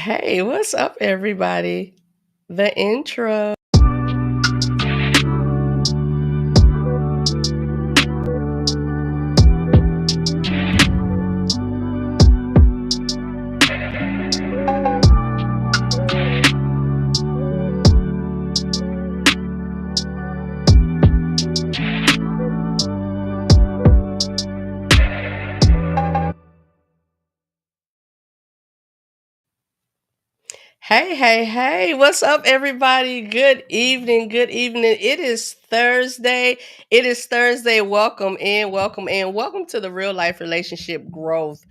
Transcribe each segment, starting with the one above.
Hey, what's up, everybody? The intro. Hey, what's up, everybody? Good evening, good evening. It is Thursday. It is Thursday. Welcome to the Real Life Relationship Growth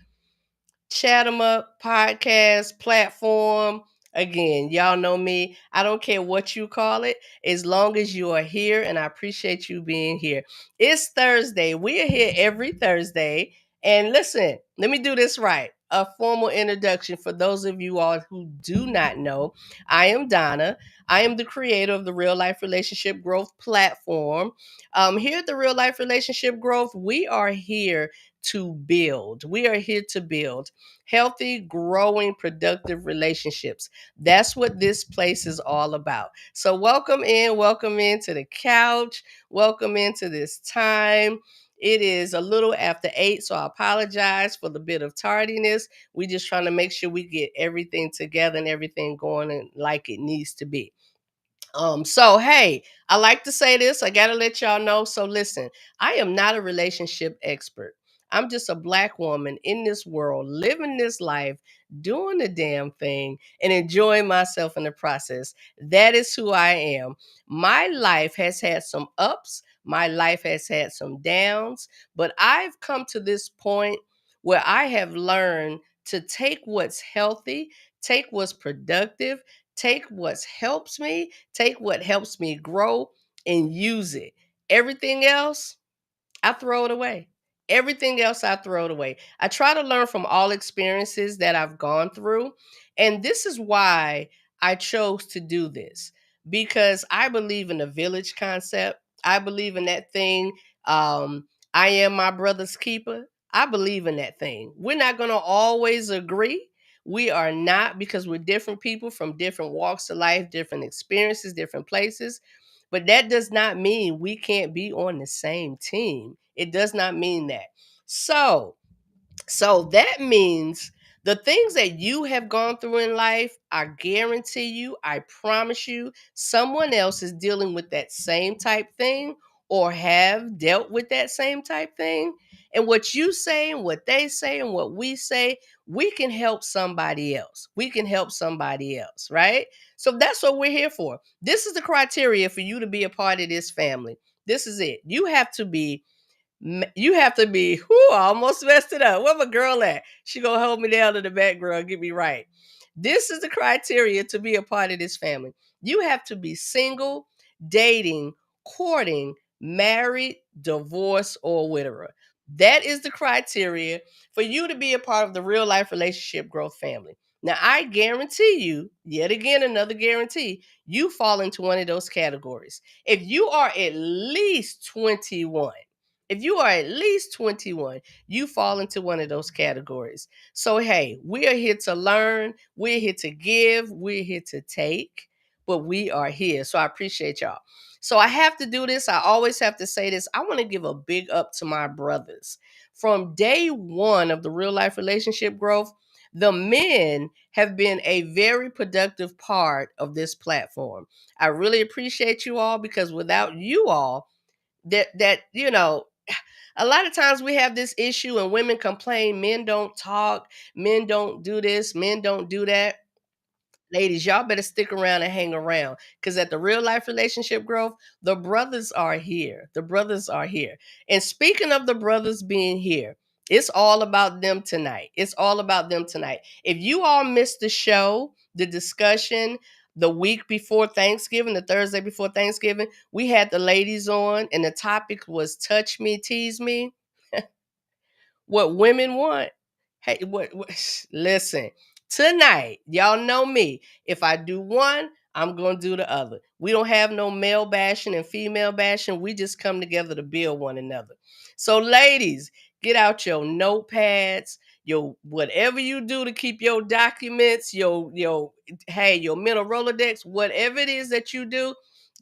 Chat 'em Up podcast platform. Again, y'all know me. I don't care what you call it, as long as you are here, and I appreciate you being here. It's Thursday. We are here every Thursday. And listen, let me do this right. A formal introduction for those of you all who do not know. I am Donna. I am the creator of the Real Life Relationship Growth platform. Here at the Real Life Relationship Growth, we are here to build. We are here to build healthy, growing, productive relationships. That's what this place is all about. So, welcome in to the couch, welcome into this time. It is a little after 8, so I apologize for the bit of tardiness. We just trying to make sure we get everything together and everything going like it needs to be. So hey, I like to say this. I gotta let y'all know. So listen, I am not a relationship expert. I'm just a black woman in this world, living this life, doing the damn thing, and enjoying myself in the process. That is who I am. My life has had some ups, my life has had some downs, but I've come to this point where I have learned to take what's healthy, take what's productive, take what helps me grow and use it. Everything else, I throw it away. Everything else, I throw it away. I try to learn from all experiences that I've gone through. And this is why I chose to do this, because I believe in the village concept. I believe in that thing. Um, I am my brother's keeper. I believe in that thing. We're not going to always agree. We are not, because we're different people from different walks of life, different experiences, different places. But that does not mean we can't be on the same team. It does not mean that. So, so that means the things that you have gone through in life, I guarantee you, I promise you, someone else is dealing with that same type thing or have dealt with that same type thing. And what you say and what they say and what we say, we can help somebody else. We can help somebody else, right? So that's what we're here for. This is the criteria for you to be a part of this family. This is it. You have to be, I almost messed it up. Where my girl at? She gonna hold me down in the background, get me right. This is the criteria to be a part of this family. You have to be single, dating, courting, married, divorced, or widower. That is the criteria for you to be a part of the Real Life Relationship Growth family. Now, I guarantee you, yet again, another guarantee, you fall into one of those categories. If you are at least 21, if you are at least 21, you fall into one of those categories. So, hey, we are here to learn, we're here to give, we're here to take, but we are here. So, I appreciate y'all. So, I have to do this. I always have to say this. I want to give a big up to my brothers. From day one of the Real Life Relationship Growth, the men have been a very productive part of this platform. I really appreciate you all, because without you all, that a lot of times we have this issue and women complain, men don't talk, men don't do this, men don't do that. Ladies, y'all better stick around and hang around, because at the Real Life Relationship Growth, the brothers are here. The brothers are here. And speaking of the brothers being here, it's all about them tonight. It's all about them tonight. If you all missed the show, the discussion, the week before Thanksgiving, the Thursday before Thanksgiving, we had the ladies on, and the topic was touch me, tease me, what women want. Hey, what listen, tonight, y'all know me. If I do one, I'm going to do the other. We don't have no male bashing and female bashing. We just come together to build one another. So ladies, get out your notepads, your whatever you do to keep your documents, your mental Rolodex, whatever it is that you do,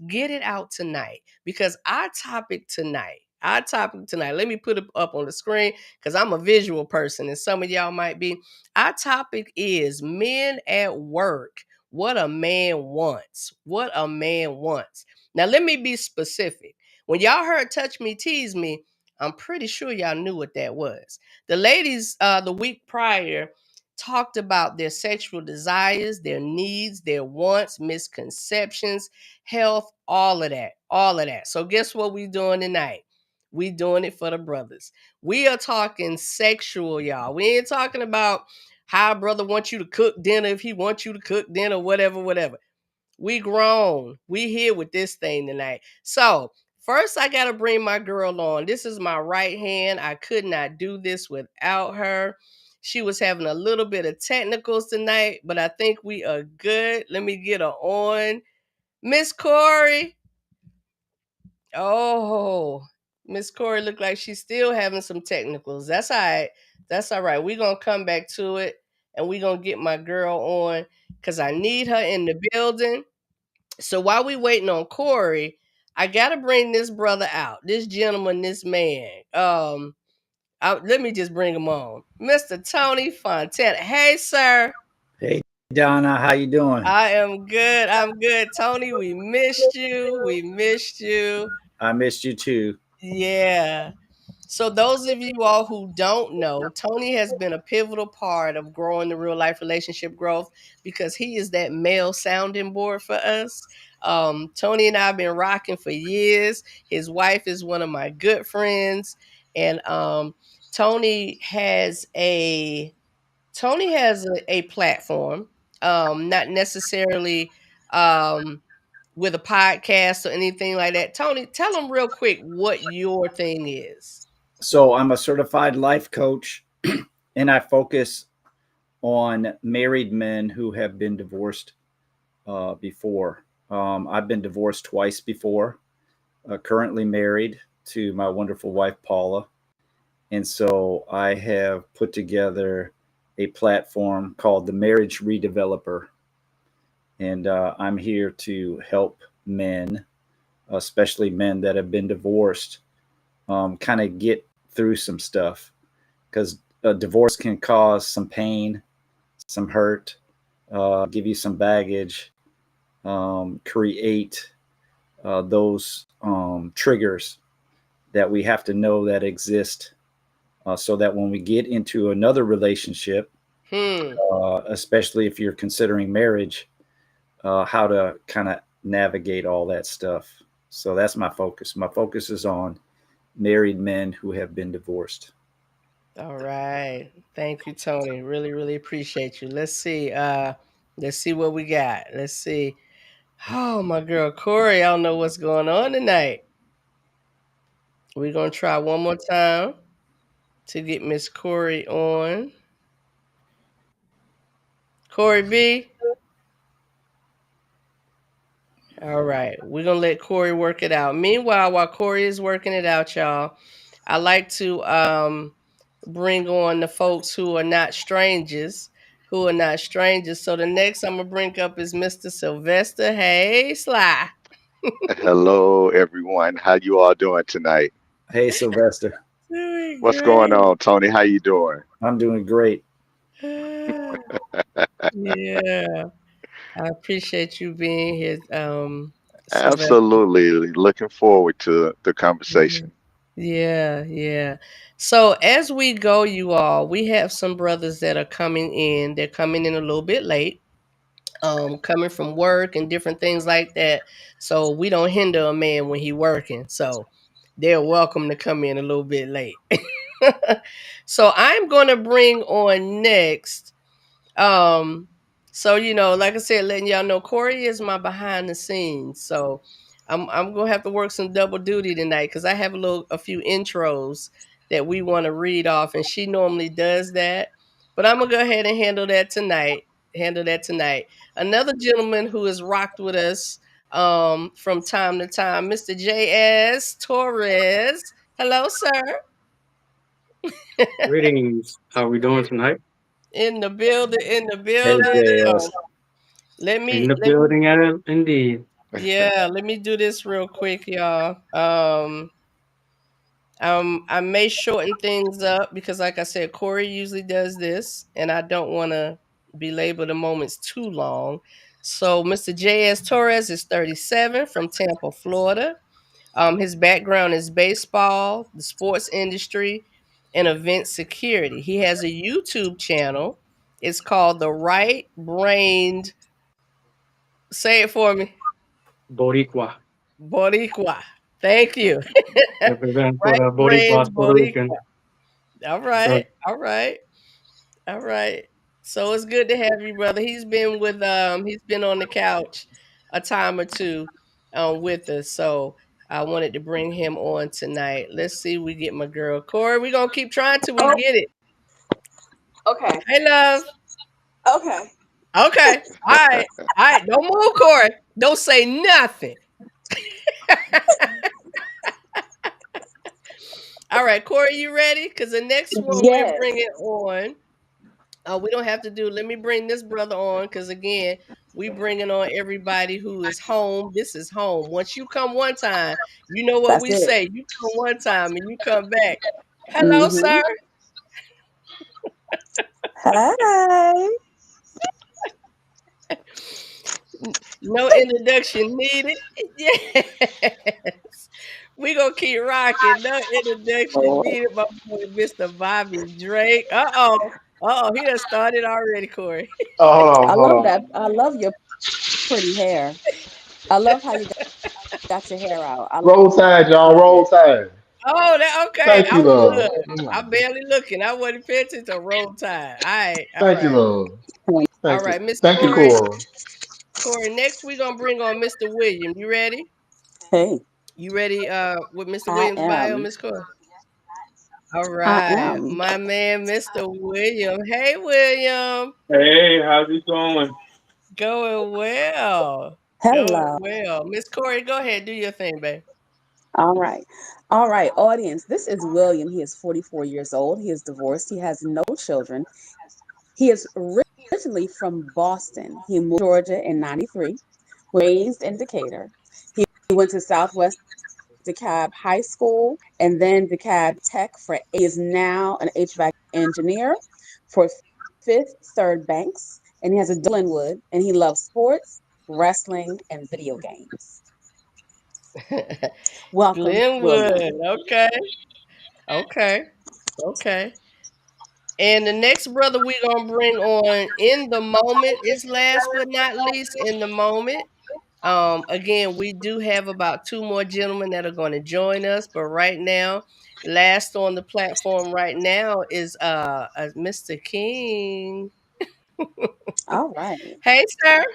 get it out tonight because our topic tonight, let me put it up on the screen because I'm a visual person and some of y'all might be. Our topic is men at work. What a man wants. What a man wants. Now, let me be specific. When y'all heard Touch Me, Tease Me, I'm pretty sure y'all knew what that was. The ladies, the week prior, talked about their sexual desires, their needs, their wants, misconceptions, health, all of that. All of that. So, guess what we doing tonight? We doing it for the brothers. We are talking sexual, y'all. We ain't talking about how a brother wants you to cook dinner, if he wants you to cook dinner, whatever. We grown. We here with this thing tonight. So first I gotta bring my girl on. This is my right hand. I could not do this without her. She was having a little bit of technicals tonight, but I think we are good. Let me get her on. Miss Corey. Oh, Miss Corey looked like she's still having some technicals. That's all right. That's all right. We're gonna come back to it and we're gonna get my girl on because I need her in the building. So while we waiting on Corey, I gotta bring this brother out, this gentleman, this man. Let me just bring him on, Mr. Tony Fontana. Hey, sir. Hey Donna, how you doing? I am good. I'm good, Tony. We missed you. We missed you. I missed you too. Yeah. So those of you all who don't know, Tony has been a pivotal part of growing the real life relationship growth because he is that male sounding board for us. Tony and I have been rocking for years. His wife is one of my good friends, and Tony has a Tony has a platform, not necessarily with a podcast or anything like that. Tony, tell them real quick what your thing is. So I'm a certified life coach and I focus on married men who have been divorced before. I've been divorced twice before, currently married to my wonderful wife, Paula. And so I have put together a platform called the Marriage Redeveloper. And I'm here to help men, especially men that have been divorced, kind of get through some stuff because a divorce can cause some pain, some hurt, give you some baggage, create those triggers that we have to know that exist so that when we get into another relationship, especially if you're considering marriage, how to kind of navigate all that stuff. So that's my focus. My focus is on married men who have been divorced. All right. Thank you, Tony. Really, really appreciate you. Let's see what we got. Let's see. Oh, my girl Corey, I don't know what's going on tonight. We're gonna try one more time to get Miss Corey on. Corey B. All right. We're gonna let Corey work it out. Meanwhile, while Corey is working it out, y'all, I like to bring on the folks who are not strangers. Who are not strangers. So the next I'm gonna bring up is Mr. Sylvester. Hey, Sly. Hello, everyone. How you all doing tonight? Hey, Sylvester. Doing What's going great. on, Tony? How you doing? I'm doing great. Yeah, I appreciate you being here, Sylvester. Absolutely. Looking forward to the Mhm. conversation. Yeah, yeah. So as we go, you all, we have some brothers that are coming in. They're coming in a little bit late, coming from work and different things like that. So we don't hinder a man when he working. So they're welcome to come in a little bit late. So I'm going to bring on next um, so like I said, letting y'all know Corey is my behind the scenes. So I'm gonna have to work some double duty tonight because I have a few intros that we want to read off, and she normally does that. But I'm gonna go ahead and handle that tonight. Handle that tonight. Another gentleman who has rocked with us from time to time, Mr. J.S. Torres. Hello, sir. Greetings. How we doing tonight? In the building, in the Hey, building. JS. Let In me the let me building, indeed. yeah, let me do this real quick, y'all. I may shorten things up because, like I said, Corey usually does this, and I don't want to belabor the moments too long. So, Mr. J.S. Torres is 37 from Tampa, Florida. His background is baseball, the sports industry, and event security. He has a YouTube channel. It's called The Right Brained. Say it for me. Boricua. Boricua. Thank you. Represent for Right the Brained Boricuas, Puerto Boricua. Rican. All So, right. All right. All right. So it's good to have you, brother. He's been on the couch a time or two with us. So I wanted to bring him on tonight. Let's see we get my girl Corey. We're gonna keep trying till we Oh, get it. okay. Hey love. Okay. Okay. All right. All right. Don't move, Corey. Don't say nothing. All right, Corey, you ready? Because the next one we're Yes. bringing on, we don't have to do. Let me bring this brother on because again, we bringing on everybody who is home. This is home. Once you come one time, you know what That's we it. say. You come one time and you come back. Hello, Mm-hmm. sir. Hi. No introduction needed. Yes. We gonna keep rocking. No introduction Oh, needed. My boy, Mr. Bobby Drake. Uh-oh. Uh-oh. He done started already, Corey. Oh, hold on, I hold love on. that. I love your pretty hair. I love how you got your hair out. I Roll Tide, y'all. love Roll it. Tide. Oh, that okay. Thank I you, was love. look. I barely looking. I wasn't paying attention to roll tide. All right, all Thank you, right, love. all Thank you. right, Miss Thank you, Corey. Cora. Corey, next we're gonna bring on Mr. William. You ready? Hey, You ready? With Mr. I Williams' bio, am. Miss Corey. All I right, am. my man, Mr. William. Hey, William. hey, how's it going? Going well. Going Hello. well. Miss Corey, go ahead. Do your thing, babe. All right. All right, audience. This is William. He is 44 years old. He is divorced. He has no children. He is originally from Boston. He moved to Georgia in 93, raised in Decatur. He went to Southwest DeKalb High School and then DeKalb Tech for is now an HVAC engineer for Fifth Third Banks. And he has a Glenwood and he loves sports, wrestling, and video games. Welcome, Glenwood. William. Okay. Okay. Okay. And the next brother we gonna bring on in the moment is last but not least in the moment. Again, we do have about two more gentlemen that are going to join us, but right now, last on the platform right now is Mr. King. All right. Hey, sir.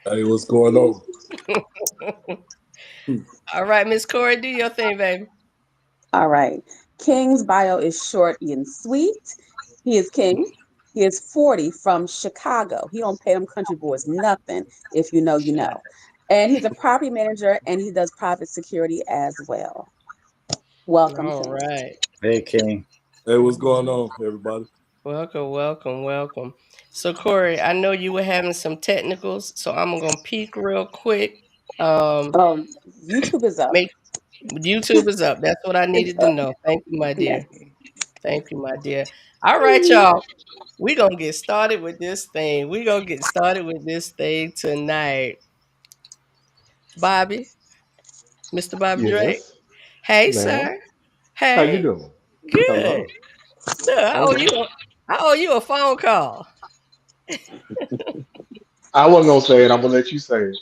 Hey, what's going on? All right, Miss Corey, do your thing, baby. All right. King's bio is short and sweet. He is King. He is 40 from Chicago. He don't pay them country boys nothing. If you know, you know. And he's a property manager and he does private security as well. Welcome, All King. right. Hey, King. Hey, what's going on, everybody? Welcome, welcome, welcome. So, Corey, I know you were having some technicals, so I'm gonna peek real quick. Oh, YouTube is up. Make YouTube is up. That's what I It's needed to up. know. Thank you, my Yes. dear. Thank you, my dear. All right, y'all. We gonna get started with this thing. We gonna get started with this thing tonight. Bobby, Mr. Bobby Drake. Yes, Hey, ma'am. sir. How you Hey, doing? good. Hello. Look, All right. I owe you a phone call. I wasn't gonna say it. I'm gonna let you say it.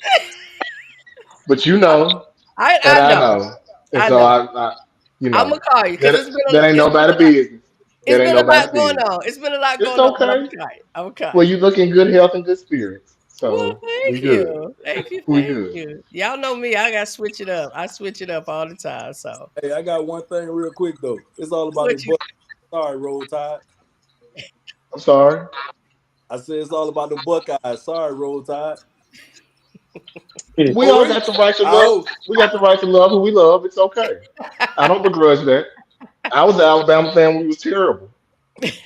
But you know, and I I know. know, and I so know. I you I'm know, gonna call you because that that ain't nobody business. it's That ain't been a nobody lot going business. on. It's been a lot It's going on, but I'm okay. gonna call you. I'm gonna call Well, you. you look in good health and good spirits, Well, so we thank good. you. Thank you. We Thank good. you. Y'all know me. I gotta switch it up. I switch it up all the time. So Hey, I got one thing real quick though. It's all about what them you buck. Sorry, Roll Tide. I'm sorry. I said it's all about them Buckeyes. Sorry, Roll Tide. We For all real. got the right to I love. hope. We got the right to love who we love. It's okay. I don't begrudge that. I was an Alabama fan when we was terrible,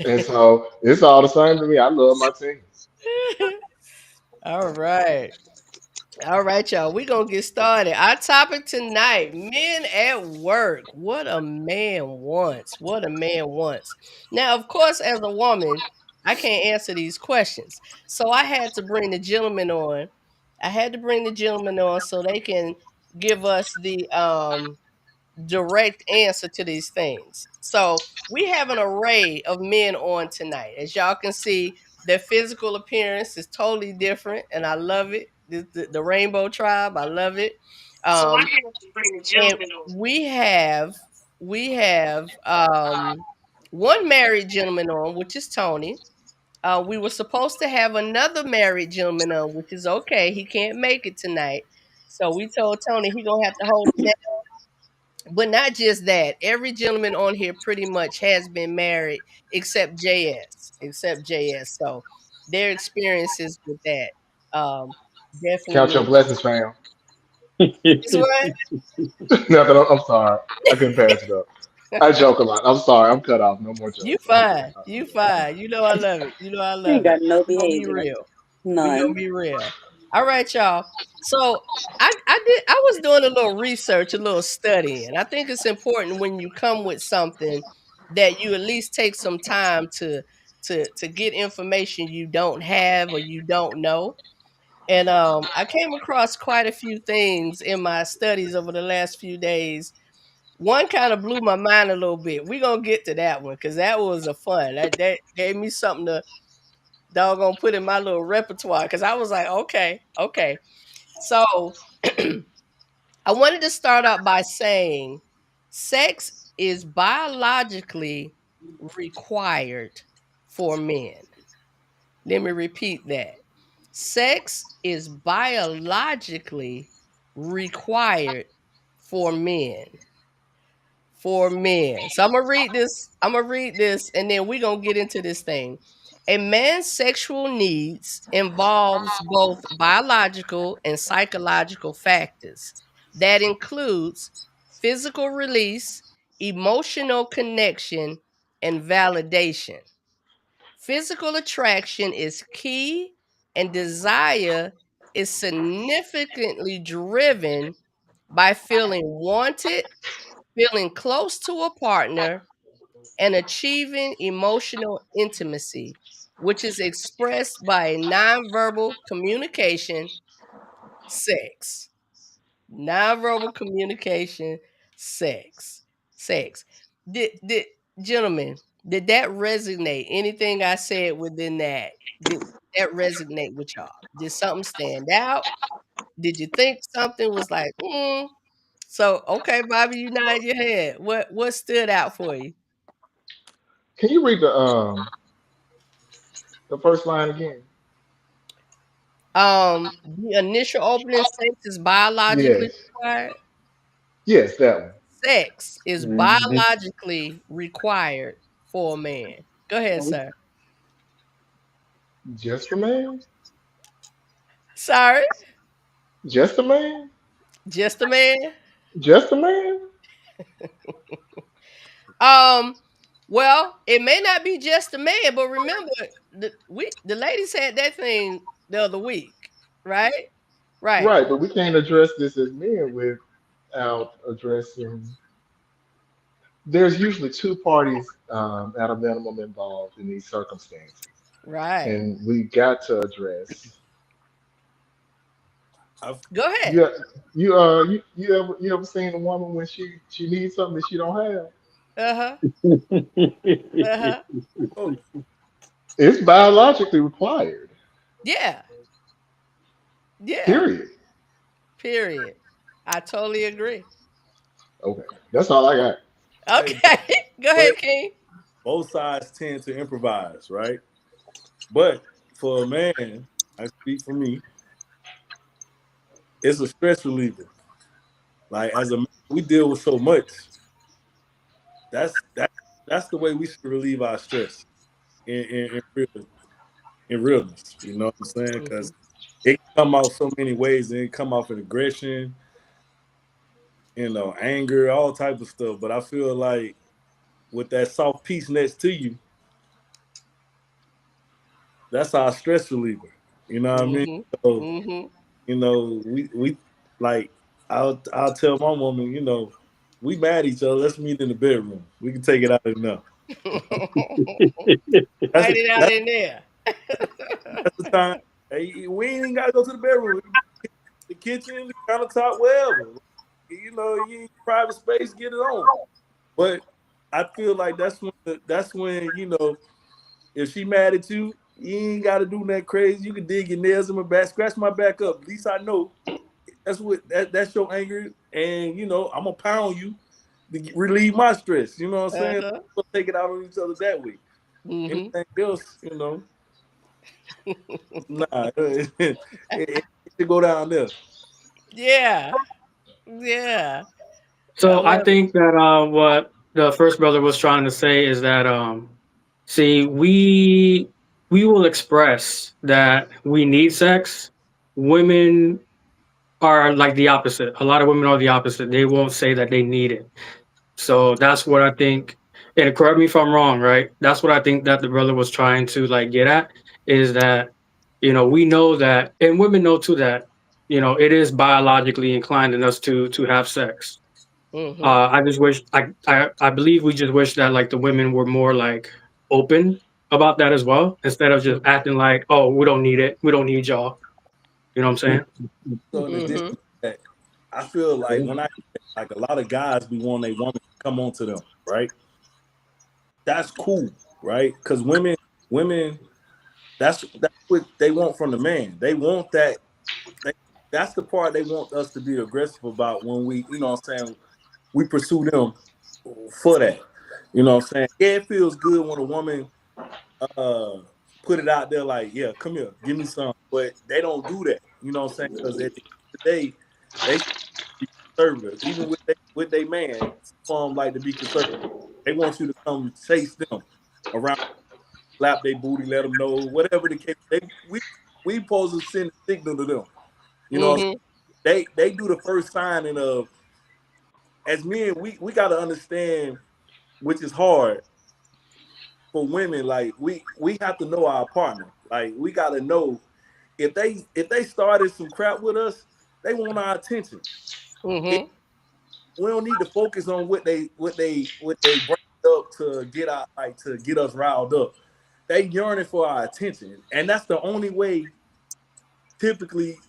and so it's all the same to me. I love my team. All right. All right, y'all. We're going to get started. Our topic tonight, men at work. What a man wants. What a man wants. Now, of course, as a woman, I can't answer these questions. So I had to bring the gentleman on. I had to bring the gentleman on so they can give us the direct answer to these things. So we have an array of men on tonight. As y'all can see, their physical appearance is totally different, and I love it. The Rainbow Tribe, I love it. And we have one married gentleman on, which is Tony. We were supposed to have another married gentleman on, which is okay. He can't make it tonight. So we told Tony he gonna have to hold it down. But not just that. Every gentleman on here pretty much has been married except JS. Except JS. So their experiences with that Count your definitely blessings, fam. is what Nothing. I'm sorry. I couldn't pass it up. I joke a lot. I'm sorry. I'm cut off. No more you jokes. fine. You fine. You know I love it. You know I You ain't love got it. no We gonna be behavior. real. We gonna None. be real. All right, y'all. So I was doing a little research, a little studying. I think it's important when you come with something that you at least take some time to get information you don't have or you don't know. And I came across quite a few things in my studies over the last few days. One kind of blew my mind a little bit. We're gonna get to that one because that was a fun. That gave me something to doggone put in my little repertoire because I was like, okay, okay. So I wanted to start out by saying sex is biologically required for men. Let me repeat that. Sex is biologically required for men. For men. So I'm gonna read this. I'm gonna read this, and then we're gonna get into this thing. A man's sexual needs involves both biological and psychological factors. That includes physical release, emotional connection, and validation. Physical attraction is key, and desire is significantly driven by feeling wanted, feeling close to a partner, and achieving emotional intimacy, which is expressed by nonverbal communication, sex. Nonverbal communication, sex. Sex. Did gentlemen, did that resonate? Anything I said within that, did that resonate with y'all? Did something stand out? Did you think something was like, So okay, Bobby, you nod your head. What stood out for you? Can you read the first line again? The initial opening sex is biologically Yes. required. Yes, that one. Sex is Mhm. biologically required for a man. Go ahead, sir. Just a man? Sorry, Just a man? just a man. Just a man? Um, well, it may not be just a man, but remember, the ladies had that thing the other week, right? Right, Right, but we can't address this as men without addressing. There's usually two parties at a minimum involved in these circumstances, right. and we got to address. I've, Go ahead. You you ever seen a woman when she needs something that she don't have? Uh huh. Uh huh. oh, It's biologically required. Yeah. Yeah. Period. Period. I totally agree. Okay, that's all I got. hey, Okay. Go but ahead, King. both sides tend to improvise, right? But for a man, I speak for me, it's a stress reliever. Like as a man, we deal with so much. That's that. That's the way we should relieve our stress in realness. You know what I'm saying? Hmm. Because it can come out so many ways. And it come off in aggression, anger, all type of stuff. But I feel like with that soft piece next to you, that's our stress reliever. You know what I mean? So, Mm-hmm. you know, we like I'll tell my woman, you know, we mad at each other. Let's meet in the bedroom. We can take it out enough. That's Fight a, it out in there. that's the time. Hey, we ain't even gotta go to the bedroom. The kitchen, the countertop, wherever. You know, you need private space, get it on. But I feel like that's when you know, if she mad at you, you ain't gotta do that crazy. You can dig your nails in my back, scratch my back up. At least I know that's your anger, and you know I'm gonna pound you to relieve my stress. You know what I'm saying? Uh-huh. We'll take it out on each other that way. Mm-hmm. Anything else, you know, nah, it should go down there. Yeah. Yeah. I So I love it. think that what the first brother was trying to say is that see, we will express that we need sex. Women are like the opposite. A lot of women are the opposite. They won't say that they need it. So that's what I think. And correct me if I'm wrong, right? That's what I think that the brother was trying to like get at is that, we know that, and women know too that, it is biologically inclined in us to have sex. Mm-hmm. I just wish I believe we just wish that like the women were more like open about that as well, instead of just acting like, oh, we don't need it, we don't need y'all. You know what I'm saying? So in addition Mm-hmm. to that, I feel like when I like a lot of guys be wanting a woman to come on to them, right? That's cool, right? Because women, that's what they want from the man. They want that. They, that's the part they want us to be aggressive about when we, you know what I'm saying, we pursue them for that. You know what I'm saying? Yeah, it feels good when a woman uh put it out there like, yeah, come here, give me some. But they don't do that. You know what I'm saying? Because at the end of the day, they be conservative. Even with they man, some of them like to be conservative. They want you to come chase them around, slap their booty, let them know, whatever the case. We supposed to send a signal to them. You know, Mm-hmm. they do the first signing of, as men, we gotta understand, which is hard for women. Like we have to know our partner. Like we gotta know if they started some crap with us, they want our attention. It, Mm-hmm. we don't need to focus on what they bring up to get our like to get us riled up. They yearning for our attention, and that's the only way. Typically,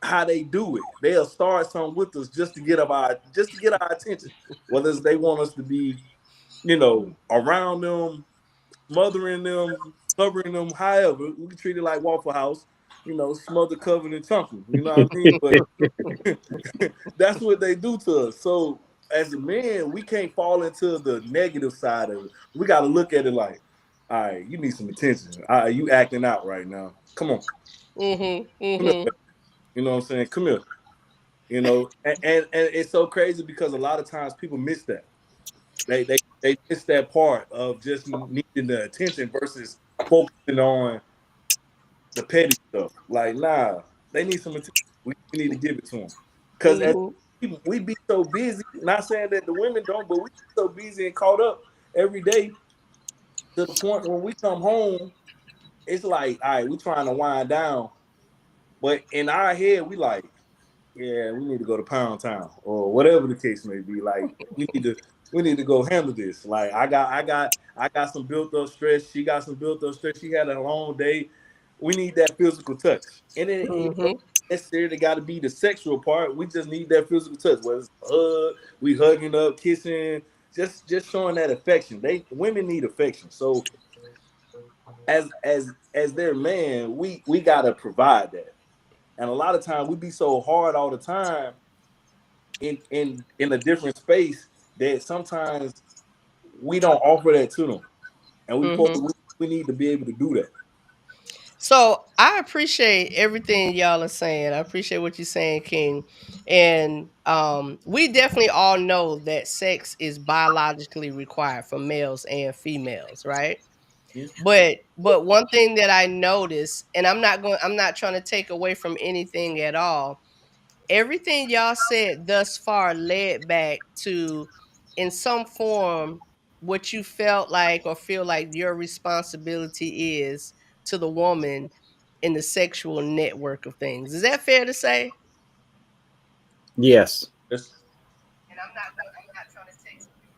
how they do it, they'll start something with us just to get our attention. Whether it's they want us to be, around them, smothering them, covering them, however, we can treat it like Waffle House, smother, covered, and chunky. You know what I mean? But that's what they do to us. So as a man, we can't fall into the negative side of it. We got to look at it like, all right, you need some attention. All right, you acting out right now. Come on, Mm-hmm. come here. Mm-hmm. You know what I'm saying? Come here. And it's so crazy because a lot of times people miss that. They miss that part of just needing the attention versus focusing on the petty stuff. Like, nah, they need some attention. We need to give it to them. Because as Mm-hmm. people, we be so busy. Not saying that the women don't, but we be so busy and caught up every day to the point when we come home, it's like, all right, we trying to wind down, but in our head, we like, yeah, we need to go to Pound Town or whatever the case may be. Like, we need to go handle this. Like, I got some built up stress. She got some built up stress. She had a long day. We need that physical touch, and then Mm-hmm. necessarily got to be the sexual part. We just need that physical touch. Whether it's a hug, we hugging up, kissing, just showing that affection. Women need affection. So as their man, we gotta provide that. And a lot of times we be so hard all the time in a different space that sometimes we don't offer that to them, and Mm-hmm. we need to be able to do that. So I appreciate everything y'all are saying. I appreciate what you're saying, King. And we definitely all know that sex is biologically required for males and females, right? Yeah. But one thing that I noticed, and I'm not trying to take away from anything at all. Everything y'all said thus far led back to, in some form, what you felt like or feel like your responsibility is to the woman in the sexual network of things. Is that fair to say? Yes. That's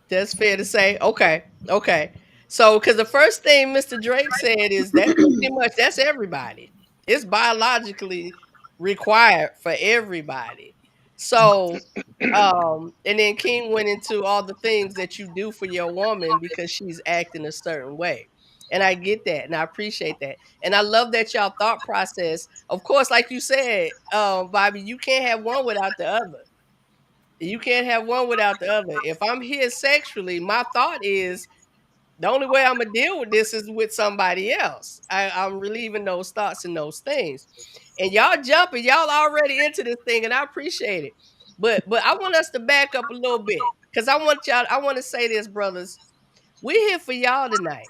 That's fair to say. Okay. Okay. So, because the first thing Mr. Drake said is that pretty much that's everybody. It's biologically required for everybody. So, and then King went into all the things that you do for your woman because she's acting a certain way. And I get that and I appreciate that. And I love that y'all thought process. Of course, like you said, Bobby, you can't have one without the other. You can't have one without the other. If I'm here sexually, my thought is the only way I'm gonna deal with this is with somebody else. I'm relieving those thoughts and those things. And y'all jumping, y'all already into this thing, and I appreciate it. But I want us to back up a little bit because I want to say this, brothers. We're here for y'all tonight.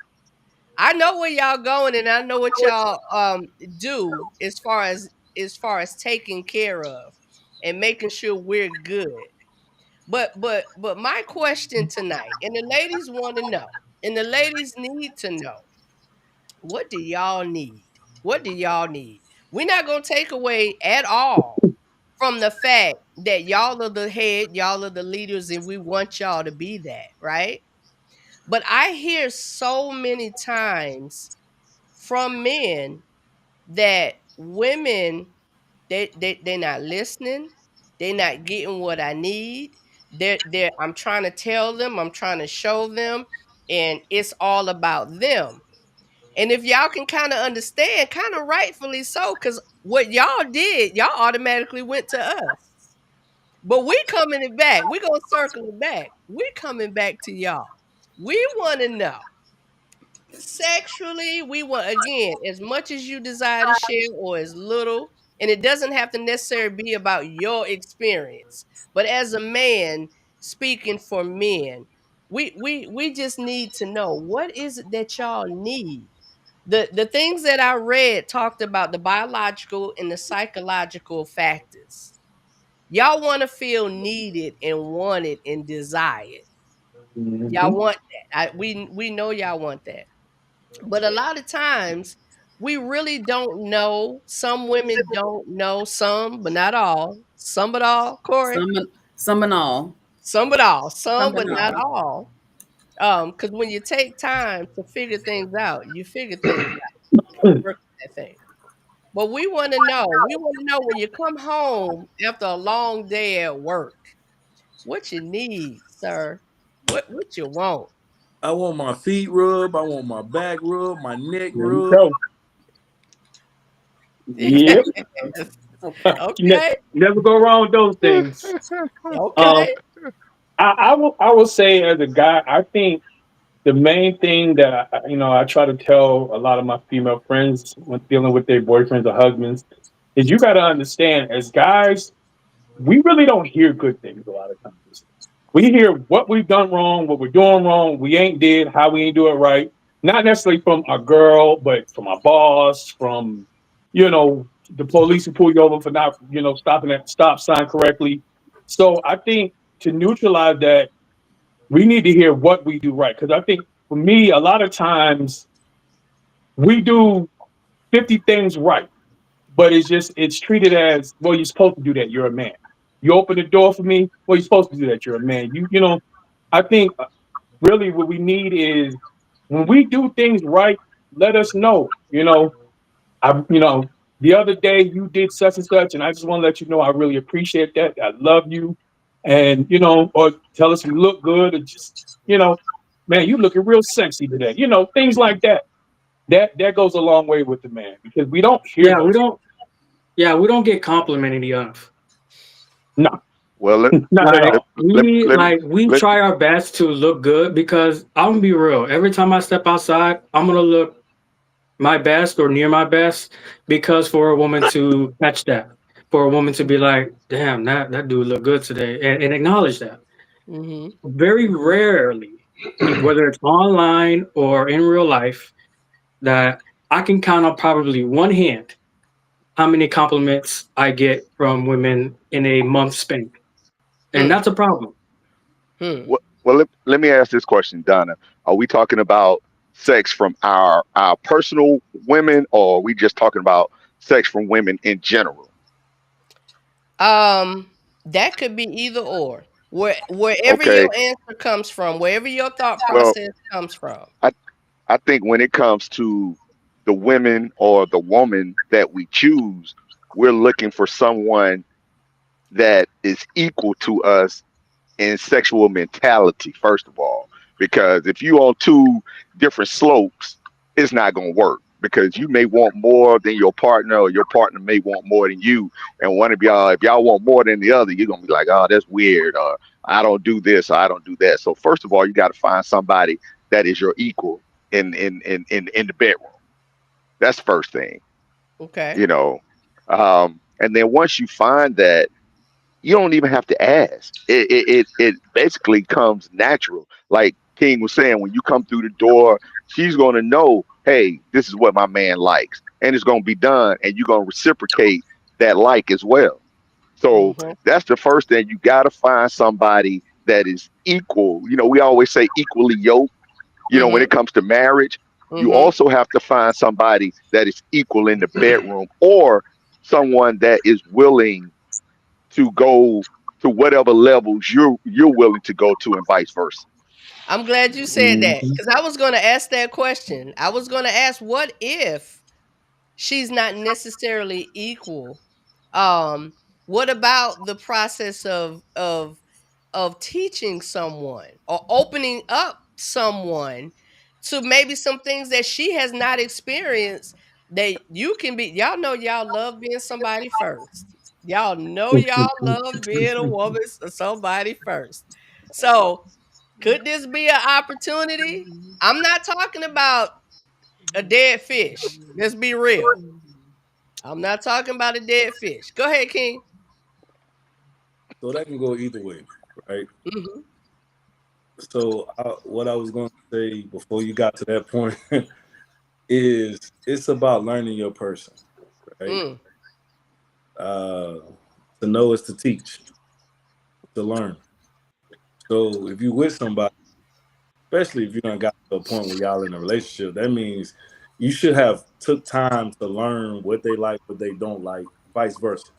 I know where y'all going, and I know what y'all do as far as taking care of and making sure we're good. But my question tonight, and the ladies want to know, and the ladies need to know, what do y'all need? What do y'all need? We're not gonna take away at all from the fact that y'all are the head, y'all are the leaders, and we want y'all to be that, right? But I hear so many times from men that women they're not listening, they're not getting what I need. They're I'm trying to tell them, I'm trying to show them, and it's all about them. And if y'all can kind of understand, kind of rightfully so, because what y'all did, y'all automatically went to us. But we coming it back. We gonna circle it back. We coming back to y'all. We want to know. Sexually, we want, again, as much as you desire to share or as little, and it doesn't have to necessarily be about your experience. But as a man speaking for men, we just need to know, what is it that y'all need? The things that I read talked about the biological and the psychological factors. Y'all want to feel needed and wanted and desired. Y'all want that. We know y'all want that. But a lot of times we really don't know. Some women don't know, some, but not all. Some but all, Corey. Some and all. Some but all. Some Some but and not all. all. Because when you take time to figure things out, you figure things out. Work that thing. But we want to know. We want to know when you come home after a long day at work, what you need, sir. What you want. I want my feet rubbed, I want my back rubbed, my neck There you rubbed. go. Yep. Okay. Never go wrong with those things. Okay. I will say, as a guy, I think the main thing that I try to tell a lot of my female friends when dealing with their boyfriends or husbands is, you got to understand, as guys, we really don't hear good things a lot of times. We hear what we've done wrong, what we're doing wrong, we ain't did, how we ain't do it right. Not necessarily from our girl, but from our boss, from the police who pull you over for not stopping at the stop sign correctly. So I think, to neutralize that, we need to hear what we do right. Because I think, for me, a lot of times we do 50 things right, but it's treated as, well, you're supposed to do that. You're a man. You open the door for me. Well, you're supposed to do that. You're a man. I think really what we need is, when we do things right, let us know. The other day you did such and such, and I just want to let you know I really appreciate that. I love you, and or tell us we look good, or just man, you looking real sexy today. Things like that. That goes a long way with the man, because we don't hear Yeah, we those. don't. Yeah, we don't get complimented enough. No, Well, not at let, all. let, We let, try our best to look good, because I'm gonna be real. Every time I step outside, I'm gonna look my best or near my best, because for a woman to catch that, for a woman to be like, damn, that dude look good today, and acknowledge that. Mm-hmm. Very rarely, whether it's online or in real life, that I can count on probably one hand how many compliments I get from women in a month span. And Hmm. that's a problem. Hmm. Well, let me ask this question, Donna. Are we talking about sex from our personal women, or are we just talking about sex from women in general? That could be either or. Wherever Okay. your answer comes from, wherever your thought Well, process comes from. I I think when it comes to the women or the woman that we choose, we're looking for someone that is equal to us in sexual mentality, first of all. Because if you on two different slopes, it's not gonna work. Because you may want more than your partner, or your partner may want more than you. And one of y'all, if y'all want more than the other, you're gonna be like, oh, that's weird, or I don't do this, or I don't do that. So first of all, you gotta find somebody that is your equal in the bedroom. That's the first thing, Okay. you know. And then once you find that, you don't even have to ask. It basically comes natural. Like King was saying, when you come through the door, she's going to know, hey, this is what my man likes, and it's going to be done, and you're going to reciprocate that like as well. So Mhm. that's the first thing. You got to find somebody that is equal. We always say equally yoked. When Mhm. it comes to marriage, you Mhm. also have to find somebody that is equal in the bedroom, or someone that is willing to go to whatever levels you're willing to go to, and vice versa. I'm glad you said that Mhm. because I was going to ask that question. I was going to ask, what if she's not necessarily equal? Um, what about the process of teaching someone or opening up someone to maybe some things that she has not experienced, that you can be? Y'all know y'all love being somebody first. Y'all know y'all love being a woman somebody first. So could this be an opportunity? I'm not talking about a dead fish. Let's be real. I'm not talking about a dead fish. Go ahead, King. So that can go either way, right? Hmm. So what I was going to say before you got to that point is it's about learning your person, right? Mm. Uh, to know is to teach, to learn. So if you with somebody, especially if you don't got to a point where y'all in a relationship, that means you should have took time to learn what they like, what they don't like, vice versa.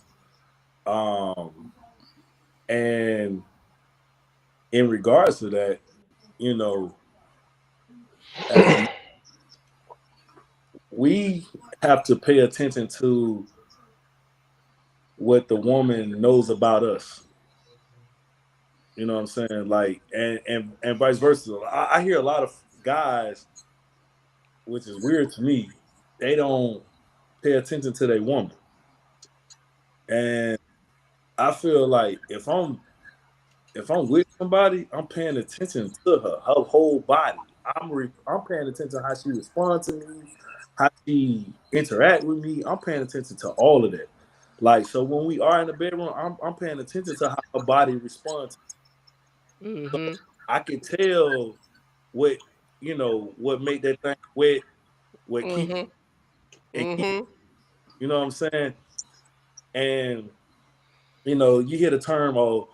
Um, and in regards to that, you know, as a we have to pay attention to what the woman knows about us. You know what I'm saying? Like, and vice versa. I hear a lot of guys, which is weird to me. They don't pay attention to their woman, and I feel like if I'm with somebody, I'm paying attention to her whole body. I'm paying attention to how she responds to me, how she interact with me. I'm paying attention to all of that. Like, so when we are in the bedroom, I'm paying attention to how her body responds. Hmm. I can tell what what make that thing wet, what keep Hmm. and keep. Hmm. You know what I'm saying? And you hear the term, "Oh,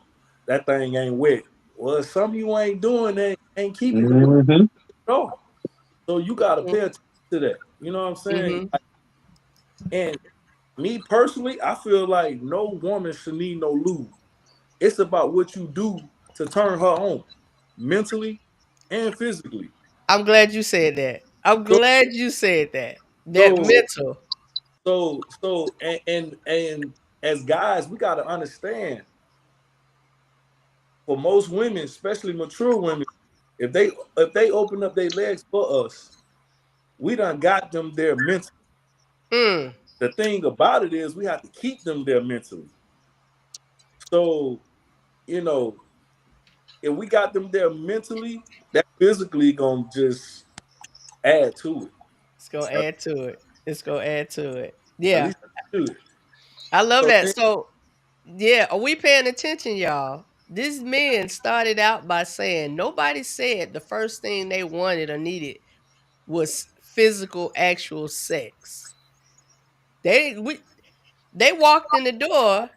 that thing ain't wet." Well, something you ain't doing that ain't keeping it wet Mhm. at all. So you got to pay attention to that. You know what I'm saying? Hmm. And me personally, I feel like no woman should need no lube. It's about what you do to turn her on, mentally and physically. I'm glad you said that. I'm So, glad you said that. That so, mental. and as guys, we got to understand. For most women, especially mature women, if they open up their legs for us, we done got them there mentally. Mm. The thing about it is we have to keep them there mentally. So, you know, if we got them there mentally, that physically gonna just add to it. It's gonna Or add to it. It's gonna add to it. at Yeah. least it should. I love So that. then, So yeah, are we paying attention, y'all? These men started out by saying nobody said the first thing they wanted or needed was physical, actual sex. They we they walked in the door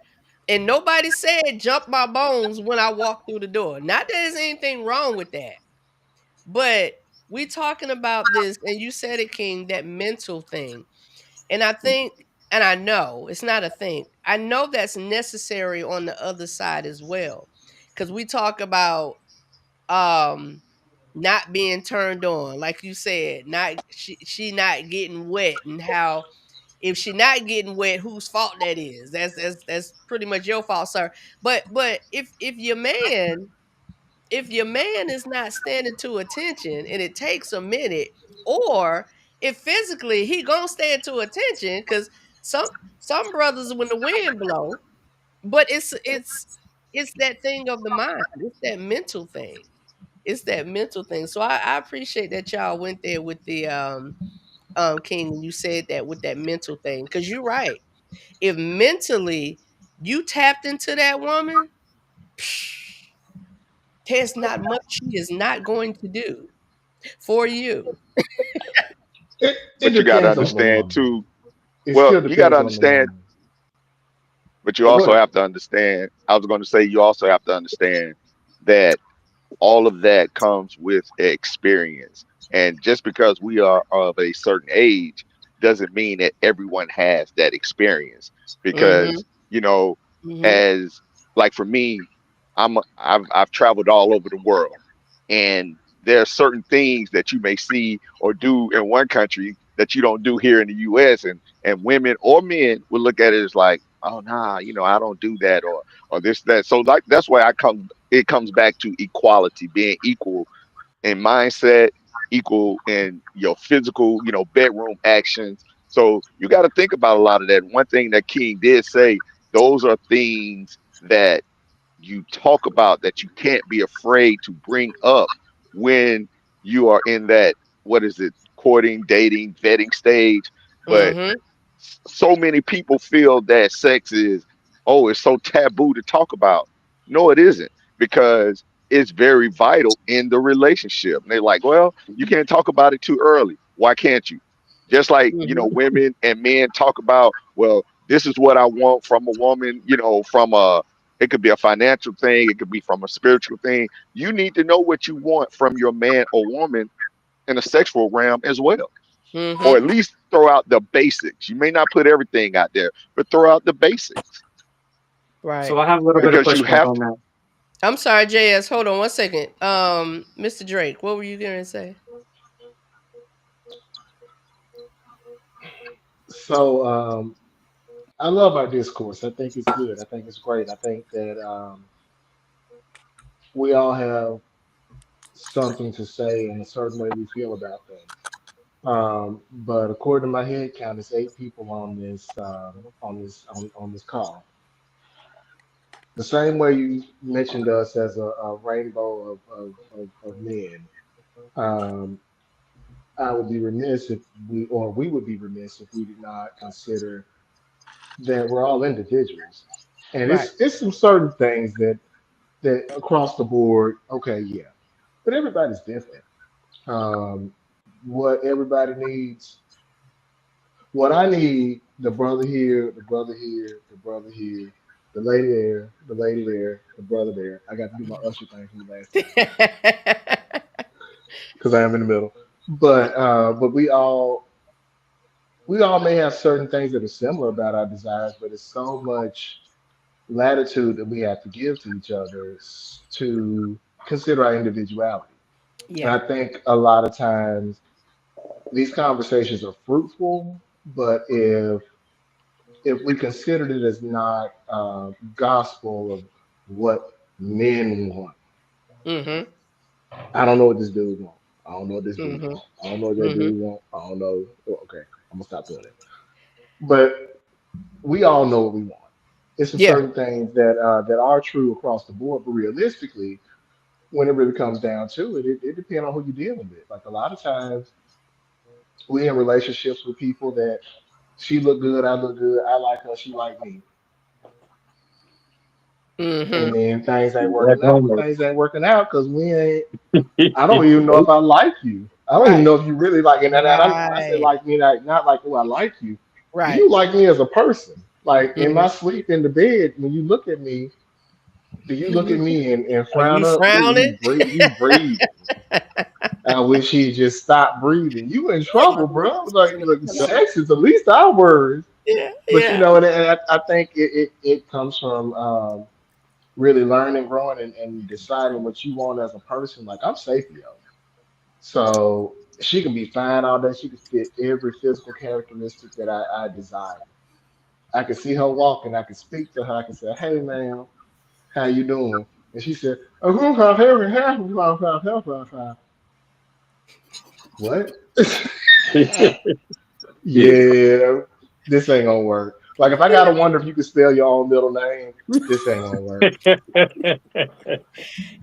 And nobody said jump my bones when I walk through the door. Not that there's anything wrong with that. But we talking about this, and you said it, King, that mental thing. And I think, and I know it's not a thing. I know that's necessary on the other side as well. Cause we talk about not being turned on, like you said, not she not getting wet, and how if she not getting wet, whose fault that is. That's pretty much your fault, sir. But if your man is not standing to attention and it takes a minute, or if physically he gonna stand to attention, because some brothers when the wind blow, but it's that thing of the mind, it's that mental thing, it's that mental thing. So I appreciate that y'all went there with the King, and you said that with that mental thing, because you're right. If mentally you tapped into that woman, there's not much she is not going to do for you. It But you got to depends on the understand woman. too. It Well, still you got to depends on the understand, woman. but you Oh, go also ahead. have to understand. I was going to say you also have to understand that all of that comes with experience. And just because we are of a certain age doesn't mean that everyone has that experience. Mhm. Because, you know, Mhm. as like for me, I've traveled all over the world, and there are certain things that you may see or do in one country that you don't do here in the US, and women or men will look at it as like, oh nah, I don't do that, or this, that. So like that's why it comes back to equality, being equal in mindset, equal in your physical, bedroom actions. So you got to think about a lot of that. One thing that King did say, those are things that you talk about that you can't be afraid to bring up when you are in that, what is it, courting, dating, vetting stage. But Mhm. so many people feel that sex is, oh, it's so taboo to talk about. No, it isn't, because it's very vital in the relationship. And they're like, well, you can't talk about it too early. Why can't you? Just like, Mhm. women and men talk about, well, this is what I want from a woman, from it could be a financial thing, it could be from a spiritual thing. You need to know what you want from your man or woman in a sexual realm as well, or Mhm. at least throw out the basics. You may not put everything out there, but throw out the basics, Right. So I have a little bit Right. of because you pushback have on to. that. I'm sorry, JS. Hold on one second. Mr. Drake, what were you gonna say? So I love our discourse. I think it's good. I think it's great. I think that we all have something to say and a certain way we feel about things. But according to my head count, it's 8 people on this call. The same way you mentioned us as a rainbow of men. Um, I would be remiss if we would be remiss if we did not consider that we're all individuals, and Right. it's some certain things that across the board, okay, yeah, but everybody's different. Um, what everybody needs, what I need, the brother here, the brother here, the brother here, the lady there, the lady there, the brother there. I got to do my usher thing from the last time because I am in the middle. But we all may have certain things that are similar about our desires, but it's so much latitude that we have to give to each other to consider our individuality. And Yeah. I think a lot of times these conversations are fruitful, but if we considered it as not gospel of what men want, Mhm. I don't know what this dude want. I don't know what this dude Mhm. want. I don't know what that Mhm. dude want. I don't know. Oh, okay, I'm gonna stop doing it. But we all know what we want. It's some Yeah. certain things that are true across the board, but realistically, when it really comes down to it, it depends on who you're dealing with. Like a lot of times, we in relationships with people that she look good, I look good, I like her, she like me, and Mhm. then things ain't Black working out. Well, homo. things ain't working out because we ain't. I don't even know if I like you. I don't even Right. know if you really like it. And when I say Right. like me, not like, oh, I like you. Do Right. you like me as a person? Like in my Mhm. sleep in the bed, when you look at me, do you look at me and Are frown you up? Look, frowning? you breathe. I wish he just stopped breathing. You in trouble, bro. Like, look, Hello. sex is at least our words. Yeah, But you yeah. know, and I think it comes from really learning, growing, and deciding what you want as a person. Like I'm Sapio, so she can be fine all day. She can fit every physical characteristic that I desire. I can see her walking. I can speak to her. I can say, "Hey, ma'am, how you doing?" And she said, "Oh, what?" Yeah. Yeah, this ain't gonna work. Like if I gotta wonder if you can spell your own middle name, this ain't gonna work.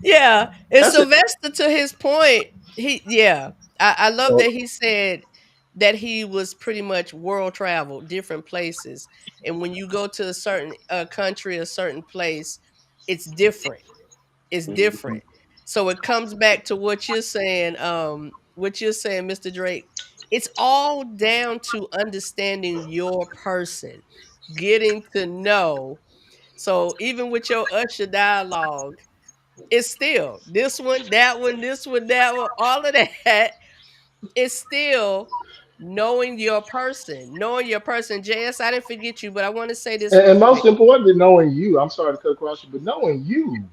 Yeah. And That's it. Sylvester, to his point, I love So, that he said that he was pretty much world travel, different places. And when you go to a certain country, a certain place, it's different. It's Mhm. different. So it comes back to what you're saying, Mr. Drake. It's all down to understanding your person, getting to know. So even with your usher dialogue, it's still this one, that one, this one, that one, all of that. It's still knowing your person, knowing your person. JS, I didn't forget you, but I want to say this and real most quick. importantly, knowing you. I'm sorry to cut across you, but knowing you.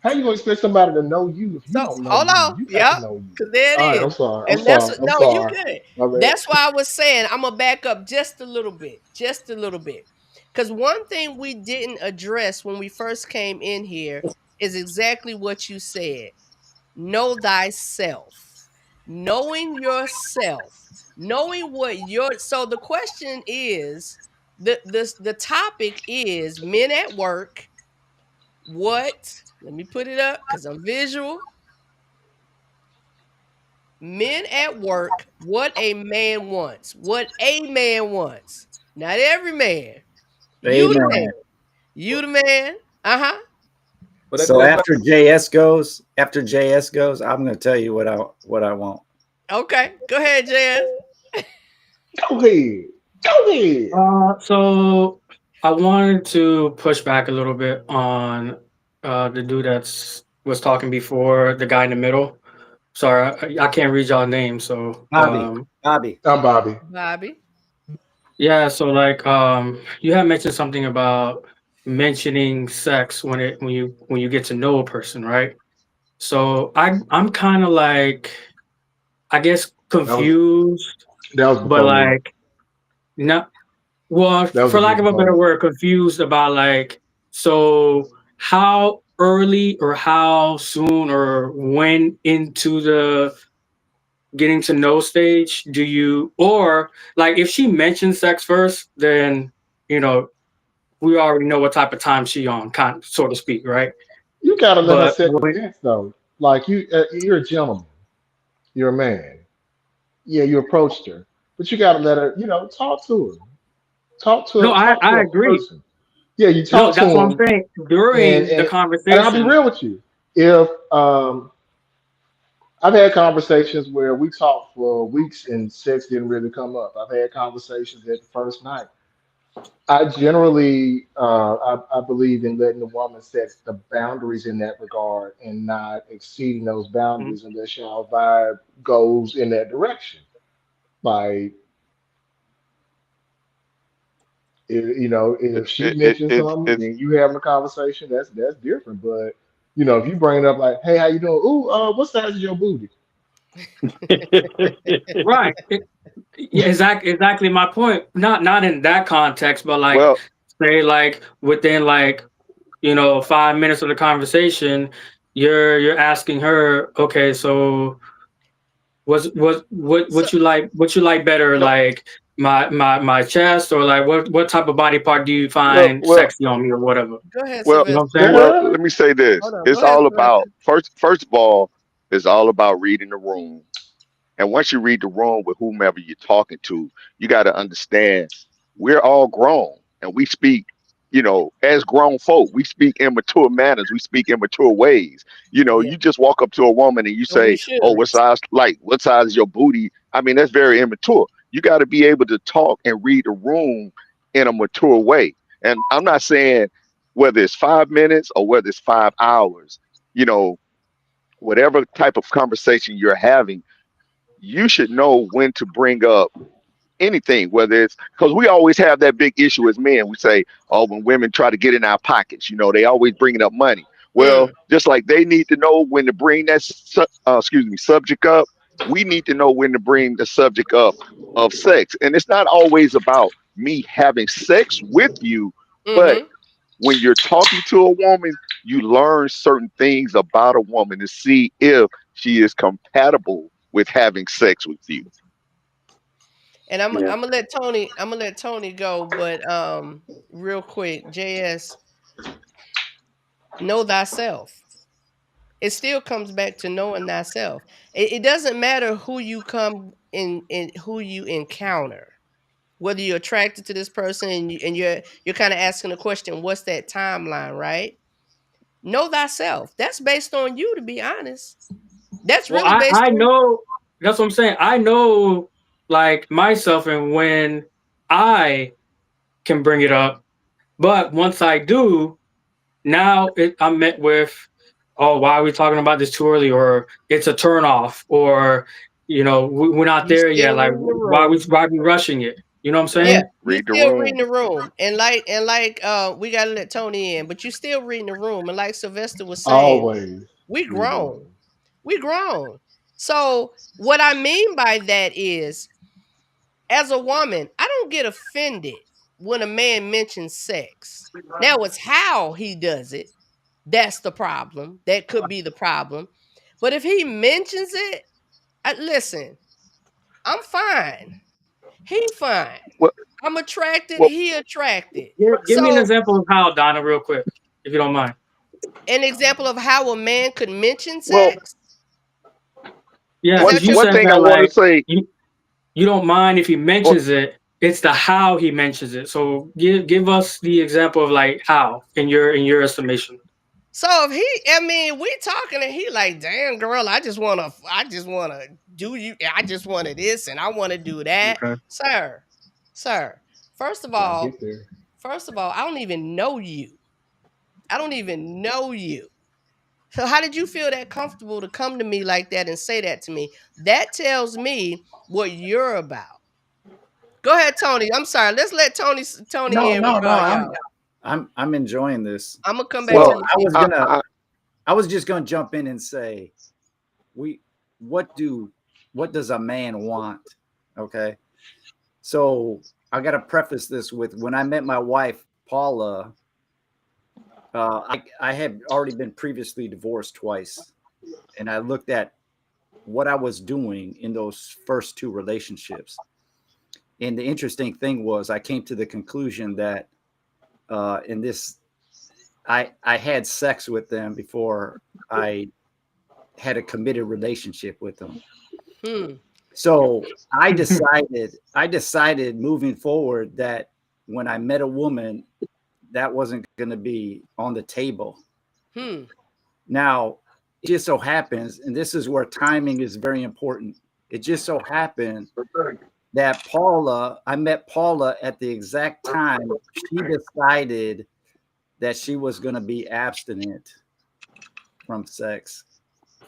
How you gonna expect somebody to know you if you So don't know hold you? on, You got to yeah, know you. because there it All right, I'm is. sorry. I'm And that's sorry. I'm no, you sorry. good. My bad. That's why I was saying I'm gonna back up just a little bit, just a little bit. Because one thing we didn't address when we first came in here is exactly what you said. Know thyself. Knowing yourself. Knowing what your so the question is the topic is men at work. What? Let me put it up because I'm visual. Men at work, what a man wants. What a man wants. Not every man. You the man. Amen. You the man. Uh-huh. But that So goes back. after JS goes, I'm going to tell you what I want. Okay. Go ahead, Jazz. Go ahead. Go ahead. So I wanted to push back a little bit on the dude that's was talking before, the guy in the middle. Sorry, I can't read y'all names. So Bobby. I'm Bobby. Bobby. yeah, so like you have mentioned something about mentioning sex when you get to know a person, right? So I'm kind of like, I guess, That was confused, that was but before me. like not, well, That was for a bit lack of a before better me. word, confused about like, so how early or how soon or when into the getting to know stage do you, or like if she mentions sex first, then you know we already know what type of time she on, kind so to speak, right? You gotta let her But set the fence though. Like you're a gentleman. You're a man. Yeah, you approached her, but you gotta let her. Talk to her. no, I Talk to I a agree. person. Yeah, you No, talk to that's what I'm him, saying. and During the and and I'll be conversation, real with you. If I've had conversations where we talked for weeks and sex didn't really come up. I've had conversations at the first night. I generally, I believe in letting the woman set the boundaries in that regard and not exceeding those mhm. boundaries unless y'all vibe goes in that direction. Like, if she It, it, mentions it, something it's and you having a conversation, that's different. But if you bring it up like, "Hey, how you doing? Ooh, what size is your booty?" Right. Yeah, exactly my point. Not in that context, but like well, say like within like 5 minutes of the conversation, you're asking her, okay, so So what you like better, no, like my chest, or like what type of body part do you well, find well, sexy on me or whatever? go ahead, well, You know what Sylvester. I'm saying? well. Let me say this: Hold on. Go it's ahead, all about Sylvester. first of all, it's all about reading the room. And once you read the room with whomever you're talking to, you got to understand we're all grown and we speak, as grown folk, we speak in mature manners, we speak in mature ways. Yeah. You just walk up to a woman and you And we say, should. "Oh, what size is your booty?" I mean, that's very immature. You got to be able to talk and read the room in a mature way. And I'm not saying whether it's 5 minutes or whether it's 5 hours, you know, whatever type of conversation you're having, you should know when to bring up anything, whether it's because we always have that big issue as men. We say, oh, when women try to get in our pockets, you know, they always bringing up money. Well, Mm, just like they need to know when to bring that, subject up, we need to know when to bring the subject up of sex. And it's not always about me having sex with you, but mm-hmm. when you're talking to a woman, you learn certain things about a woman to see if she is compatible with having sex with you. And I'm Yeah. I'm gonna let Tony go, but real quick, JS, know thyself. It still comes back to knowing thyself. It doesn't matter who you come in who you encounter, whether you're attracted to this person and you're kind of asking the question, what's that timeline, right? Know thyself. That's based on you, to be honest. That's Well, really based I on know that's what I'm saying. I know like myself and when I can bring it up, but once I do, now I'm met with, oh, why are we talking about this too early? Or it's a turn off, or we're not you there still yet. Like reading the room. why are we rushing it? You know what I'm Yeah, saying? you Read the still reading room. the room. And like we gotta let Tony in, but you still reading the room. And like Sylvester was saying, Always we read the grown. room. We grown. So what I mean by that is, as a woman, I don't get offended when a man mentions sex. Now it's how he does it. That's the problem. That could be the problem. But if he mentions it, listen, I'm fine. He fine. Well, I'm attracted. well, He attracted. Give me an So example of how, Donna, real quick, if you don't mind. an example of how a man could mention well. sex. Yeah, Is One that because what you you're one said saying? thing I that want to like say. you don't mind if he Well, mentions it. It's the how he mentions it. So give us the example of like how in your estimation. So if we talking and he like, damn girl, I just wanna do you, I just wanna this and I wanna do that. Okay. Sir, first of Gotta all, get there. I don't even know you. I don't even know you. So how did you feel that comfortable to come to me like that and say that to me? That tells me what you're about. Go ahead, Tony. I'm sorry. Let's let Tony No, in, no, no. y'all. I'm enjoying this. I'm gonna come back to well, So you, I T. was I, gonna I, I was just gonna jump in and say, we what does a man want? Okay. So I gotta preface this with, when I met my wife, Paula, I had already been previously divorced twice. And I looked at what I was doing in those first two relationships. And the interesting thing was, I came to the conclusion that in this, I had sex with them before I had a committed relationship with them. Hmm. So I decided moving forward that when I met a woman, that wasn't going to be on the table. Hmm. Now, it just so happens, and this is where timing is very important. It just so happened that I met Paula at the exact time she decided that she was going to be abstinent from sex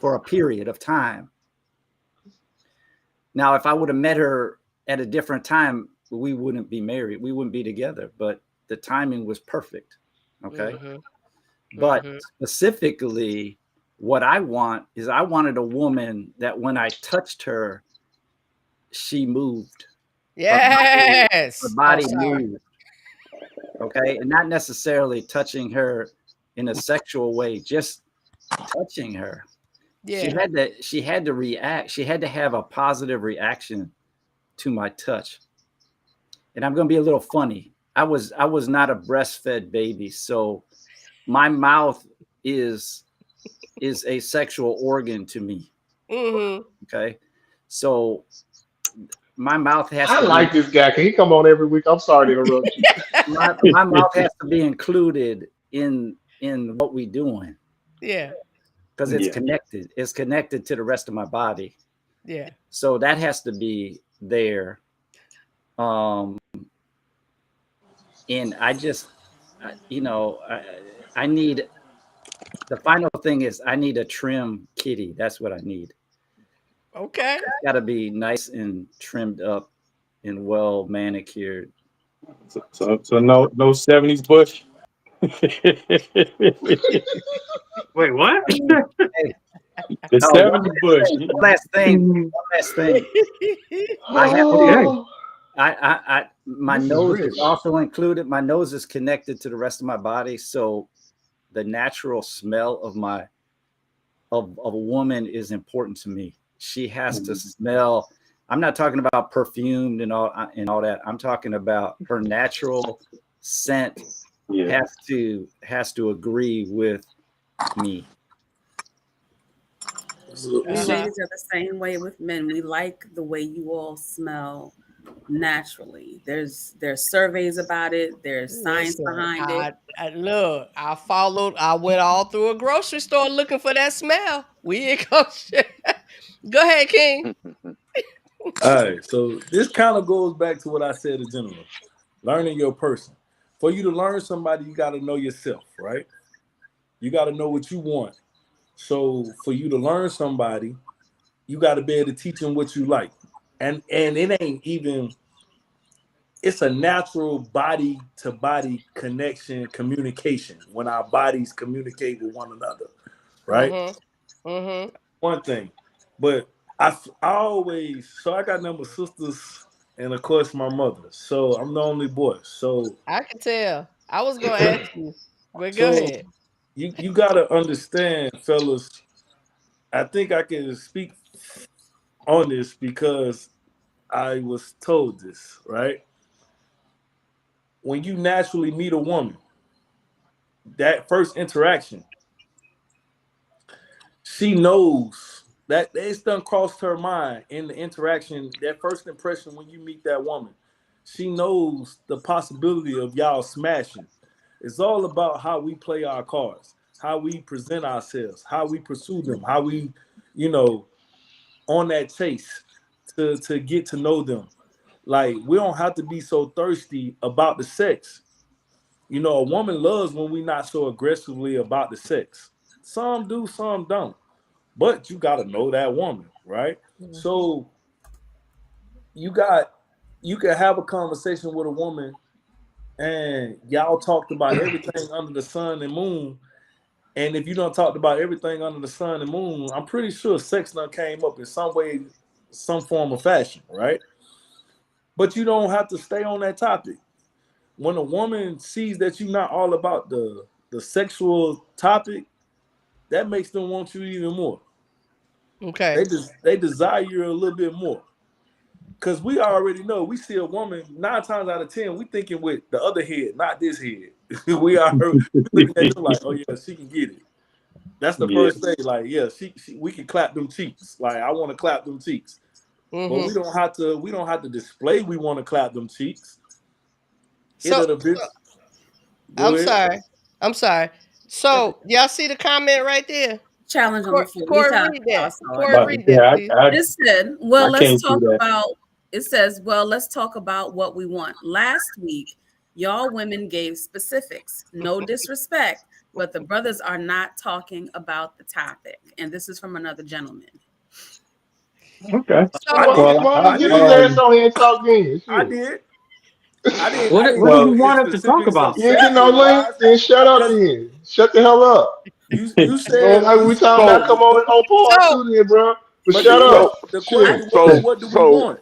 for a period of time. Now, if I would have met her at a different time, we wouldn't be married. We wouldn't be together, but the timing was perfect. Okay. Mm-hmm. But Mm-hmm. specifically, what I wanted a woman that when I touched her, she moved. Her Yes. Oh, body sorry. moved. Okay. And not necessarily touching her in a sexual way, just touching her. Yeah. She had to react. She had to have a positive reaction to my touch. And I'm going to be a little funny. I was not a breastfed baby, so my mouth is a sexual organ to me. Mm-hmm. Okay, so my mouth has I to be like this guy. Can he come on every week? I'm sorry to interrupt you. my mouth has to be included in what we doing, Yeah. because it's Yeah. connected. It's connected to the rest of my body, Yeah. so that has to be there. Um, And I need, the final thing is I need a trim kitty. That's what I need. Okay. It's got to be nice and trimmed up and well manicured. So no 70s Bush. Wait, what? Hey, The no, 70s Bush. one last thing. I have Oh, my this is nose rich. is also included. My nose is connected to the rest of my body, so the natural smell of a woman is important to me. She has to smell. I'm not talking about perfumed and all that. I'm talking about her natural scent Yeah. has to agree with me. We ladies are the same way with men. We like the way you all smell naturally. There's surveys about it. There's science Listen, behind it. look, I went all through a grocery store looking for that smell. We ain't gonna share. Go ahead, King. All right, so this kind of goes back to what I said in general. Learning your person. For you to learn somebody, you got to know yourself, right? You got to know what you want. So for you to learn somebody, you got to be able to teach them what you like. And it ain't even, it's a natural body to body connection, communication when our bodies communicate with one another, right? One thing. But I always, so I got number sisters and of course my mother. So I'm the only boy. So I can tell. I was gonna ask you, but go so ahead. you gotta understand, fellas. I think I can speak on this because I was told this, right? When you naturally meet a woman, that first interaction, she knows that it's done crossed her mind in the interaction, that first impression when you meet that woman. She knows the possibility of y'all smashing. It's all about how we play our cards, how we present ourselves, how we pursue them, how we, on that chase to get to know them. Like, we don't have to be so thirsty about the sex. A woman loves when we're not so aggressively about the sex. Some do, some don't. But you got to know that woman, right? So you can have a conversation with a woman and y'all talked about everything under the sun and moon. And if you don't talk about everything under the sun and moon, I'm pretty sure sex done came up in some way, some form of fashion, right? But you don't have to stay on that topic. When a woman sees that you're not all about the sexual topic, that makes them want you even more. Okay. They desire you a little bit more. Because we already know, we see a woman 9 times out of 10, we thinking with the other head, not this head. we are looking at them like, oh yeah, she can get it. That's the first thing. Like, yeah, we can clap them cheeks. Like, I want to clap them cheeks. But we don't have to display we want to clap them cheeks. I'm sorry. So y'all see the comment right there? Challenge on the floor. Corey, read that. Corey, read that. It said, well, let's talk about, it says, well, let's talk about what we want. Last week, y'all women gave specifics. No disrespect, but the brothers are not talking about the topic. And this is from another gentleman. Okay. Well, get his ass on here and talk then. I did. What do you want us to talk about? You ain't getting no link, then shut up then. Shut the hell up. You said like we talking about come on part 2 then, bro. But shut up. The question was, what do we want?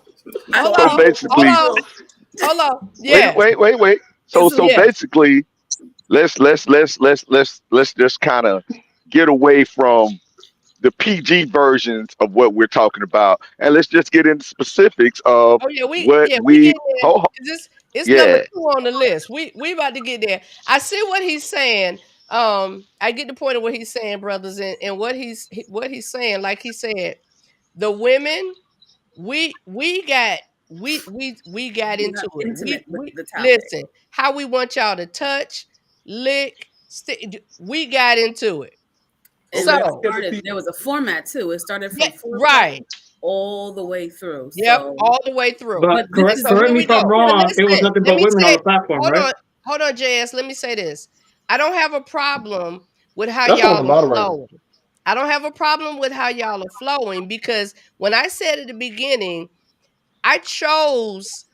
So basically, hold on. Yeah. Wait. So basically, let's just kind of get away from the PG versions of what we're talking about, and let's just get into specifics of it's number 2 on the list. We about to get there. I see what he's saying. I get the point of what he's saying, brothers, and what he's saying. Like he said, the women, we got into it. Listen, how we want y'all to touch, lick, we got into it. And so there was a format too. It started from right all the way through. Yep, all the way through. But correct me if I'm wrong. It was nothing but women on the platform, right? hold on, JS. Let me say this. I don't have a problem with how That's on the y'all are moderator. flowing. I don't have a problem with how y'all are flowing because when I said at the beginning, I chose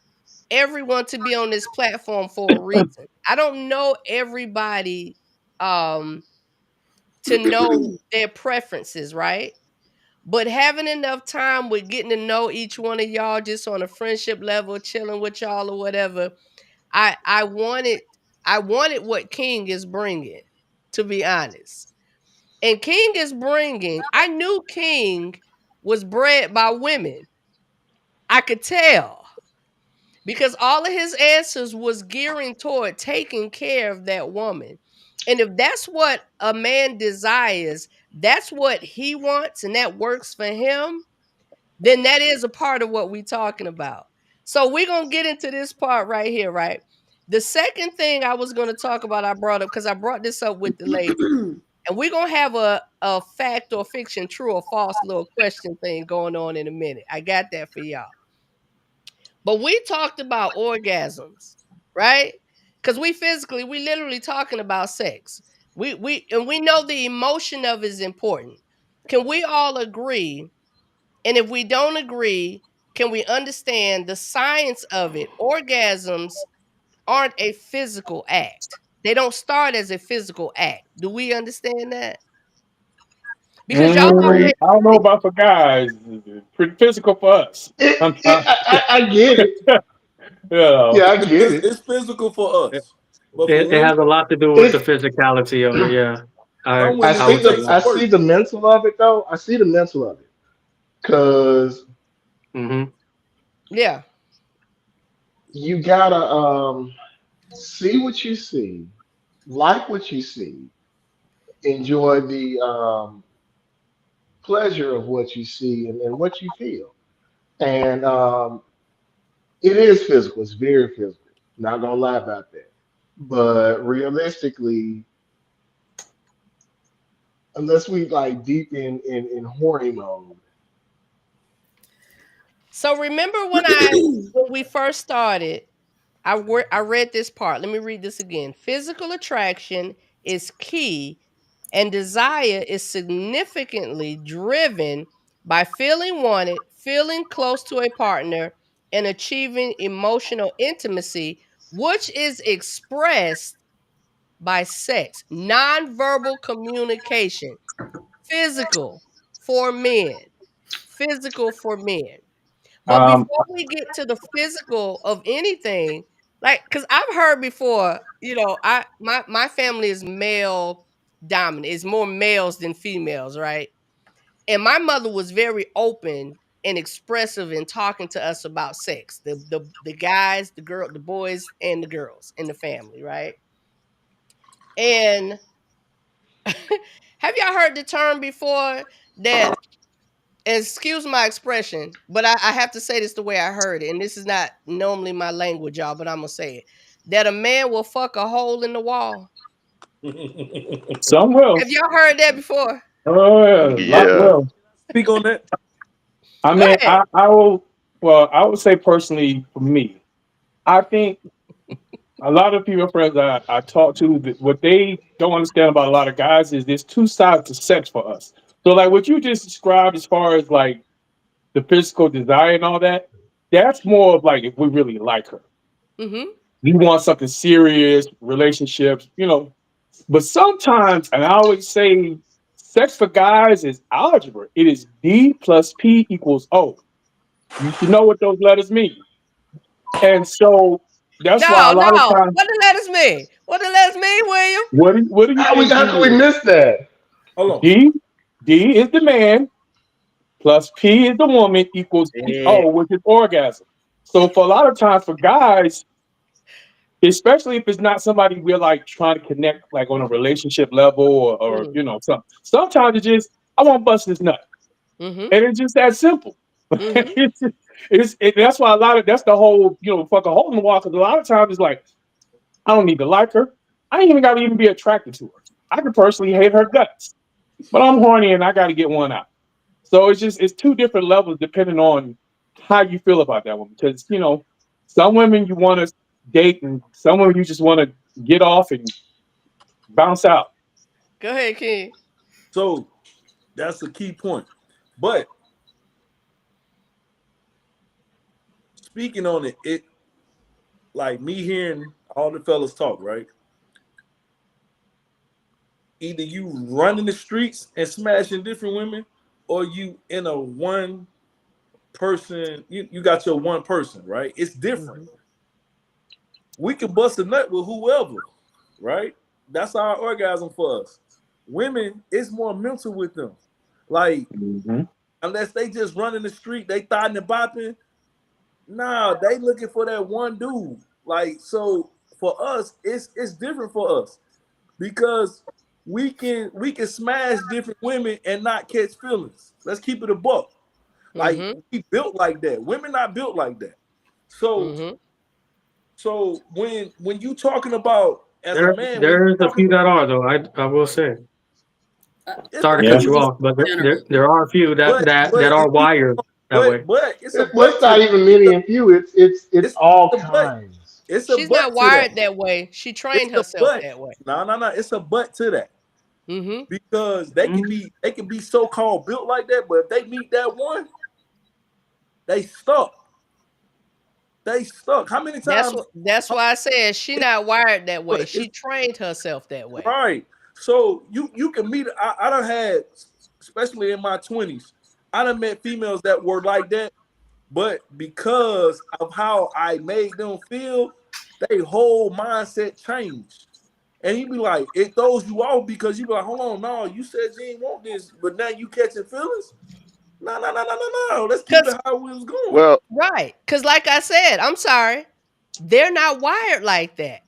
everyone to be on this platform for a reason. I don't know everybody to know their preferences, right? But having enough time with getting to know each one of y'all just on a friendship level, chilling with y'all or whatever, I wanted what King is bringing, to be honest. And King is bringing, I knew King was bred by women. I could tell because all of his answers was gearing toward taking care of that woman. And if that's what a man desires, that's what he wants and that works for him, then that is a part of what we're talking about. So we're going to get into this part right here, right? The second thing I was going to talk about, I brought up because I brought this up with the lady. And we're going to have a fact or fiction, true or false little question thing going on in a minute. I got that for y'all. But we talked about orgasms, right? Because we literally talking about sex. We know the emotion of it is important. Can we all agree? And if we don't agree, can we understand the science of it? Orgasms aren't a physical act. They don't start as a physical act. Do we understand that? Because y'all Agreed. I don't know about for guys. It's pretty physical for us. Sometimes. I get it. Yeah. Yeah, I get it. It's physical for us, but for It women, has a lot to do with the It's physicality of it. Yeah, some I women I see would it say the takes yeah. I some see work. the mental of it though. I see the mental of it because Hmm. Yeah. you gotta see what you see, like what you see, enjoy the pleasure of what you see and what you feel. And it is physical. It's very physical. Not gonna lie about that. But realistically, unless we like deep in horny mode. So remember when we first started, I read this part. Let me read this again. Physical attraction is key, and desire is significantly driven by feeling wanted, feeling close to a partner, and achieving emotional intimacy, which is expressed by sex, nonverbal communication, physical for men, physical for men. But Um, before we get to the physical of anything, like, because I've heard before, my family is male dominant. It's more males than females, right? And my mother was very open and expressive in talking to us about sex. The guys, the boys, and the girls in the family, right? And have y'all heard the term before that, excuse my expression, but I have to say this the way I heard it, and this is not normally my language, y'all, but I'm gonna say it. That a man will fuck a hole in the wall. some will. Have y'all heard that before? Oh yeah, a lot Yeah. will. Speak on that. I Go mean, ahead. I will. Well, I would say personally for me, I think a lot of female friends I talk to, what they don't understand about a lot of guys is there's two sides to sex for us. So like what you just described as far as like the physical desire and all that, that's more of like if we really like her. Mm-hmm. We want something serious, relationships, But sometimes, and I always say, sex for guys is algebra. It is D plus P equals O. You should know what those letters mean. And so that's why No, a lot of no. times, What the letters mean? What the letters mean, William? what do you think D How can we is? miss that? Hold on. D, D is the man plus P is the woman equals Yeah. O, which is orgasm. So for a lot of times for guys, especially if it's not somebody we're like trying to connect like on a relationship level or Mm-hmm. sometimes it's just I want to bust this nut. Mm-hmm. And it's just that simple. Mm-hmm. That's why that's the whole, fuck a hole in the wall. Because a lot of times it's like, I don't need to like her. I ain't even got to even be attracted to her. I could personally hate her guts, but I'm horny and I got to get one out. So it's two different levels depending on how you feel about that woman. Because, some women you want to date, and some of you just want to get off and bounce out. Go ahead, King. So that's a key point. But speaking on it, it like me hearing all the fellas talk, right? Either you running the streets and smashing different women, or you in a one person, you got your one person, right? It's different. We can bust a nut with whoever, right? That's our orgasm for us. Women, it's more mental with them. Like, unless they just running the street, they thotting and bopping. Nah, they looking for that one dude. Like, so for us, it's different for us because we can smash different women and not catch feelings. Let's keep it a buck. Like we built like that. Women not built like that. So so when you talking about as a man, there's a few that are though. I will say. Sorry to cut you off, but there are a few that are wired that way. But it's not even many and few. It's all kinds. She's not wired that way. She trained herself that way. No. It's a but to that. Because they can be so-called built like that, but if they meet that one, they stuck. They stuck. How many times? That's why I said she not wired that way. She trained herself that way. Right. So you can meet. I done had, especially in my 20s, I done met females that were like that, but because of how I made them feel, their whole mindset changed. And you be like, it throws you off because you be like, hold on, no, you said you didn't want this, but now you catching feelings? No. Let's keep it how we was going. Well, right. Because like I said, I'm sorry, they're not wired like that.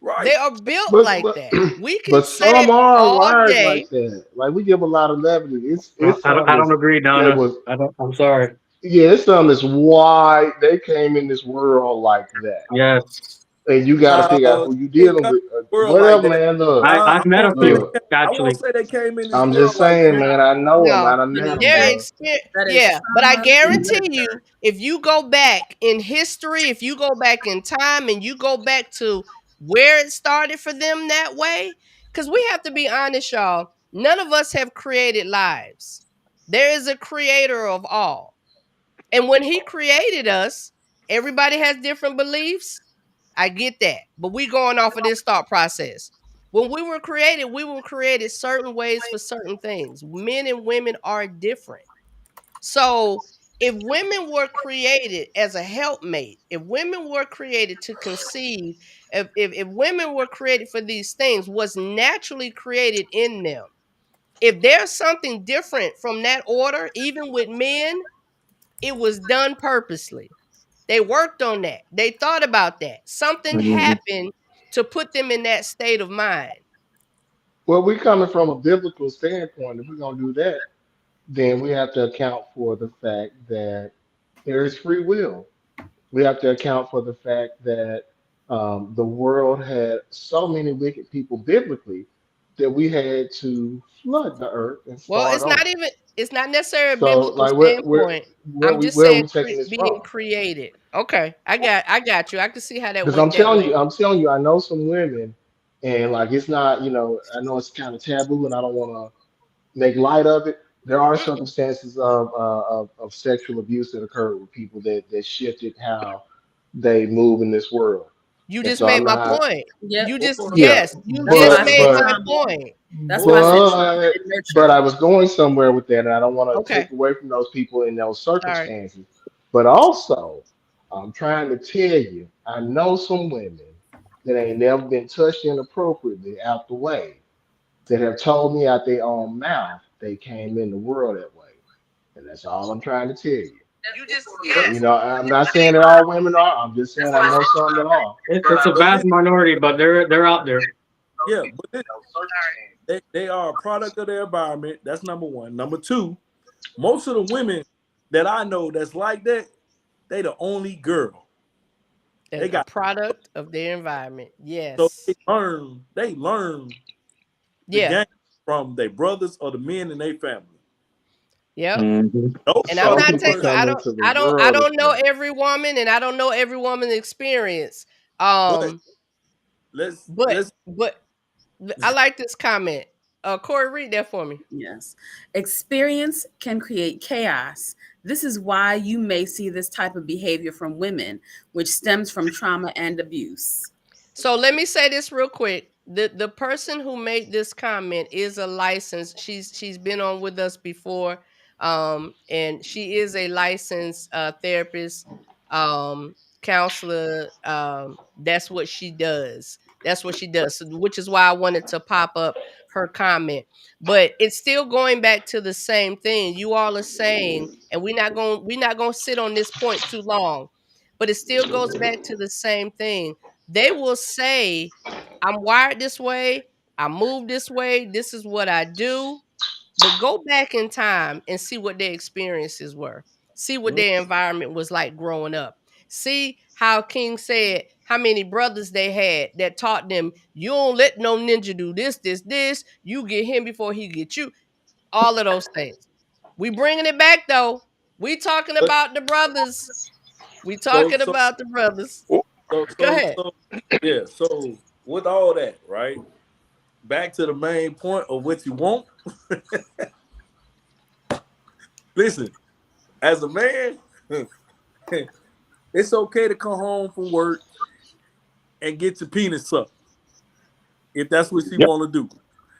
Right. They are built like that. We can but say some are all wired day. like that. Like we give a lot of levity. It's I don't agree, Donna. I'm sorry. Yeah, it's something that's why they came in this world like that. Yes. And you got to figure out who you dealing with. Whatever, like man. Look, I've met a few. I won't say they came in. I'm just saying, man. I know them. I done met them. Yeah, but I guarantee you, if you go back in history, if you go back in time, and you go back to where it started for them that way, because we have to be honest, y'all. None of us have created lives. There is a creator of all, and when he created us, everybody has different beliefs. I get that. But we going off of this thought process. When we were created certain ways for certain things. Men and women are different. So if women were created as a helpmate, if women were created to conceive, if women were created for these things, was naturally created in them. If there's something different from that order, even with men, it was done purposely. They worked on that. They thought about that. Something happened to put them in that state of mind. Well, we're coming from a biblical standpoint. If we're going to do that, then we have to account for the fact that there is free will. We have to account for the fact that the world had so many wicked people biblically that we had to flood the earth and start it's not necessarily a so, biblical standpoint. I'm just saying being created. Okay, I got you. I can see how that. Because I'm telling you, I know some women, and like it's not, I know it's kind of taboo, and I don't want to make light of it. There are circumstances of sexual abuse that occurred with people that shifted how they move in this world. You just made my point. You just made my point. That's why but I was going somewhere with that, and I don't want to take away from those people in those circumstances. But also, I'm trying to tell you, I know some women that ain't never been touched inappropriately out the way that have told me out their own mouth they came in the world that way. And that's all I'm trying to tell you. I'm not saying that all women are. I'm just saying I know some that are. It's a vast minority, but they're out there. Yeah, but they are a product of their environment. That's number one. Number two, most of the women that I know that's like that, they the only girl. They got a product of their environment. Yes. So they learn the game from their brothers or the men in their family. Yep. And I'm not taking I don't know every woman, and I don't know every woman's experience, But Um, let's but I like this comment. Corey, read that for me. Yes. Experience can create chaos. This is why you may see this type of behavior from women, which stems from trauma and abuse. So let me say this real quick. The person who made this comment is a licensed. She's been on with us before, and she is a licensed therapist, counselor. That's what she does. That's what she does. So, which is why I wanted to pop up her comment. But it's still going back to the same thing. You all are saying, and we're not gonna sit on this point too long. But it still goes back to the same thing. They will say, I'm wired this way, I move this way, this is what I do. But go back in time and see what their experiences were. See what their environment was like growing up. See how King said how many brothers they had that taught them, you don't let no ninja do this. You get him before he get you. All of those things. We bringing it back though. We talking about the brothers. We so talking so about the brothers. Well, so Go so ahead. so yeah. So with all that, right? Back to the main point of what you want. Listen, as a man, it's okay to come home from work and get your penis sucked if that's what you Yep. want to do.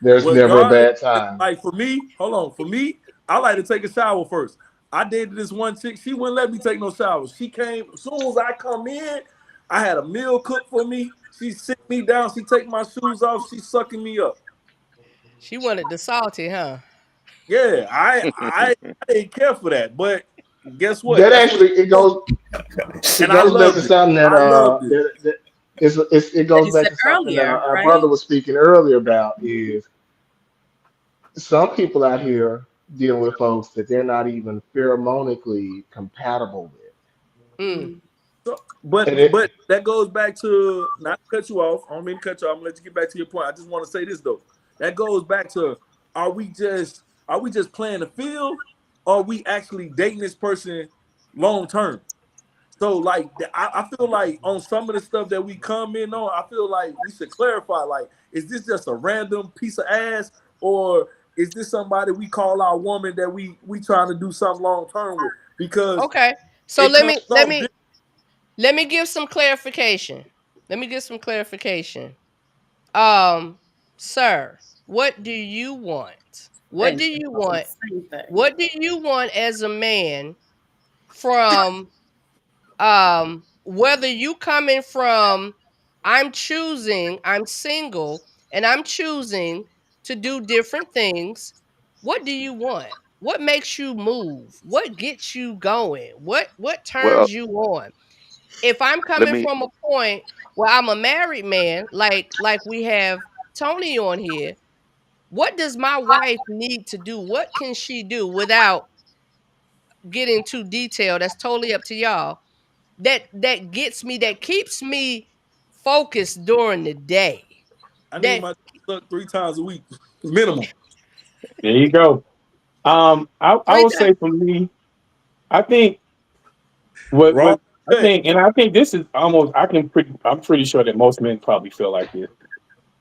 There's Well, never a God, bad time. like for me, hold on. For me, I like to take a shower first. I dated this one chick. She wouldn't let me take no showers. She came as soon as I come in. I had a meal cooked for me. She sit me down. She take my shoes off. She sucking me up. She wanted the salty, huh? Yeah, I didn't care for that, but guess what? That That's what actually it she wanted, and I goes back to loved it. something that I loved it. it That goes you back said to something that earlier, our brother right? was speaking earlier about is some people out here dealing with folks that they're not even pheromonically compatible with. Mm. So, And it but that goes back to not to cut you off. I don't mean to cut you off. I'm gonna let you get back to your point. I just want to say this though. That goes back to are we just playing the field, or are we actually dating this person long term? So like I feel like on some of the stuff that we come in on, I feel like we should clarify. Like, is this just a random piece of ass, or is this somebody we call our woman that we trying to do something long term with? Because Okay. So it let comes me let off me let me give some clarification. Let me give some clarification. Um, Sir, what do you want? What Thank do you. you want? Same thing. What do you want as a man from whether you coming from I'm single and I'm choosing to do different things. What do you want? What makes you move? What gets you going? What well, turns you on? If I'm let coming me from a point where I'm a married man, like we have Tony on here, what does my wife need to do? What can she do without getting too detailed? That's totally up to y'all. That keeps me focused during the day. I need That my suck 3 times a week minimum. There you go. I three will times. say for me, I think what Wrong what I check. think, and I think this is almost I'm pretty sure that most men probably feel like this.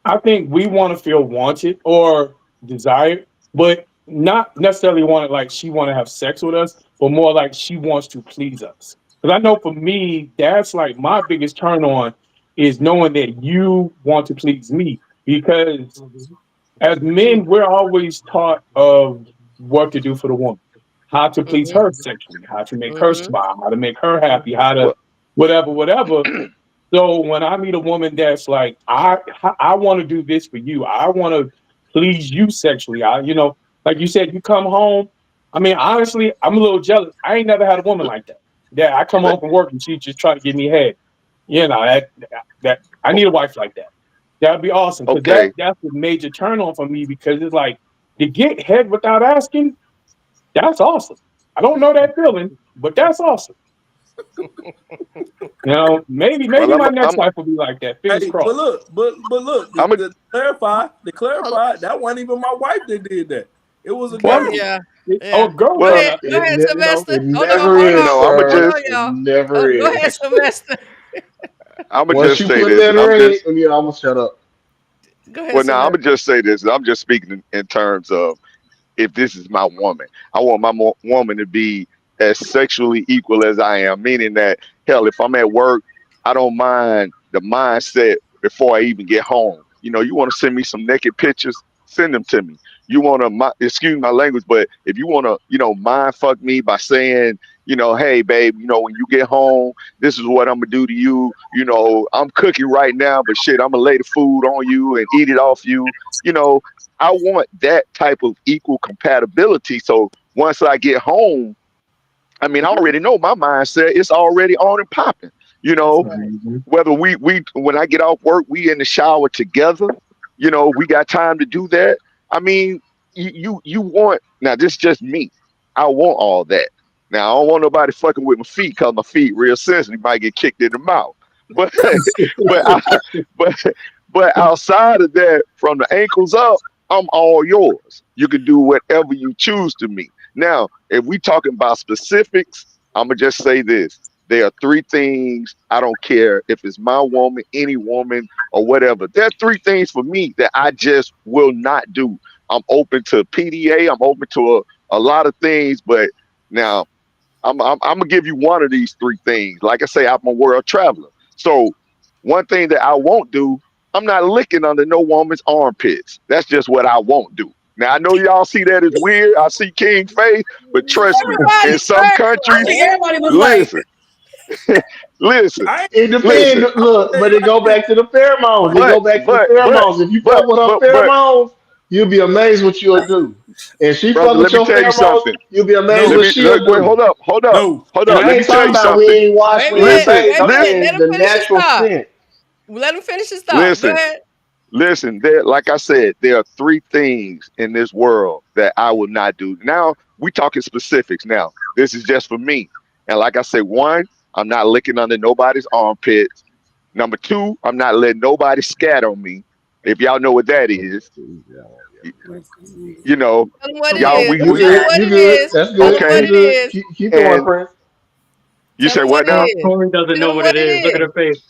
I think we want to feel wanted or desired, but not necessarily want it like she want to have sex with us, but more like she wants to please us. Because I know for me, that's like my biggest turn on is knowing that you want to please me. Because as men, we're always taught of what to do for the woman, how to please Mhm. her sexually, how to make her Mhm. smile, how to make her happy, how to well, whatever. So when I meet a woman that's like, I want to do this for you, I want to please you sexually. Like you said, you come home. I mean, honestly, I'm a little jealous. I ain't never had a woman like that. That I come let, home from work and she just try to give me head. That I need a wife like that. That'd be awesome because okay. that's a major turn on for me because it's like to get head without asking. That's awesome. I don't know that feeling, but that's awesome. Well, Maybe my next life will be like that. Fingers Hey, but crossed. look, but look, I'm a to Hold- clarify, that wasn't even my wife that did that. It was a Well, girl. Yeah. oh, Yeah. girl, Go well, ahead. well, Go ahead, you know Sylvester. it Hold on. never Hold is, on. I'm a sir. Hold just on, It y'all. never Go ahead, is. Sylvester. I'm gonna Once just you say put this, that and I'm ring, just I'm gonna shut up. Go ahead, well now I'm Samir. gonna just say this. I'm just speaking in terms of if this is my woman. I want my woman to be as sexually equal as I am, meaning that, hell, if I'm at work, I don't mind the mindset before I even get home. You know, you want to send me some naked pictures, send them to me. You want to, excuse my language, but if you want to, mind fuck me by saying, hey, babe, when you get home, this is what I'm gonna do to you. I'm cooking right now, but shit, I'm gonna lay the food on you and eat it off you. You know, I want that type of equal compatibility. So once I get home, I mean, I already know my mindset. It's already on and popping. You That's know, right. whether we when I get off work, we in the shower together. We got time to do that. I mean, you want now. This is just me. I want all that. Now I don't want nobody fucking with my feet because my feet real sensitive. Might get kicked in the mouth. But but but but outside of that, from the ankles up, I'm all yours. You can do whatever you choose to me. Now, if we talking about specifics, I'm gonna just say this. There are three things I don't care if it's my woman, any woman, or whatever. There are three things for me that I just will not do. I'm open to PDA. I'm open to a lot of things, but now I'm gonna give you one of these three things. Like I say, I'm a world traveler. So one thing that I won't do, I'm not licking under no woman's armpits. That's just what I won't do. Now I know y'all see that as weird. I see King face, but trust me, in Everybody some turned I countries, think everybody was like, listen, listen, I ain't It depends. listen. Look, tell but you it like go this. back to the pheromones. It But go back to the but but pheromones. If you fuck but with her but pheromones, you'll be amazed what you'll do. If she brother, fuck with let me your tell you pheromones, something. you'll be amazed No, Let what me she'll wait. do. Hold up. Hold up. no. Hold And up. I Let ain't me tell talking you about we something. ain't washed, Wait a we ain't minute. Listen, bathed. Wait a I'm minute. listen, Let saying him the finish his natural thought. scent. Let him finish his thought. Go listen. ahead. Listen, like I said, there are three things in this world that I will not do. Now we talking specifics. Now this is just for me, and like I said, one, I'm not licking under nobody's armpits. Number two, I'm not letting nobody scat on me. If y'all know what that is, y- you know, Tell him what it y'all is. we You we Tell him good? what You it good? is. That's Tell good. him what You okay. it good? is. Keep going, And Prince. you Tell say him what what it now? is. Corey doesn't Tell know him what what it is. Look it at is. her face.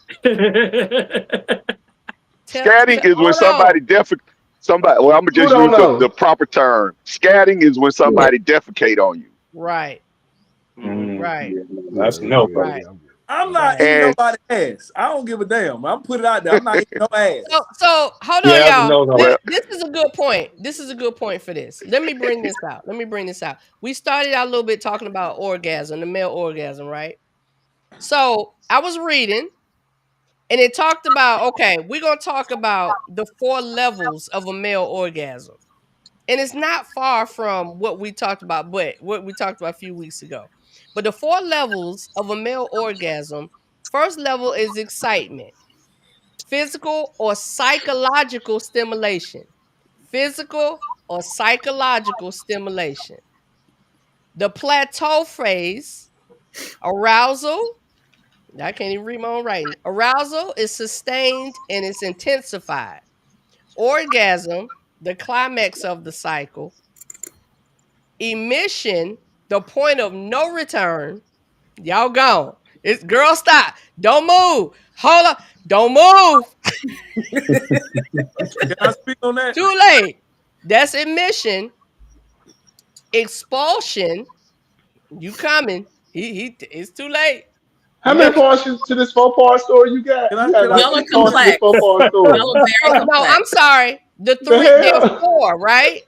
Scatting is when Hold on. somebody somebody. Well, I'm gonna Who just don't use the know? proper term. Scatting is when somebody defecate on you. Right. Mm, Right. yeah, Yeah, that's yeah, no, yeah, brother. Right. yeah. I'm good. I'm I'm not Right. eating And nobody's ass. I don't give a damn. I'm put it out there. I'm not eating no So, ass. so hold on, Yeah, that's a y'all. no, no. well, This is a good point. This is a good point for this. Let me bring this out. Let me bring this out. We started out a little bit talking about orgasm, the male orgasm, right? So I was reading and it talked about, okay, we're going to talk about the 4 levels of a male orgasm. And it's not far from what we talked about, but what we talked about a few weeks ago. But the 4 levels of a male orgasm, first level is excitement, physical or psychological stimulation. Physical or psychological stimulation. The plateau phase, arousal. I can't even read my own writing. Arousal is sustained and it's intensified. Orgasm, the climax of the cycle. Emission, the point of no return. Y'all gone. It's girl, stop. Don't move. Hold up. Don't move. Can I speak on that? Too late. That's emission. Expulsion. You coming. It's too late. How You many better. parts to this 4-part story you got? Can You I got can I like y'all are 6 speak on parts that? to this complex. 4-part story. Y'all are very No, complex. I'm sorry. The There are hell? 4, right?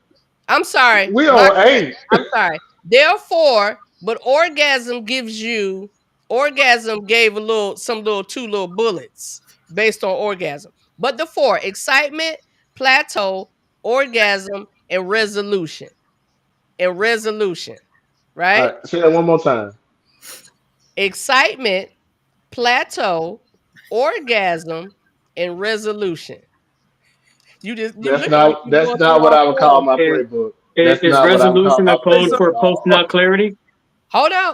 I'm sorry. We My on 8. I'm sorry. There are 4, but orgasm gave some little 2 little bullets based on orgasm. But the 4, excitement, plateau, orgasm, and resolution. And resolution, All right? right, say that one more time. Excitement, plateau, orgasm, and resolution. You That's looking like not you're that's going through not what all I would 4 call of them. my is, playbook. is That's is not what I would call resolution my a code playbook So for at post all. nut clarity? Hold on.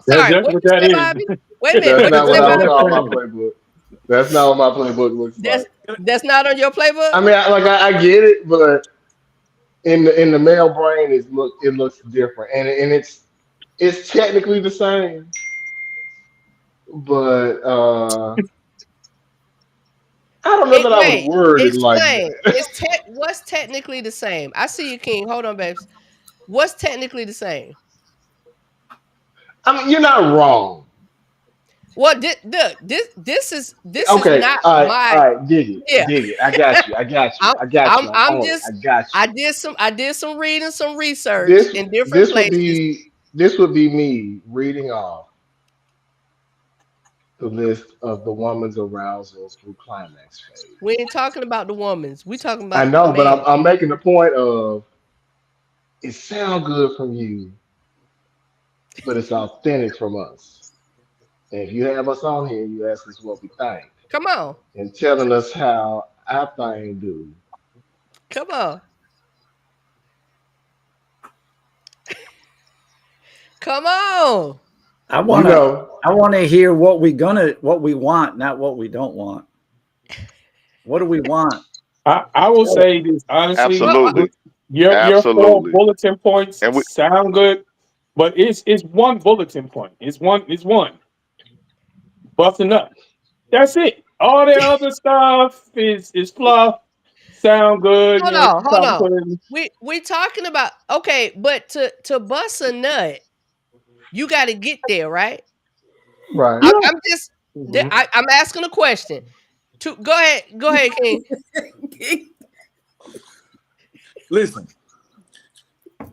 That's Sorry, just what what you that say, is. Bobby? Wait a minute, That's what you not That's say, what I post would Bobby? nut call my clarity. playbook. That's not what my playbook looks That's like. that's not on your playbook? I mean, I get it, but in the male brain, it looks different, and it's technically the same, but don't know that I would word it like Explain. that. What's technically the same? I see you, King. Hold on, babes. What's technically the same? I mean, you're not wrong. Well, this is Okay, not all my right, dig it, yeah. dig it. I got you, I got you, I'm I got you. I'm I'm on it. just I got you. I did some reading, some research This in different this would places. be this would be me reading off the list of the woman's arousal through climax phase. We ain't talking about the woman's. We talking I about the know, but I'm man. I'm making the point of it sound good from you, but it's authentic from us. And if you have us on here, you ask us what we think Come on. and telling us how our thing do. Come on. Come on. I You want to. know, I want to hear what we want, not what we don't want. What do we want? I will say this honestly. Absolutely. Your 4 Absolutely. bulletin points And we sound good, but it's one bulletin point. It's one. Busting up. That's it. All the other stuff is fluff. Sound good, Hold on, hold something on. put in. We talking about okay, but to bust a nut, you got to get there, right? right? Yeah. I'm just Mhm. I'm asking a question. Go ahead, King. Listen,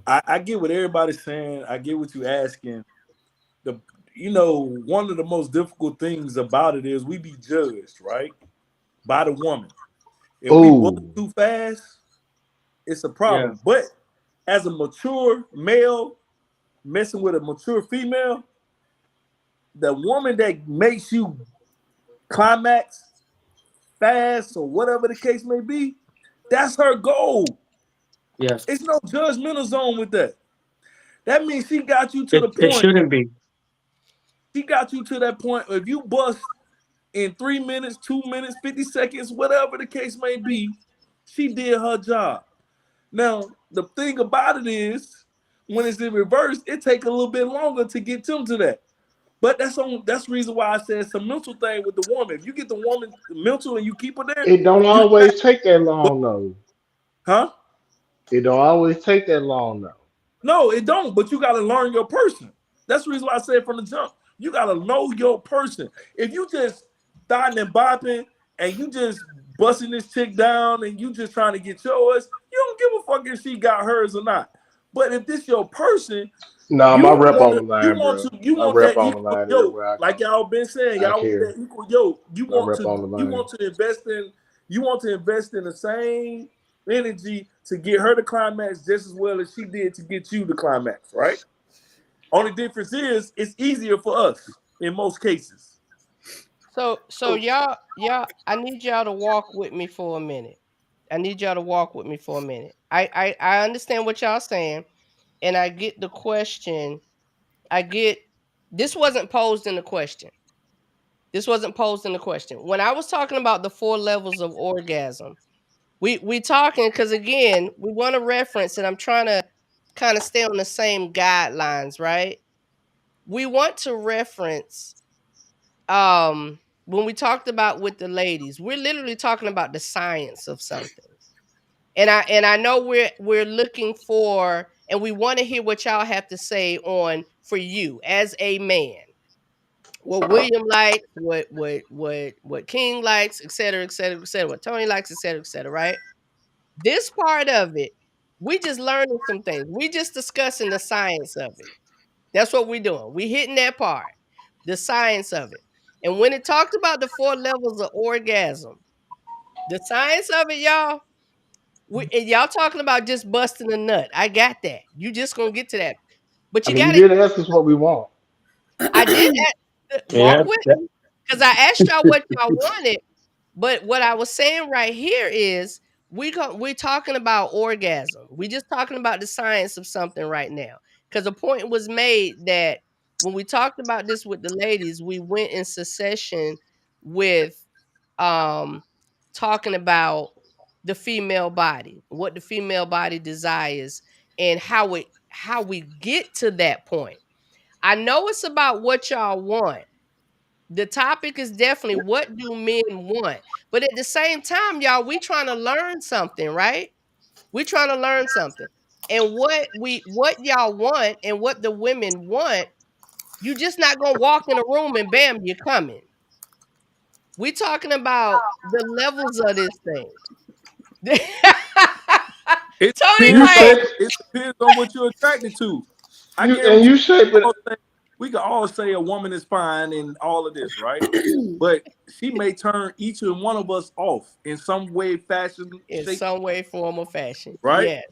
I get what everybody's saying. I get what you're asking. One of the most difficult things about it is we be judged, right, by the woman. If we bust Ooh, too fast, it's a Yeah. problem. But as a mature male messing with a mature female, the woman that makes you climax fast or whatever the case may be, that's her goal. Yes. It's no judgmental zone with that. That means she got you to the It point. shouldn't be. She got you to that point. If you bust in 3 minutes, 2 minutes, 50 seconds, whatever the case may be, she did her job. Now, the thing about it is, when it's in reverse, it takes a little bit longer to get them to that. But that's the reason why I said it's a mental thing with the woman. If you get the woman mental and you keep her there, it don't you got, always take that but, long though. huh? It don't always take that long though. No, it don't. But you got to learn your person. That's the reason why I said from the jump, you got to know your person. If you just starting and bopping and you just busting this chick down and you just trying to get yours, you don't give a fuck if she got hers or not. But if this your person, Nah, you my rep on want the to, you line, want bro. to, you My want rep that on the equal line yoke, everywhere I like go. y'all been saying. I Y'all want care. that equal yoke. My rep on the You line. want to invest in, the same energy to get her to climax just as well as she did to get you to climax, right? Only difference is it's easier for us in most cases. So y'all, I need y'all to walk with me for a minute. I need y'all to walk with me for a minute. I understand what y'all saying, and I get the question. I get this wasn't posed in the question. This wasn't posed in the question. When I was talking about the 4 levels of orgasm, we talking because again, we want to reference, and I'm trying to kind of stay on the same guidelines, right? We want to reference when we talked about with the ladies, we're literally talking about the science of something. And I know we're looking for and we want to hear what y'all have to say on for you as a man. What William likes, what King likes, et cetera, et cetera, et cetera, what Tony likes, et cetera, right? This part of it, we just learning some things. We just discussing the science of it. That's what we're doing. We hitting that part, the science of it. And when it talked about the 4 levels of orgasm, the science of it, y'all, and y'all talking about just busting a nut. I got that. You just gonna get to that. But I you mean, you gotta, did ask us what we want. I did walk Yeah. with me because I asked y'all what y'all wanted. But what I was saying right here is we're talking about orgasm. We just talking about the science of something right now. Because a point was made that when we talked about this with the ladies, we went in succession with um talking about the female body, what the female body desires, and how we get to that point. I know it's about what y'all want, The topic is definitely what do men want? But at the same time, y'all, we trying to learn something, right? We trying to learn something. And what y'all want and what the women want, you just not gonna walk in a room and bam, you're coming. We talking about the levels of this thing. It Tony, You like, said it depends on what you're attracted to. I you guarantee you shape it. we can all say a woman is fine and all of this, right? But she may turn each and one of us off in some way, fashion, in shape, some way, form, or fashion. right? Yes.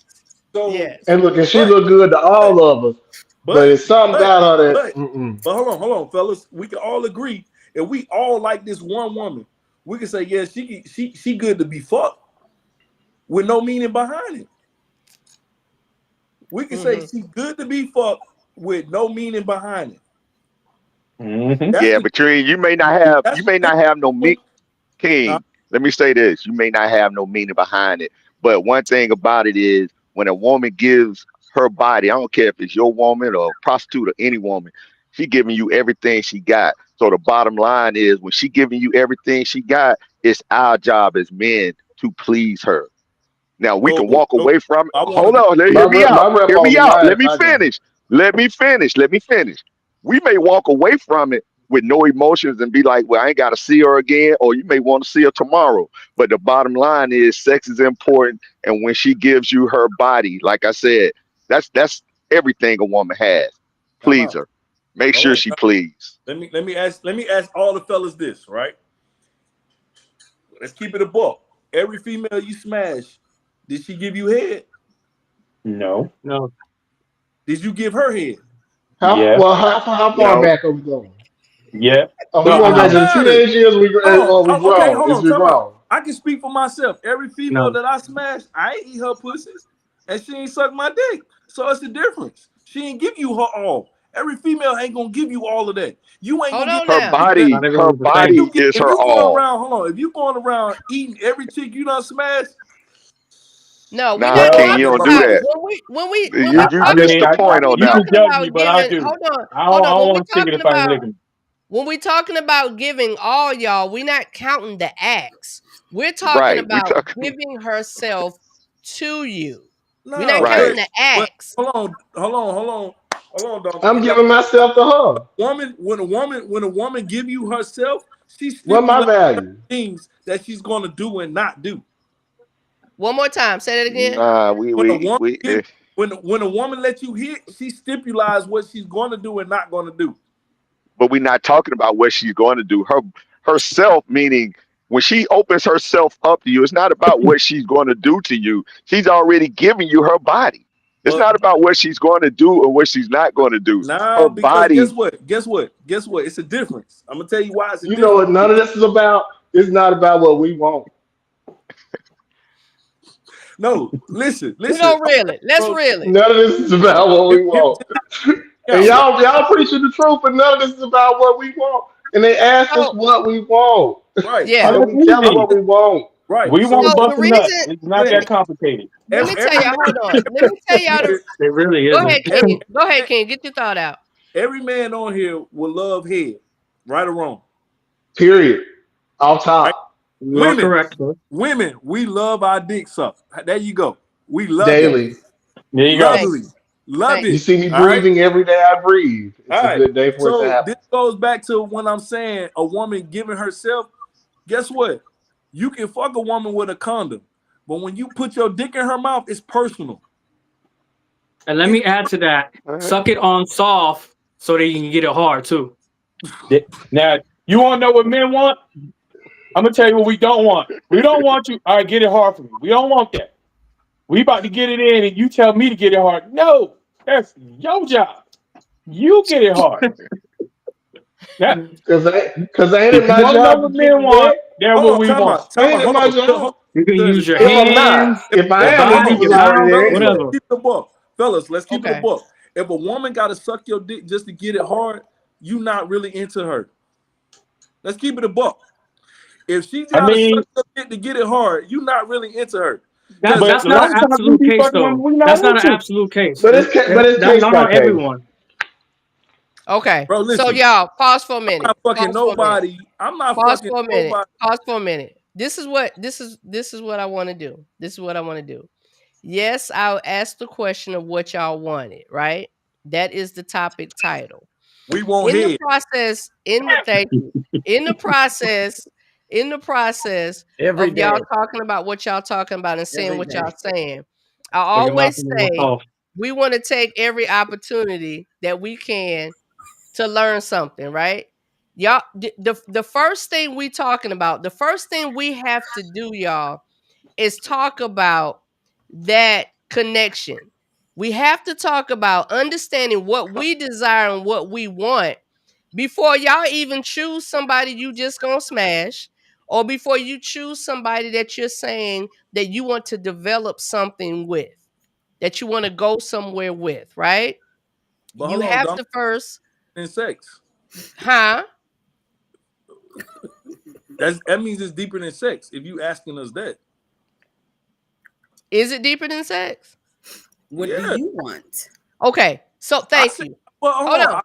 So, Yes. And look, and she but look good to all of us. But it's something about her that. but hold on, fellas. We can all agree if we all like this one woman, we can say, yeah, she good to be fucked with no meaning behind it. We can say she good to be fucked with no meaning behind it. Yeah, but you may not have no meaning. King, let me say this. You may not have no meaning behind it. But one thing about it is when a woman gives her body, I don't care if it's your woman or a prostitute or any woman, she giving you everything she got. So the bottom line is when she giving you everything she got, it's our job as men to please her. Now we can walk away from it. Hold on, hear me out. Hear me out. Let me finish. Let me finish. Let me finish. We may walk away from it with no emotions and be like, well, I ain't got to see her again, or you may want to see her tomorrow. But the bottom line is sex is important. And when she gives you her body, like I said, that's everything a woman has. Please her. Make sure she pleased. Let me ask all the fellas this, right? Let's keep it a buck. Every female you smash, did she give you head? No. Did you give her head? How far back are we going? Yeah. Are we going back to the teenage years? We grown. I can speak for myself. Every female that I smashed, I ain't eat her pussies, and she ain't suck my dick. So it's the difference. She ain't give you her all. Every female ain't gonna give you all of that. You ain't gonna get her body. Her body is her all. If you going around eating every chick you done smashed. No, we're not talking about when we you missed the point on that. You can judge me, but I do. Hold on. I don't want to take it if I'm living. When we're talking about giving all, y'all, we're not counting the acts. We're talking about giving herself to you. No, we're not counting the acts. Hold on, dog. I'm giving myself to her. When a woman give you herself, she's what my value things that she's gonna do and not do. One more time, say that again. When a woman lets you hit, she stipulates what she's gonna do and not gonna do. But we're not talking about what she's going to do. Herself, meaning when she opens herself up to you, it's not about what she's going to do to you. She's already giving you her body. It's not about what she's going to do or what she's not going to do. Her body. Guess what? It's a difference. I'm gonna tell you why it's a difference. You know what none of this is about? It's not about what we want. No, listen. We don't really. Let's really. None of this is about what we want. And y'all preaching the truth, but none of this is about what we want. And they ask us what we want. Right. Yeah. So we tell them what we want. Right. We want to bust a nut. It's not that complicated. Let me tell y'all. Hold on. Let me tell y'all. It really is. Go ahead, King. Get your thought out. Every man on here will love head, right or wrong. Period. Off top. Right? Women, we love our dick sucked. There you go. We love daily. There you go. Love it. You see me breathing every day I breathe. It's a good day for it to happen. This goes back to when I'm saying a woman giving herself. Guess what? You can fuck a woman with a condom, but when you put your dick in her mouth, it's personal. And let me add to that: suck it on soft so that you can get it hard too. Now, you want to know what men want? I'm gonna tell you what we don't want. We don't want you. All right, get it hard for me. We don't want that. We about to get it in, and you tell me to get it hard. No, that's your job. You get it hard. Because ain't it my job? What men want, they're what we want. Ain't it my job? You can use your hands. If I am, whatever. Keep the book, fellas. Let's keep the book. If a woman got to suck your dick just to get it hard, you not really into her. Let's keep it a buck. If she got to suck your dick to get it hard, you not really into her. That's not an absolute case, though. That's not an absolute case. But it's not on everyone. Okay. Bro, So listen, y'all, pause for a I'm minute. not fucking Pause for a minute. nobody. I'm not Pause fucking for a minute. nobody. Pause for a minute. This is what I want to do. This is what I want to do. Yes, I'll ask the question of what y'all wanted, right? That is the topic title. We won't In the head. process, thank you. In the process Every of y'all day. talking about what y'all talking about and saying Every what day. y'all saying, I Put your mouth always in your say mouth. we want to take every opportunity that we can to learn something, right? Y'all, the first thing we talking about, the first thing we have to do, y'all, is talk about that connection. We have to talk about understanding what we desire and what we want before y'all even choose somebody you just gonna smash, or before you choose somebody that you're saying that you want to develop something with, that you want to go somewhere with, right? But You hold on, have Dom, to first, in sex. huh? That means it's deeper than sex. If you asking us that. Is it deeper than sex? What Yeah. do you want? Okay, so I thank said, you. well, hold Hold on. on.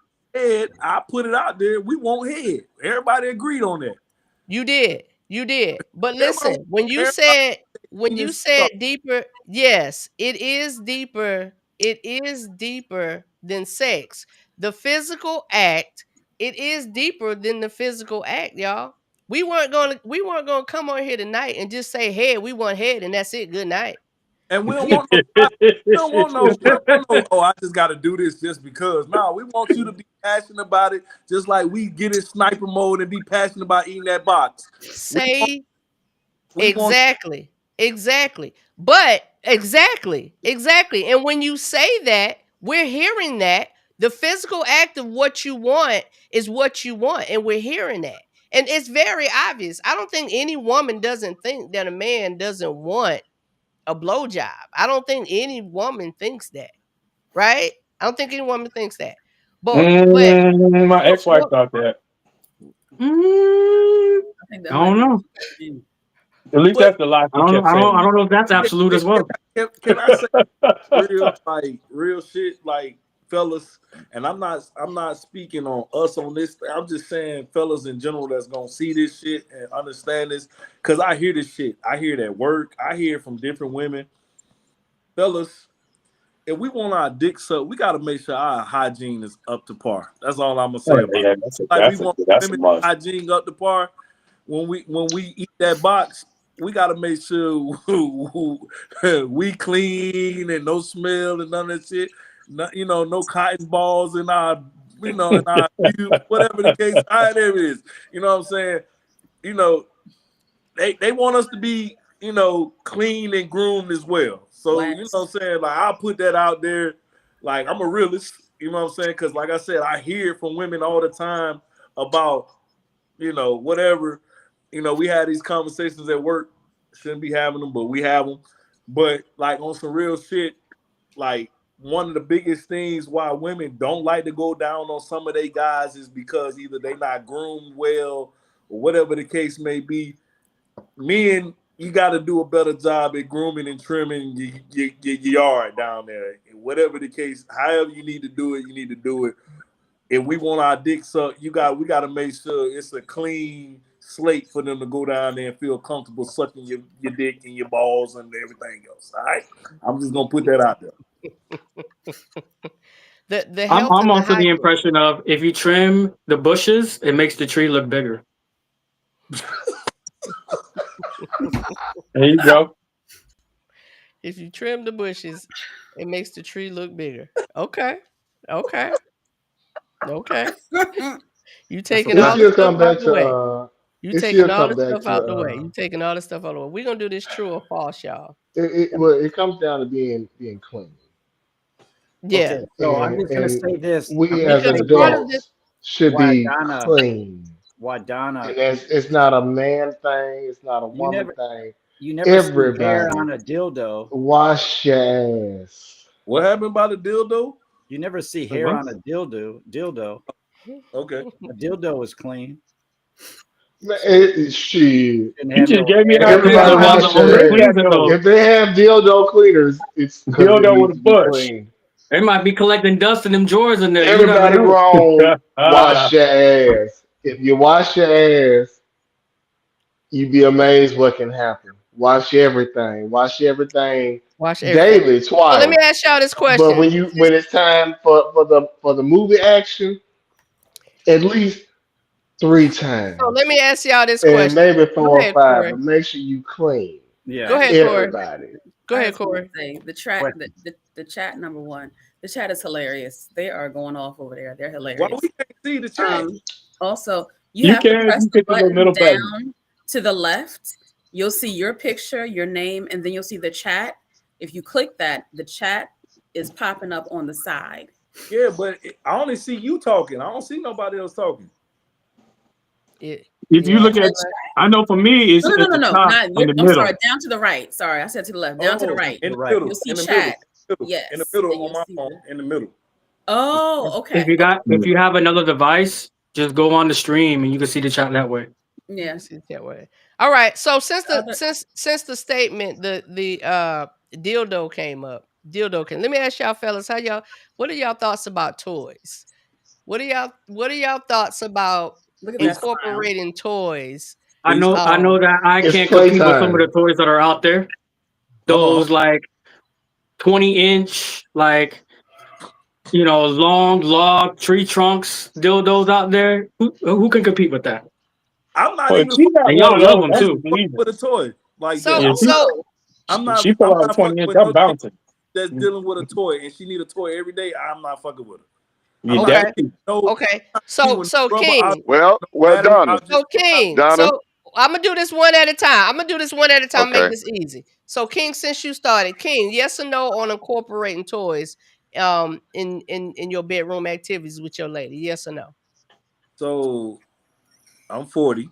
I put it out there. We won't head. Everybody agreed on that. You did. You did. But Everybody, listen, when you everybody said deeper, yes, it is deeper. It is deeper than sex. The physical act, it is deeper than the physical act, y'all. We weren't gonna come on here tonight and just say, hey, we want head and that's it. Good night. and we don't want no. We don't want no. Oh, I just got to do this just because. No, we want you to be passionate about it, just like we get in sniper mode and be passionate about eating that box. Say We want exactly. But exactly. And when you say that, we're hearing that the physical act of what you want is what you want, and we're hearing that. And it's very obvious. I don't think any woman doesn't think that a man doesn't want a blowjob. I don't think any woman thinks that, right? I don't think any woman thinks that. But My ex-wife thought that. I I think that don't might know. be. At least But- that's the lie she kept saying. I don't know if that's absolute as well. Can I say real shit, like fellas? And I'm not speaking on us on this. I'm just saying fellas in general that's gonna see this shit and understand this, because I hear this shit. I hear it at work. I hear it from different women. Fellas, if we want our dick sucked, we gotta make sure our hygiene is up to par. That's all I'm gonna say about Yeah, it. Like we want that's a women must. hygiene up to par. When we eat that box, we gotta make sure we clean and no smell and none of that shit. No, no cotton balls in our, in our whatever the case, however it is. You know what I'm saying? They want us to be, clean and groomed as well. So, you know what I'm saying? Like, I'll put that out there. Like, I'm a realist, you know what I'm saying? Because, like I said, I hear from women all the time about, whatever. We had these conversations at work. Shouldn't be having them, but we have them. But, like, on some real shit, like, one of the biggest things why women don't like to go down on some of their guys is because either they not groomed well or whatever the case may be. Men, you got to do a better job at grooming and trimming your yard down there. Whatever the case, however you need to do it, you need to do it. If we want our dick sucked, we got to make sure it's a clean slate for them to go down there and feel comfortable sucking your dick and your balls and everything else. All right, I'm just gonna put that out there. The I'm health and the also the hygiene. impression of if you trim the bushes, it makes the tree look bigger. There you go. If you trim the bushes, it makes the tree look bigger. Okay. You taking It all the still stuff come out back the way. to You it taking still all come the back stuff out the way. to You taking all the stuff out of the way. We're gonna do this true or false, y'all. it comes down to being clean. Yeah. Okay, so I'm just gonna say this. We I'm as gonna Because say part of this. this, adults should Why be Donna? clean. Why Donna? And it's not a man thing, it's not a You woman never, thing. you never see hair Everybody on a dildo. wash your ass. What happened about a dildo? You never see hair on a dildo. Okay. A dildo is clean. Man, shit. Shouldn't You have just no gave me an hair. Everybody idea They're of the wash one that your we ass. cleans got it no though. If they have dildo cleaners, it's because it dildo needs with a to be bush. clean. They might be collecting dust in them drawers in there. You never Everybody know. wrong. Wash your ass. If you wash your ass, you'd be amazed what can happen. Wash everything. Wash everything Watch everything. daily, So let me twice. ask y'all this But question. when it's time for the movie action, at least three So let times. me ask y'all this And question. maybe Go four or ahead, five, Corey. but make sure you clean. Go Yeah. ahead, Corey. Everybody. Go I ahead, just want Corey. to say the chat, Question. the chat number one, the chat is hilarious. They are going off over there. They're Why hilarious. we can't see the chat? Also, you You have to can press you the hit the little button middle button. down to the left. You'll see your picture, your name, and then you'll see the chat. If you click that, the chat is popping up on the side. Yeah, but I only see you talking. I don't see nobody else talking. It, If you yeah. look at, I know for me, it's No, at no, no, the no, top not. in the I'm sorry, middle. down to the right. Sorry, I said to the left. Down to the Oh, right. in the Right. middle. You'll see In the chat. middle. Yes. In the middle and on you'll my see phone. the- In the middle. Oh, If okay. you have another device, just go on the stream and you can see the chat that way. Yeah. See it that way. All right. So since the Other- since the statement, the dildo came up. Dildo came. Let me ask y'all fellas, what are y'all thoughts about toys? What are y'all thoughts about Look at that smile. incorporating toys? I know that I It's can't compete with some playtime. of the toys that are out there. Those like 20-inch, like long log tree trunks dildos out there. Who can compete with that? I'm not But even she got And one y'all of love those. them I too. don't believe with it. a toy like So that. Yeah, she, Also, I'm not she pull out a fucking 20 inch. with I'm no chick bouncing. that's dealing with a toy and she need a toy every day. I'm not fucking with her. Yeah, I'm Okay. not that getting no Okay. see So when so rubber King. object, Well, no well, battery Donna, object, So King. Donna. So I'm gonna do this one at a time. Make Okay. this easy. So King, since you started, King, yes or no on incorporating toys in your bedroom activities with your lady? Yes or no? So I'm 40.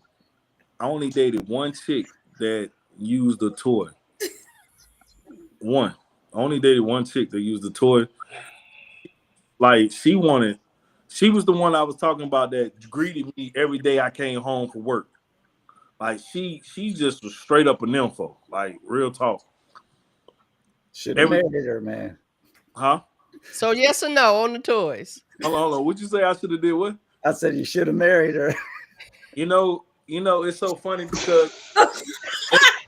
I only dated one chick that used a toy. One. I only dated one chick that used a toy. Like she was the one I was talking about that greeted me every day I came home from work. Like she just was straight up a nympho. Like real talk. Should have Every married her, man. huh? So yes or no on the toys? Hold on. What'd you say I should have did what? I said you should have married her. You know, it's so funny because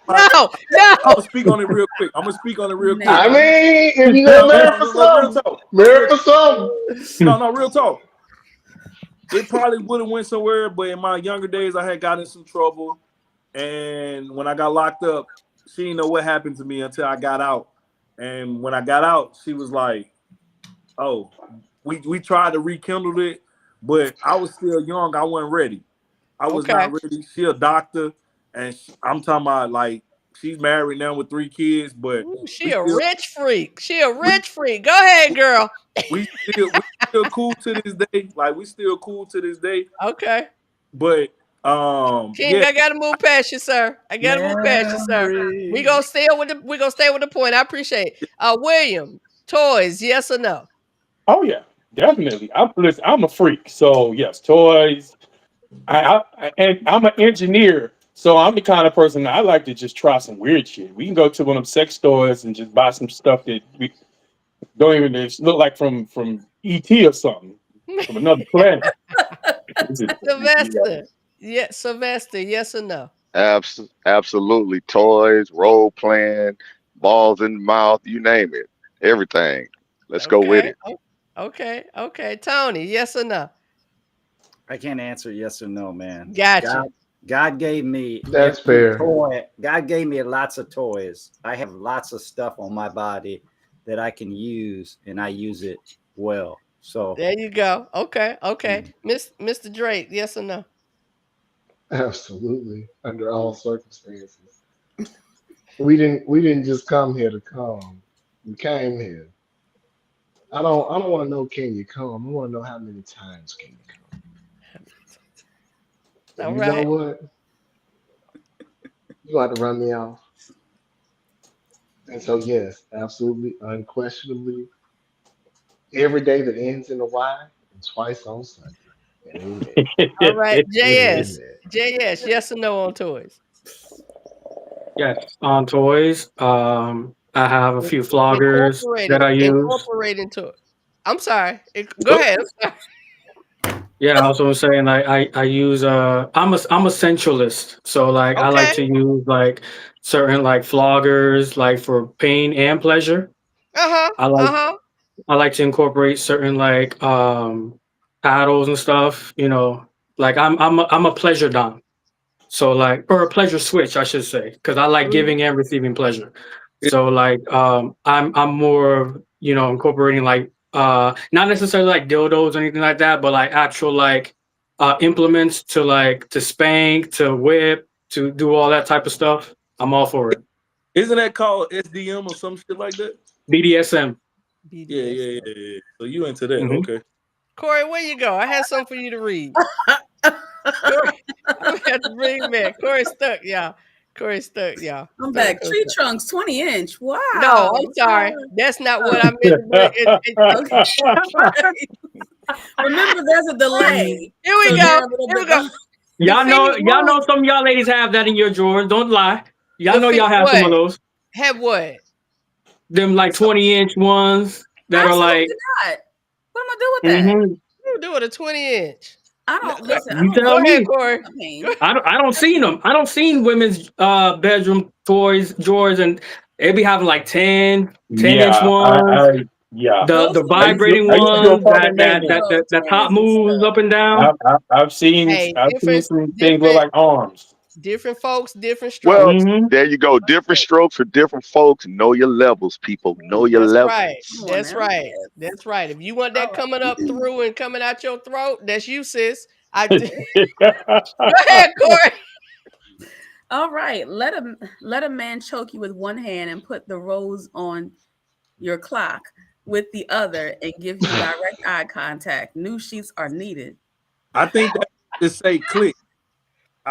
No, I'm no. gonna speak on it real quick. I'm gonna speak on it real quick. I Man. mean, if you gonna marry for No, real something, talk. marry for something. No, real talk. It probably would have went somewhere, but in my younger days, I had got in some trouble, and when I got locked up, she didn't know what happened to me until I got out. And when I got out, she was like, "Oh, we tried to rekindle it, but I was still young. I wasn't ready. I was Okay. not ready. She a doctor, and I'm talking about like she's married now with 3 kids, but Ooh, she we a still rich freak. She a rich freak. Go ahead, girl. we still cool to this day. Like we still cool to this day. Okay. But King, yeah, I gotta move past you, sir. I gotta move past you, sir. We gonna stay with the point. I appreciate it. William, toys, yes or no? Oh yeah, definitely. I'm a freak, so yes, toys. And I'm an engineer, so I'm the kind of person that I like to just try some weird shit. We can go to one of them sex stores and just buy some stuff that we don't even look like from ET or something from another planet. Sylvester. Yeah, Sylvester, yes or no? Absolutely. Toys, role playing, balls in the mouth, you name it. Everything. Let's go with Okay. it. Okay. Tony, yes or no? I can't answer yes or no, man. Gotcha. God gave me That's every fair. toy. God gave me lots of toys. I have lots of stuff on my body that I can use, and I use it well. So There you go. Okay. Mr. Drake, yes or no? Absolutely, under all circumstances. We didn't just come here to come. We came here. I don't want to know can you come. I want to know how many times can you come. And All you know right. what? You got to run me off. And so yes, absolutely, unquestionably, every day that ends in a Y and twice on Sunday. Amen. All right. Amen. JS, yes or no on toys? Yes, on toys. I have a few floggers that I use. Incorporate into it. I'm sorry. Go ahead. Yeah, I was also saying like I use I'm a sensualist, so like I like Okay. to use like certain like floggers like for pain and pleasure. I like I like to incorporate certain like paddles and stuff. You know, like I'm a pleasure dom, so like or a pleasure switch I should say, because I like giving and receiving pleasure. So like I'm more you know incorporating like not necessarily like dildos or anything like that, but like actual like implements to like to spank, to whip, to do all that type of stuff. I'm all for it. Isn't that called SDM or some shit like that? BDSM. Yeah. So you into that? Mhm. Okay. Corey, where you go? I had something for you to read. Corey, I'm gonna have to bring him back. Corey stuck, y'all. Corey stuck, y'all. I'm back. Tree trunks, 20-inch. Wow. No, I'm sorry. That's not what I meant to bring. Okay. Remember, there's a delay. Here we So go. they're a little Here we bit go. behind. Y'all know some of y'all ladies have that in your drawers. Don't lie. Y'all know y'all have some of those. Have what? Them like 20-inch ones that are like. Not. What am I doing with that? Mhm. You do with a 20-inch. I don't listen. I You don't tell Go me. ahead, Corey. I don't seen them. I don't seen women's bedroom toys, drawers, and they be having like 10-inch ones. Yeah. The vibrating I used to do ones apartment maintenance. that top moves up and down. I've seen some things look like arms. Different folks, different strokes. Well, there you go. Different strokes for different folks. Know your levels, people. Know your That's levels. right. That's right. That's right. If you want that coming up through and coming out your throat, that's you, sis. Go ahead, Corey. All right. Let a man choke you with one hand and put the rose on your clock with the other and give you direct eye contact. New sheets are needed. I think that to say click.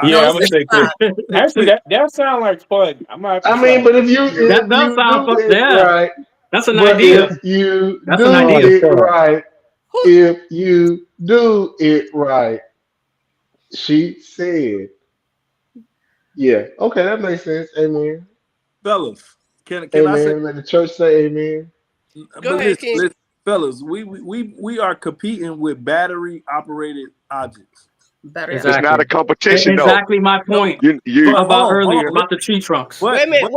Yeah, I'm gonna say click. Actually, that sounds like fun. I mean, but if you do it right, that's an idea. idea. If you That's do an idea. it right, if you do it right, she said, "Yeah, okay, that makes sense." Amen. Fellas, can amen. I say? Let the church say amen. Go ahead, King. Listen, fellas, we are competing with battery operated objects. It's not a competition, though. Exactly my point about earlier about the tree trunks. Wait a minute.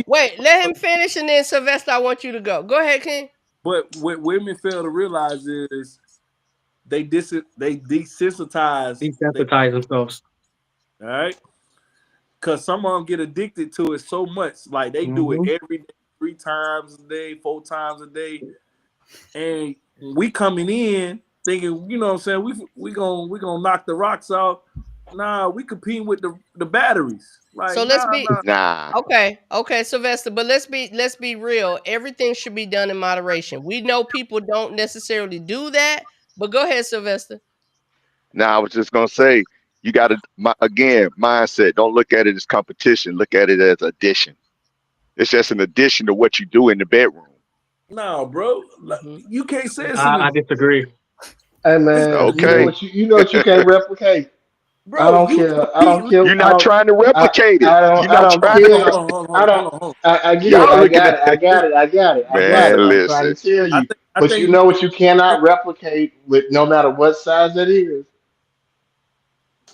Wait, let him finish, and then Sylvester, I want you to go. Go ahead, King. But what women fail to realize is they desensitize themselves. All right, because some of them get addicted to it so much, like they do it every day, 3 times a day, 4 times a day, and we coming in thinking, you know what I'm saying, we gonna knock the rocks off. Nah, we competing with the batteries. Like, so let's okay, Sylvester, but let's be real. Everything should be done in moderation. We know people don't necessarily do that, but go ahead, Sylvester. Now, I was just gonna say, you got to again mindset. Don't look at it as competition. Look at it as addition. It's just an addition to what you do in the bedroom. No, bro, you can't say it's. I disagree. Hey man, okay. You know what you can't replicate. Bro, I don't care. You're not trying to replicate it. I don't care. I get it. I got it. I'm trying to tell you. But you know what you cannot replicate with no matter what size it is?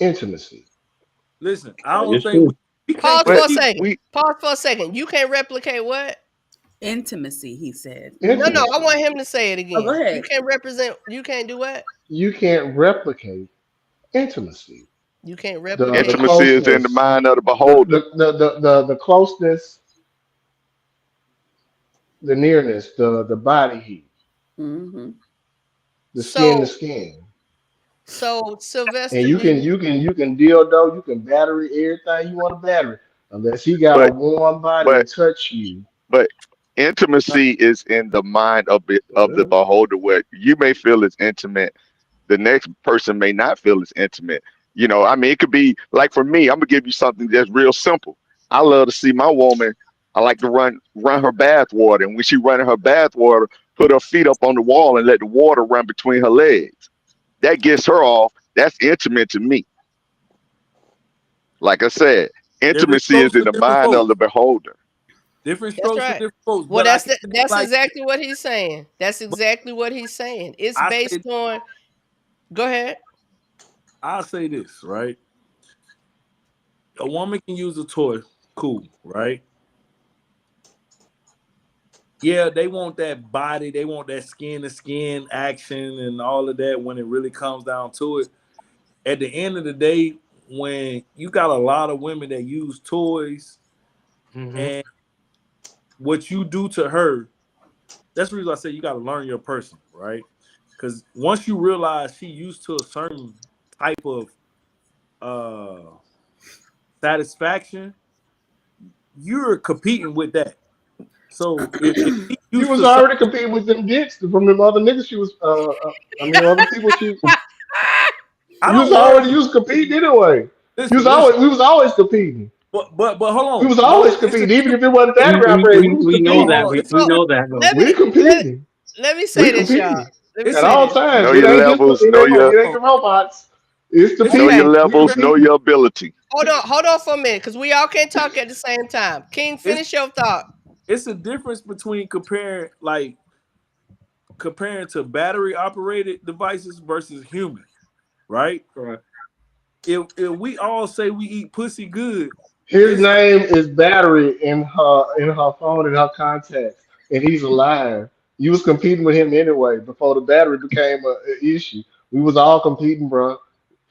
Intimacy. Listen, I don't think we Pause for a second. Pause for a second. You can't replicate what? Intimacy, he said. Intimacy. No, I want him to say it again. Oh, go ahead. You can't do what? You can't replicate intimacy. You can't replicate intimacy is in the mind of the beholder. The closeness, the nearness, the body heat. Mm-hmm. The skin to skin. So Sylvester, and you can dildo, you can battery everything you want to battery, unless he got a warm body to touch you. But intimacy is in the mind of the beholder, where you may feel it's intimate, the next person may not feel it's intimate. You know, I mean, it could be like, for me, I'm gonna give you something that's real simple. I love to see my woman. I like to run her bath water, and when she running her bath water, put her feet up on the wall and let the water run between her legs. That gets her off. That's intimate to me. Like I said, intimacy is in the mind of the beholder. Different That's strokes for right. different folks. Well, But I that's can't that's like. exactly what he's saying. That's But exactly what he's saying. It's I based say on. Go ahead. I say this right. A woman can use a toy, cool, right? Yeah, they want that body, they want that skin to skin action and all of that when it really comes down to it. At the end of the day, when you got a lot of women that use toys Mm-hmm. and what you do to her, that's the reason I say you got to learn your person, right? Because once you realize she used to a certain type of uh satisfaction, you're competing with that. So if she She used was to something, already competing with them dicks from them other niggas. She was, I mean, other people. I You was don't worry. already, you was competing anyway. You was Listen, listen. always, we was always competing. But hold We was on. always No, it's a competing, even difference. if it wasn't We, background we, praise. We we, was we know Hold that. competing. on. We So know that though. let We me let, competing. let me We say this, y'all. competing Let me It's at say all this. times. Know It your ain't just, levels. it Know ain't, your it ain't the robots. It's the it's know a your Okay. people. We levels. Know competing. your ability. Hold on for a minute, because we all can't talk at the same time. King, it's finish your thought. it's a difference between comparing to battery operated devices versus human, right? Correct. If we all say we eat pussy good, His it's name is Battery in her phone in her contacts, and he's alive. You was competing with him anyway before the battery became a issue. We was all competing, bro.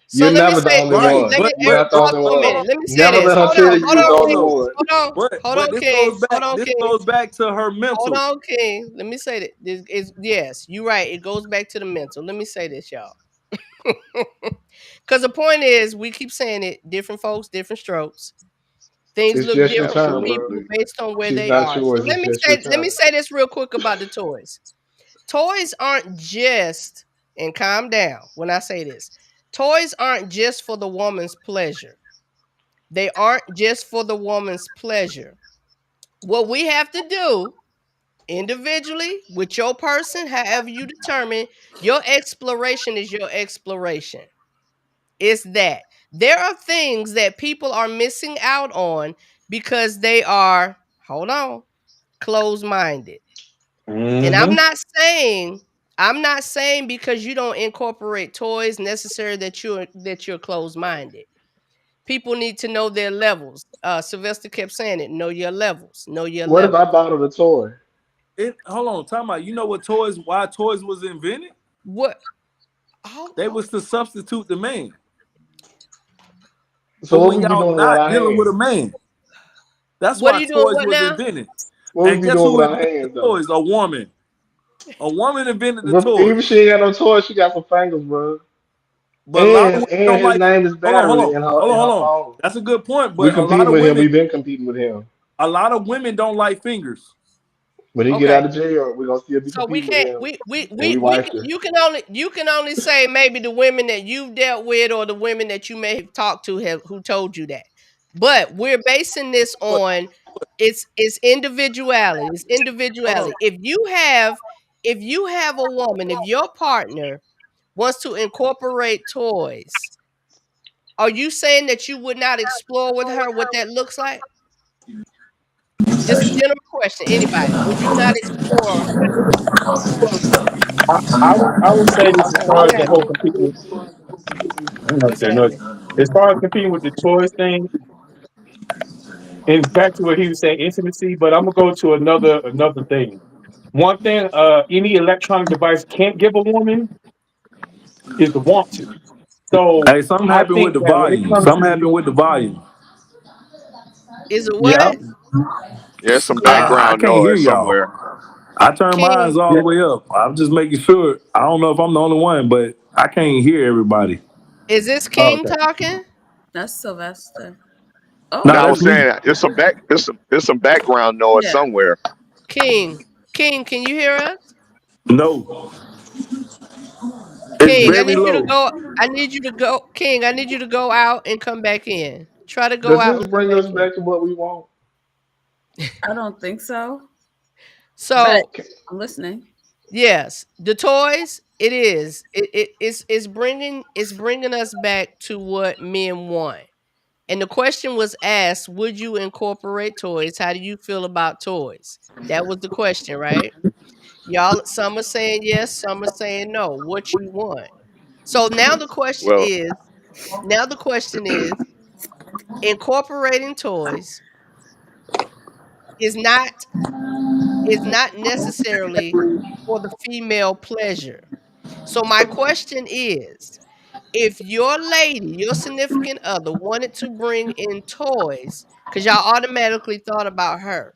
So You're let me never the say, only right. one. let me But You're not the pause only for a hold one. on, minute. Let me say Never this. let her tell you Hold you're hold the on, on only King. though. one. Hold But on, King. Hold on, this King. goes back to her Hold mental. on, King. Let me say that. This is yes, you're right. It goes back to the mental. Let me say this, y'all. Because the point is, we keep saying it. Different folks, different strokes. Things It's look just your different for turn, bro. people Absolutely. based on where She's they not are. So yours. It's just your let me turn. say this real quick about the toys. Toys aren't just, and calm down when I say this. Toys aren't just for the woman's pleasure. They aren't just for the woman's pleasure. What we have to do individually with your person, however you determine, your exploration is your exploration. It's that. There are things that people are missing out on because they are, hold on, closed minded. And Mm-hmm. I'm not saying because you don't incorporate toys necessary that you're closed minded. People need to know their levels. Sylvester kept saying it. Know your levels. Know your What if I levels. bought her the toy? It hold on, time out. You know what toys? Why toys was invented? What? Oh, They was to substitute the man So for what when we be y'all doing with not our dealing with a hands? man. That's what are why you doing? toys What was now? invented. What we And be guess doing who with our invented the hands though? toys? A woman. A woman invented the Even toys. she ain't got no toy, she got some fingers, bro. But a lot of And women don't his like. name is Hold on, hold Battery on, in her hold on, in her hold on. phone. That's a good point. We But compete with him. We been competing with him. a lot of women don't like fingers. When he get Okay. out of jail, we gonna still be So we competing with can't him. And we we wifed can, her. you can only say maybe the women that you've dealt with or the women that you may have talked to have who told you that. But we're basing this But on it's individuality. It's hold on. individuality. If you have a woman, if your partner wants to incorporate toys, are you saying that you would not explore with her what that looks like? Just a general question. Anybody, would you not explore? I would say this as far What's as the whole happening? competing. I'm not What's saying no. happening? As far as competing with the toys thing, and back to what he was saying, intimacy. But I'm gonna go to another thing. One thing, any electronic device can't give a woman is the want to. So Hey, something I happened with think the that when it volume. comes Something happened to with the volume. Is it yeah, what? Yeah, some I background can't hear noise somewhere. y'all. I turned mine King, all yeah, the way up. I'm just making sure. I don't know if I'm the only one, but I can't hear everybody. is this oh, King okay. talking? That's Sylvester. No, No, Oh, I that's was me. saying there's some background noise yeah. somewhere. King, can you hear us? No, it's King, very low. I need you to go. King, I need you to go out and come back in. Try to go Does out this and come bring back us in. back to what we want? I don't think so, but So I'm listening. yes, the toys. It is. It's bringing us back to what men want. And the question was asked, would you incorporate toys? How do you feel about toys? That was the question, right? Y'all, some are saying yes, some are saying no. What you want? So now the question Well, is, incorporating toys is not necessarily for the female pleasure. So my question is, if your lady, your significant other wanted to bring in toys, because y'all automatically thought about her,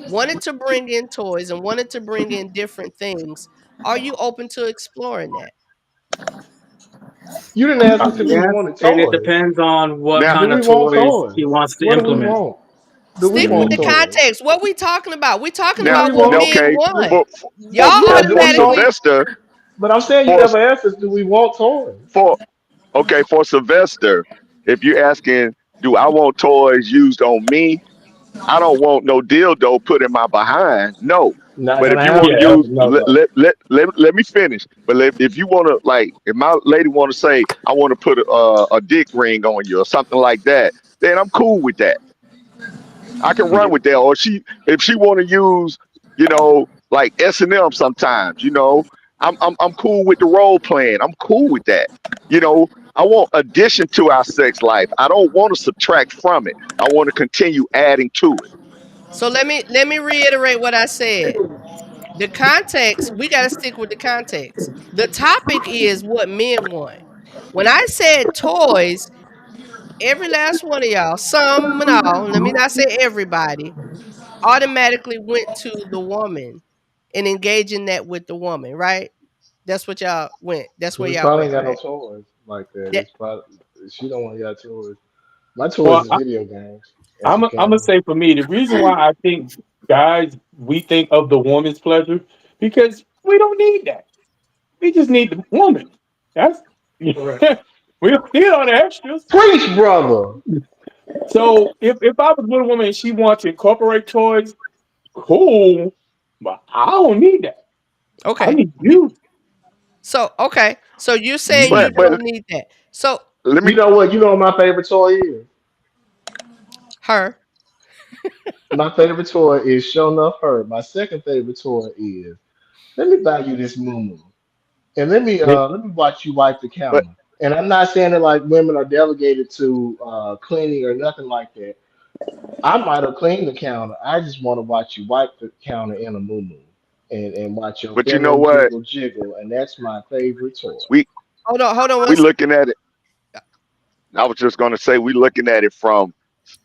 wanted to bring in toys and wanted to bring in different things, are you open to exploring that? You didn't ask us if we Yes, wanted and it toys. depends on what now, Do kind we of want toys he toys? wants to What do we implement. want? Do we Stick with want the toys? context. What we talking about? We talking Do now, about we what want? men okay, want. for Y'all Yeah. Do for we want? automatically. Sylvester, But I'm saying you for never asked us. Do we want toys? for okay, for Sylvester, if you're asking, do I want toys used on me? I don't want no dildo put in my behind. No. Not But if gonna you want to happen. Yeah, use, no, no. let me finish. But if you want to, like, if my lady want to say, I want to put a dick ring on you or something like that, then I'm cool with that. I can Yeah. run with that. Or if she want to use, like S&M sometimes, I'm cool with the role playing. I'm cool with that. I want addition to our sex life. I don't want to subtract from it. I want to continue adding to it. So let me reiterate what I said. The context, we got to stick with the context. The topic is what men want. When I said toys, every last one of y'all, some and all, let me not say everybody, automatically went to the woman and engaging that with the woman, right? That's what y'all went. That's where We y'all probably went, ain't got no right? toys like that. That, It's probably she don't want y'all toys. My toys Well, is video games and I'm some gonna cameras. say for me, the reason why I think guys we think of the woman's pleasure because we don't need that. We just need the woman. That's we Correct. don't need all the extras. Preach, brother. So if I was with a woman and she wants to incorporate toys, cool, but I don't need that. I okay. need you. So okay. So you're saying you But Mm. but don't need that. So let me You know what? You know what my favorite toy is? her. My favorite toy is Show Enough Her. My second favorite toy is let me buy you this moo and let me watch you wipe the but counter. And I'm not saying that like women are delegated to cleaning or nothing like that. I might have cleaned the counter. I just want to watch you wipe the counter in a moo and watch your but you know feminine what? jiggle jiggle, and that's my favorite toy. We Hold on we one second. looking at it. I was just gonna say we looking at it from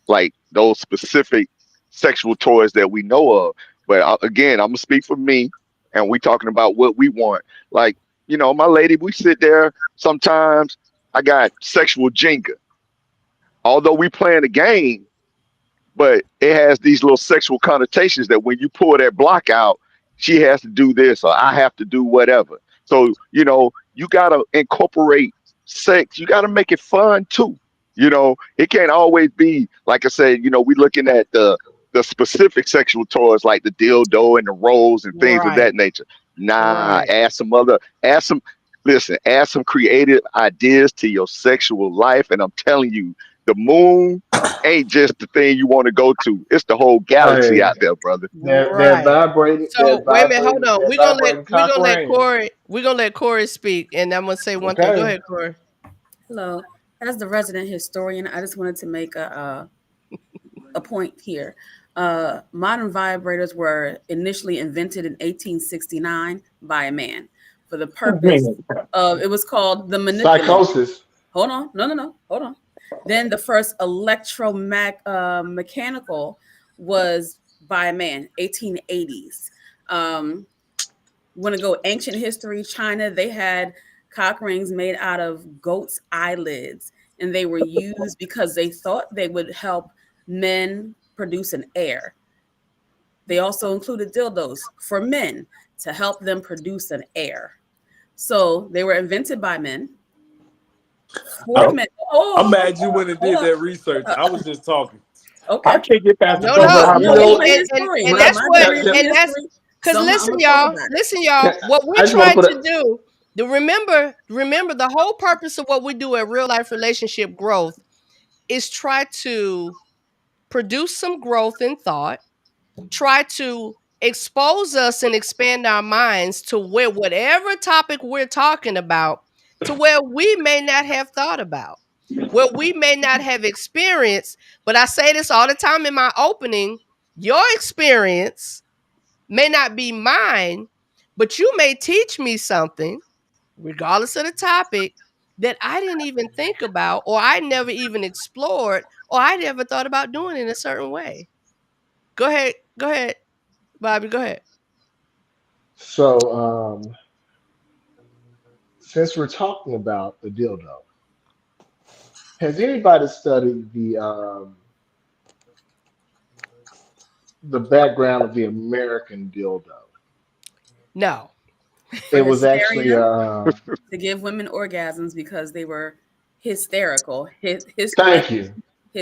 like those specific sexual toys that we know of. But again, I'm gonna speak for me, and we talking about what we want. Like, my lady, we sit there sometimes. I got sexual Jenga. Although we playing a game, but it has these little sexual connotations that when you pull that block out, she has to do this or I have to do whatever. So, you gotta incorporate sex. You gotta make it fun too. It can't always be like I said, we looking at the specific sexual toys like the dildo and the rolls and things of Right. that nature. Nah, Right. add some creative ideas to your sexual life. And I'm telling you, the moon ain't just the thing you want to go to. It's the whole galaxy Hey, out there, brother. that Right. vibrating, So wait a minute, hold on. that vibrating We're cock gonna let ring. Corey speak, and I'm gonna say one thing. Go Okay. ahead, Corey. Hello. As the resident historian, I just wanted to make a point here. Modern vibrators were initially invented in 1869 by a man for the purpose Man, of, it was called the manipulator. Psychosis. Hold on. No. Hold on. Then the first mechanical was by a man, 1880s. Want to go ancient history, China, they had cock rings made out of goat's eyelids, and they were used because they thought they would help men produce an heir. They also included dildos for men to help them produce an heir. So they were invented by men for I'm, men. I'm Oh, mad you went and hold did on. that research. I was just talking. I Okay. can't get past the No, don't know no, how You No, much. know, anyway, historian. and but that's My what, degree is in and that's history, because so I'm listen, gonna talk y'all, about it. what we're I just want to trying put to it. do. Remember the whole purpose of what we do at Real Life Relationship Growth is try to produce some growth in thought, try to expose us and expand our minds to where whatever topic we're talking about, to where we may not have thought about, where we may not have experienced. But I say this all the time in my opening, your experience may not be mine, but you may teach me something, regardless of the topic, that I didn't even think about, or I never even explored, or I never thought about doing in a certain way. Go ahead, Bobby, go ahead. So, since we're talking about the dildo, has anybody studied the background of the American dildo? No. For It was actually hysteria, to give women orgasms because they were hysterical. thank you,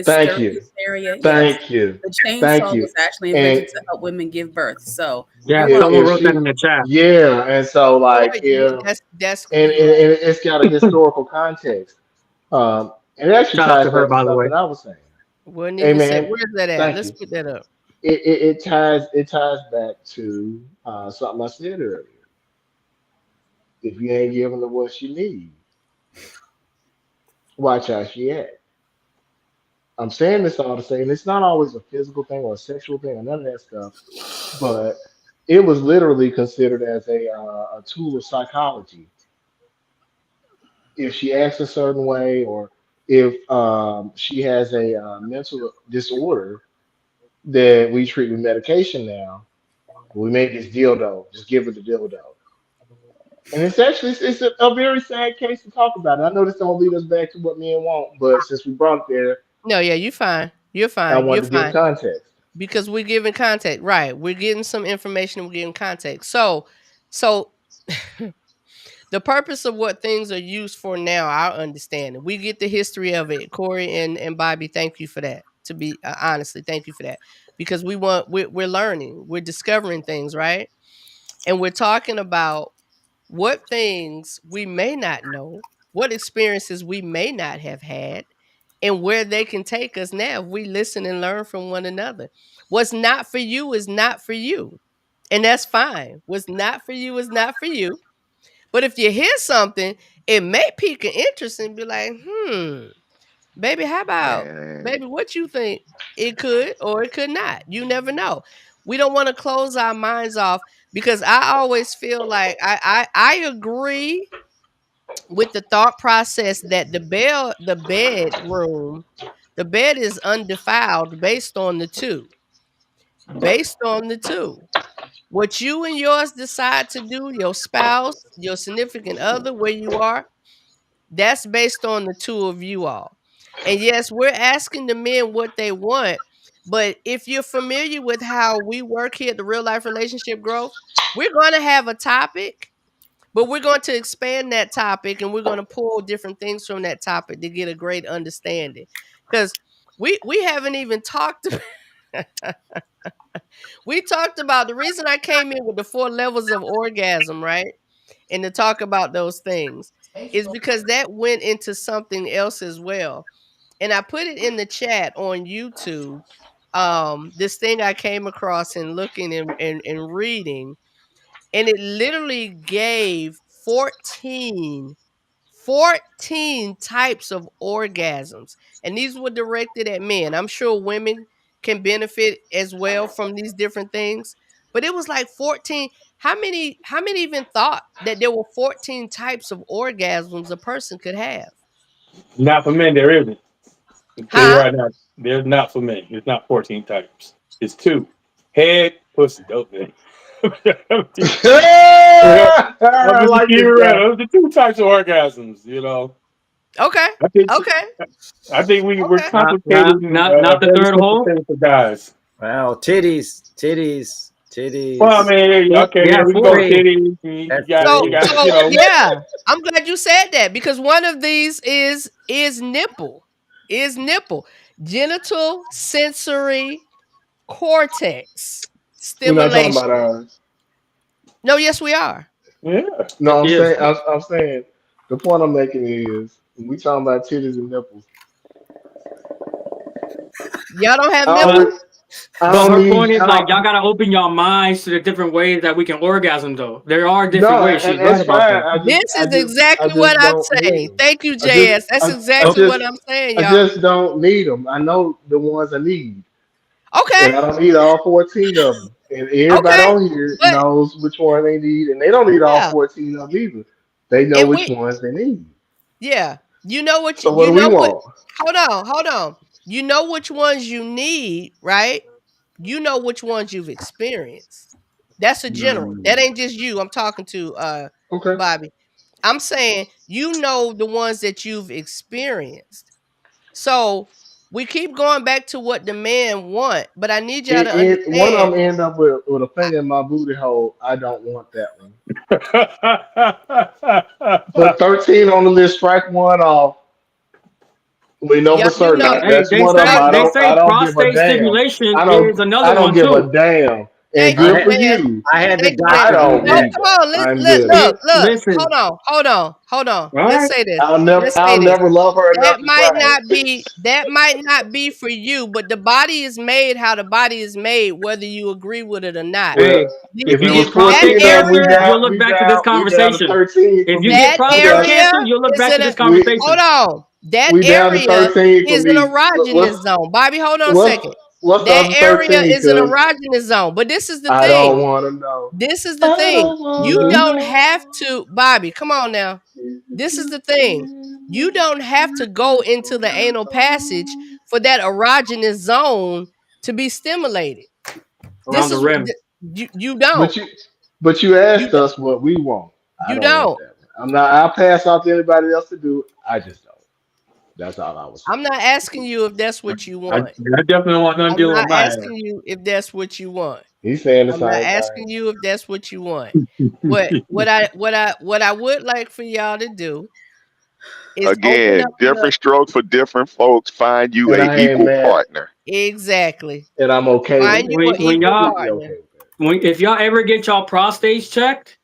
thank you, Hysteria, yes. thank you, The thank chainsaw you. was actually And invented to help women give birth. So Yeah, you're if, someone welcome. if wrote that she, in the chat. yeah, and so like Boy, if that's and you're right. it's got a historical context. And it actually Shout out ties to her, back to by the way. something I was saying. Wouldn't even say Amen. where's that at? Thank Let's you. put that up. It ties back to something I said earlier. If you ain't giving her what she need, watch how she act. I'm saying this all to say, and it's not always a physical thing or a sexual thing or none of that stuff, but it was literally considered as a tool of psychology. If she acts a certain way, or if she has a mental disorder that we treat with medication now, we make this dildo, just give her the dildo. And it's actually it's a very sad case to talk about. And I know this don't lead us back to what men want, but since we brought it there, No, yeah, you're fine. You're I fine. You're wanted to give fine. context. Because we're giving context. Right. We're getting some information and we're giving context. So the purpose of what things are used for now, our understanding. We get the history of it. Corey and Bobby, thank you for that. To be honestly, thank you for that. Because we're learning, we're discovering things, right? And we're talking about what things we may not know, what experiences we may not have had, and where they can take us now if we listen and learn from one another. What's not for you is not for you. And that's fine. What's not for you is not for you. But if you hear something, it may pique an interest and be like, baby, how about, Man, baby, what you think? It could or it could not. You never know. We don't want to close our minds off because I always feel like I agree with the thought process that the bed is undefiled based on the two. Based on the two. What you and yours decide to do, your spouse, your significant other, where you are, that's based on the two of you all. And yes, we're asking the men what they want, but if you're familiar with how we work here at the Real Life Relationship Growth, we're going to have a topic, but we're going to expand that topic and we're going to pull different things from that topic to get a great understanding. Because we haven't even talked we talked about the reason I came in with the 4 levels of orgasm, right? And to talk about those things is because that went into something else as well. And I put it in the chat on YouTube. This thing I came across and looking and reading, and it literally gave 14 types of orgasms. And these were directed at men. I'm sure women can benefit as well from these different things. But it was like 14. How many even thought that there were 14 types of orgasms a person could have? Not for men, there isn't. I'll tell you Huh? right now, there's not for men. It's not 14 types. It's 2. Head, pussy, dope. I'm just I like keeping it this real. guy. Those are the 2 types of orgasms, you know. Okay. I think Okay. we're Okay. complicating Not the very third simple hole. thing for guys. Well, titties, Well, I titties. mean, okay, yeah, Yeah, we can go with 4. titties. You That's got, So you 3. got, you so know, yeah, I'm glad you said that because one of these is nipple. Is nipple. Genital sensory cortex We're not talking about stimulation. ours. No, yes, we are. yeah. No, I'm Yes. saying I'm saying the point I'm making is when we talking about titties and nipples. Y'all don't have I nipples? don't, I But don't her point need. is I like y'all don't. gotta open your minds to the different ways that we can orgasm. Though there are different No, ways. She's and right it's about fine. that. This is I exactly what just I'm don't need saying. them. Thank you, I just, JS. That's I exactly what just, I'm saying, I y'all. just don't need them. I know the ones I need, Okay, and I don't need all 14 of them. And everybody okay, on here but knows which one they need, and they don't need all yeah, 14 of them either. They know and which we, ones they need. yeah, you know what So what you do we know what. want? Hold on. You know which ones you need, right? You know which ones you've experienced. That's a general. That Mm, ain't just you. I'm talking to okay. Bobby. I'm saying you know the ones that you've experienced. So we keep going back to what the man want, but I need y'all to One of understand. them end up with a finger in my booty hole. I don't want that one. Put 13 on the list. Strike one off. We know Y'all for do certain know Hey, that's they one of them. say y'all they I say don't give a prostate damn. stimulation is another I don't one give a too. damn. And thank I you, good had for JS. you. I had the Thank you, JS. I doctor don't give No, me need come that. on. I'm good. Look. Listen, Hold on. all Let's right. say this. Let's say I'll this. never love her enough to try it. That might not be for you, but the body is made how the body is made, whether you agree with it or not. Well, Hey, The- if if you it was get that prostate 14 of them, cancer, area, you'll look back to this we down to conversation. 13 If for you me. get that We prostate down area cancer, you'll look is back in to a this we hold conversation. on. That we down to area 13 for is an me. erogenous zone. Bobby, hold on a What's second. what's the That other area 13? is an Cause erogenous zone. But this is the I thing. don't want to know. This is I the thing. don't want You to Hmm. don't know. have to, Bobby, come on now. This is the thing. You don't have to go into the anal passage for that erogenous zone to be stimulated. Around This the is rim. you don't. But you You asked us what we want. I you don't want don't. that. I'm not. I'll pass off to anybody else to do. I just don't. That's all I was saying. I'm not asking you if that's what you I want. definitely don't want nothing I'm dealing not with my asking you if that's what you want. He's saying the I'm not same thing. asking you if that's what you want. But ass. what I would like for y'all to do is open Again, up your different strokes for different folks. Find you And a I ain't equal mad. partner. exactly. And I'm okay Find with you that. an When I'm equal y'all completely partner. okay with that. if y'all ever get y'all prostates checked,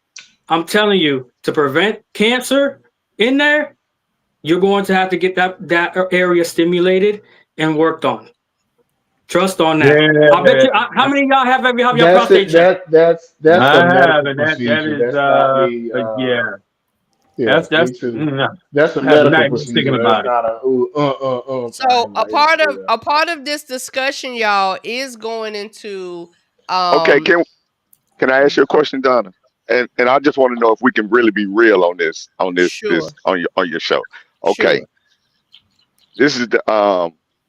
I'm telling you, to prevent cancer in there, you're going to have to get that area stimulated and worked on. Trust on that. I bet Yeah, you. How many of y'all have your That's prostate it. checked? That's a I have, medical and that procedure. is That's not me. but yeah, Yeah, that's me too. mm, That's a I have medical nightmares thinking procedure. That's about it. not a kind So of like, yeah. a part of this discussion, y'all, is going into Okay, um can I ask you a question, Donna? And I just want to know if we can really be real on this sure, on your show. Okay, sure. this is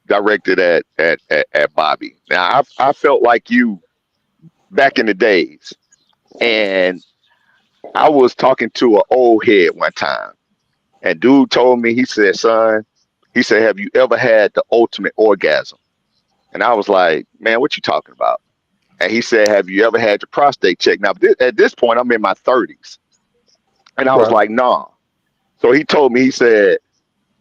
directed at Bobby. Now I felt like you back in the days, and I was talking to an old head one time, and dude told me, he said, son, he said, have you ever had the ultimate orgasm? And I was like, man, what you talking about? And he said, have you ever had your prostate checked? Now, at this point, I'm in my 30s. And I was Right. like, nah. So he told me, he said,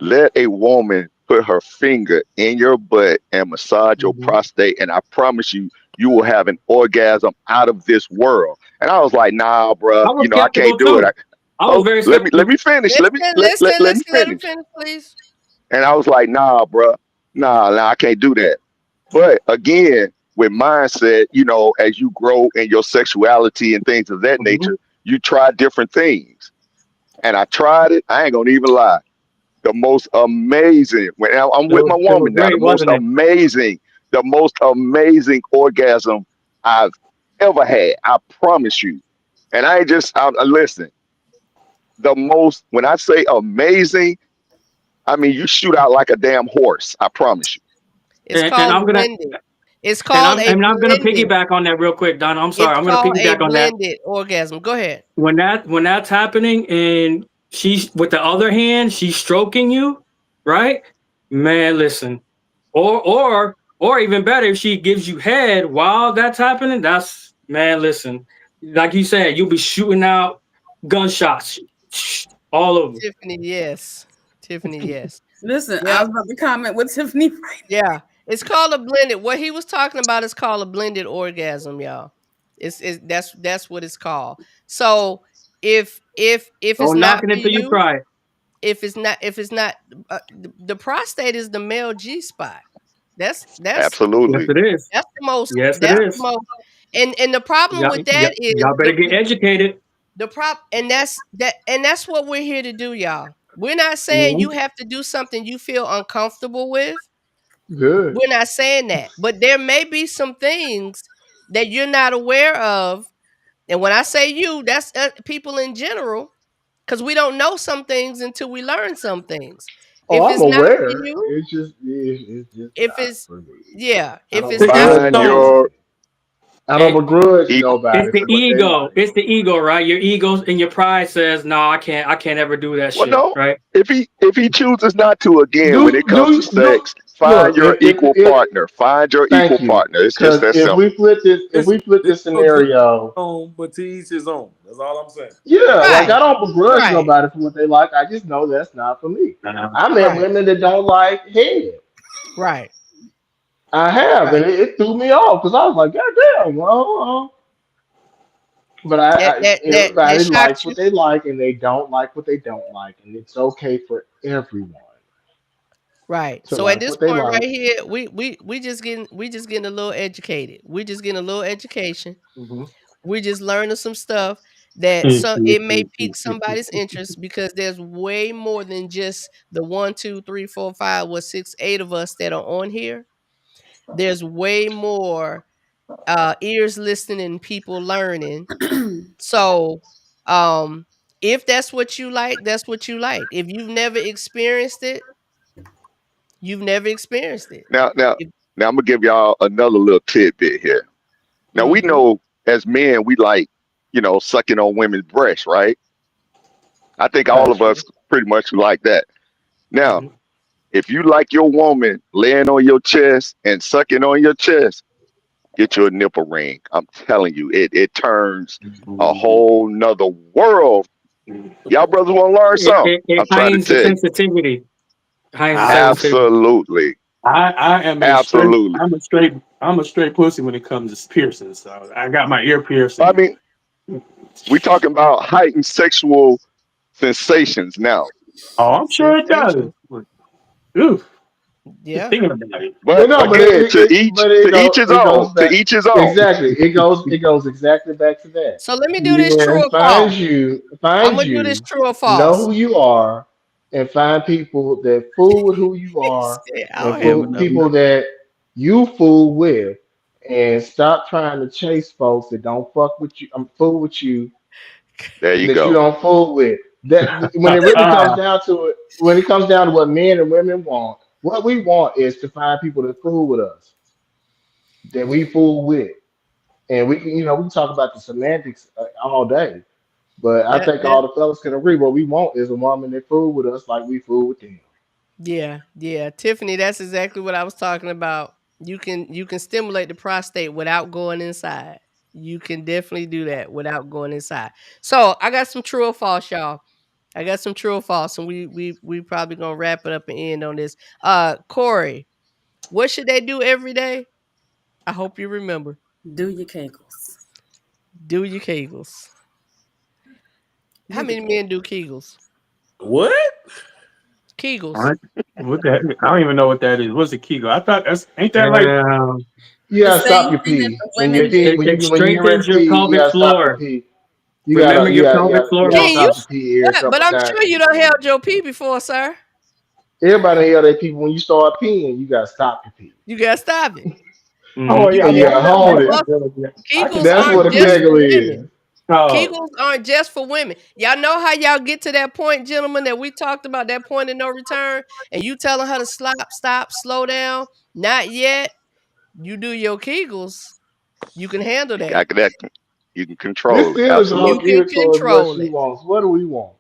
let a woman put her finger in your butt and massage your Mhm. prostate. And I promise you, you will have an orgasm out of this world. And I was like, nah, I bro, was I can't skeptical do it. too. I was Oh, very let skeptical. me finish. Let me Let him finish. finish, please. And I was like, nah, bro, nah, I can't do that. But again, with mindset, as you grow in your sexuality and things of that Mhm. nature, you try different things. And I tried it. I ain't gonna even lie. The most amazing, when I'm with my It was woman now, great, wasn't it? the most amazing orgasm I've ever had. I promise you. And I ain't just, listen, when I say amazing, I mean, you shoot out like a damn horse. I promise you. It's And called I'm gonna blended. It's called a I'm gonna blended. piggyback on that real quick, Donna. I'm sorry. It's I'm gonna called a piggyback on that. blended orgasm. Go ahead. When that's happening and she's with the other hand, she's stroking you, right? Man, listen. Or even better, if she gives you head while that's happening, that's man, listen. Like you said, you'll be shooting out gunshots all over. Tiffany, yes. Tiffany, yes. Listen, I Yep. was about to comment with Tiffany right Yeah. It's called a blended. What he was talking about is called a blended orgasm, y'all. It's that's what it's called. So if it's Don't not knock it for until you you, try it. if it's not the prostate is the male G spot. That's Yes, Absolutely. it is. that's the most. Yes, it That's the is. most. And the problem with that is Y'all better get educated. and that's what we're here to do, y'all. We're not saying Mhm. you have to do something you feel uncomfortable with. Good. We're not saying that. But there may be some things that you're not aware of. And when I say you, that's people in general, because we don't know some things until we learn some things. Oh, If I'm it's not for aware. you, It's just if not it's for me. yeah, I if don't it's To each not his for Find begrudge you, own. your nobody. I don't And begrudge equal. it's nobody the for what they ego. like. It's the ego, right? Your ego and your pride says, "No, I can't ever do that Well, shit." no. Right? If he chooses not to, again, when it comes to Do sex, find look your equal if partner. Find your equal thank you. partner. It's just Because that simple. if we Listen, flip this this no to each scenario, his own, but to each his own. That's all I'm saying. yeah, like right, I don't begrudge right, nobody for what they like. I just know that's not for me. I met right, women that don't like head. right, I have, and right. it threw me off because I was like, God damn, well, but That everybody likes shocked you. what they like, and they don't like what they don't like, and it's okay for everyone Right. to So at like this what they point right like. here, we just getting a little educated. We just getting a little education. Mhm. We just learning some stuff that some it may pique somebody's interest because there's way more than just the 1, 2, 3, 4, 5, 6, 8 of us that are on here. There's way more ears listening, people learning. So if that's what you like, that's what you like. If you've never experienced it, you've never experienced it. Now, now, If, now, I'm gonna give y'all another little tidbit here. Now we mhm. know as men we like, sucking on women's breasts, right? I think all of Factual. us pretty much like that. Now, Mhm. if you like your woman laying on your chest and sucking on your chest, get you a nipple ring. I'm telling you, it turns a whole nother world. Y'all brothers want to learn something? It I'm trying to heightens the tell you. sensitivity. Heightens the I sensitivity. Absolutely. I am a straight Absolutely. I'm a straight pussy when it comes to piercings. So I got my ear I piercing. mean, we talking about heightened sexual sensations now. Oh, I'm sure it does. Sensation. Oof, just Yeah. thinking about it. But But no, again, to each his it own. goes To back each his own. exactly. It goes exactly back to that. So let me do this Yeah. true or false. I'm Find gonna do this you, true or know false. who you are, and find people that fool with who you are, I and don't have fool enough. people that you fool with, and stop trying to chase folks that don't fuck with you. I'm fool with you There you that you go. don't fool with. That when it really comes down to it, when it comes down to what men and women want, what we want is to find people that fool with us, that we fool with, and we can, we can talk about the semantics all day. But I That think that all the fellas can agree. What we want is a woman that fool with us like we fool with them. yeah. Tiffany, that's exactly what I was talking about. You can stimulate the prostate without going inside. You can definitely do that without going inside. So I got some true or false, y'all. I got some true or false, and we probably gonna wrap it up and end on this. Corey, what should they do every day? I hope you remember. Do your kegels. Do your Kegels. How Do your many men do Kegels? What? All Kegels. right. What that? I don't even know what that is. What's a Kegel? I thought that's ain't that like Um, You the gotta stop same your thing that pee the when you women pee do. when you get ready Strengthens to your pee. You pelvic gotta stop your floor. pee. Remember your pelvic You floor gotta Can stop you? your muscles. pee every But couple I'm times. sure you don't held your pee before, sir. Everybody hear that people when you start peeing, you gotta stop your pee. You gotta stop it. oh Mhm. yeah, And you yeah, gotta hold The it. I can Kegels That's I what aren't a can just do kegel for is. women. oh Kegels aren't just for women. Y'all know how y'all get to that point, gentlemen, that we talked about, that point of no return, and you telling her to stop, slow down. Not yet. You do your Kegels. You can handle You that. got that. You can This control it. still is all You Absolutely. can geared towards what control she it. wants. What do we want?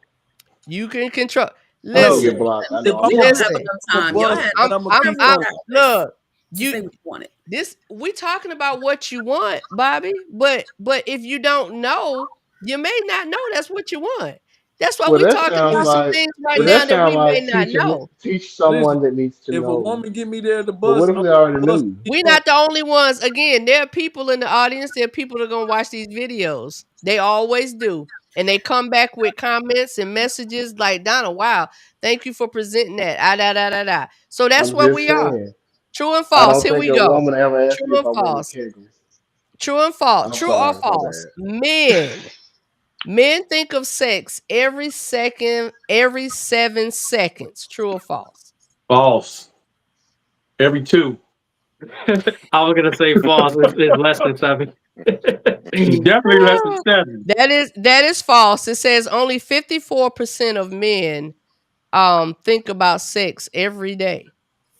You can control. I'm gonna No. get Listen, blocked. I If know I'm I'm We a don't blocked. have listen. female enough and a time. Y'all bust had and I'm a I'm, peep several I'm on hours look. to You say what you wanted. this we talking about what you want, Bobby. But if you don't know, you may not know that's what you want. That's why Well, we that talking sounds about it. some like things right well, now that that sounds we may like not know. teach Listen, someone that needs to if a know. woman get me there to But what bust, if I'm we already gonna bust knew? peep We on. not the only ones. Again, there are people in the audience. There are people that are gonna watch these videos. They always do. And they come back with comments and messages like, Donna, wow, thank you for presenting that. Ah, da, da, da, da. So that's I'm where just we are. saying. True and I false. don't Here think we a go. woman ever asked me True if and I wanted false. kegels. True and false. I'm True or sorry, my false? bad. Men think of sex every 7 seconds. True or false? False. Every 2. I was gonna say false. It's less than 7. Definitely less than 7. That is false. It says only 54% of men think about sex every day.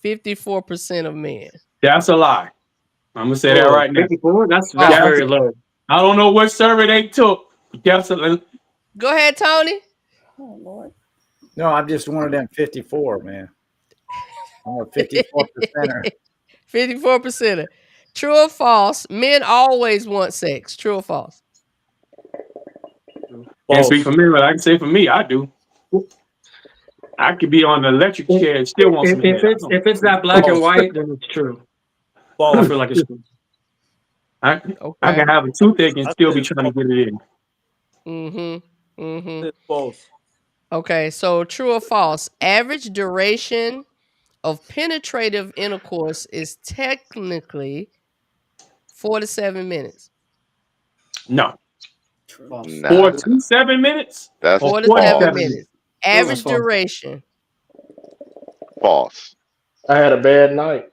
54% of men. That's a lie. I'm gonna say that Oh, right now. 54? That's False. very low. I don't know what survey they took. That's a, Go ahead, Tony. Oh Lord. No, I'm just one of them 54, man. I'm a 54%er. 54%. True or false? Men always want sex. True or false? can't False. speak for me, but I can say for me, I do. I could be on the electric chair and still want some head. If it's that black and False. white, then it's true. I False. feel like it's true. I Okay. can have a toothache and I still said be trying to get it in. It's false. Okay, so true or false? Average duration of penetrative intercourse is technically 4 to 7 minutes. No. False. Nah, 4 to 7 minutes? that's 4 to false. 7 false. minutes. Average false. duration. False. I had a bad night.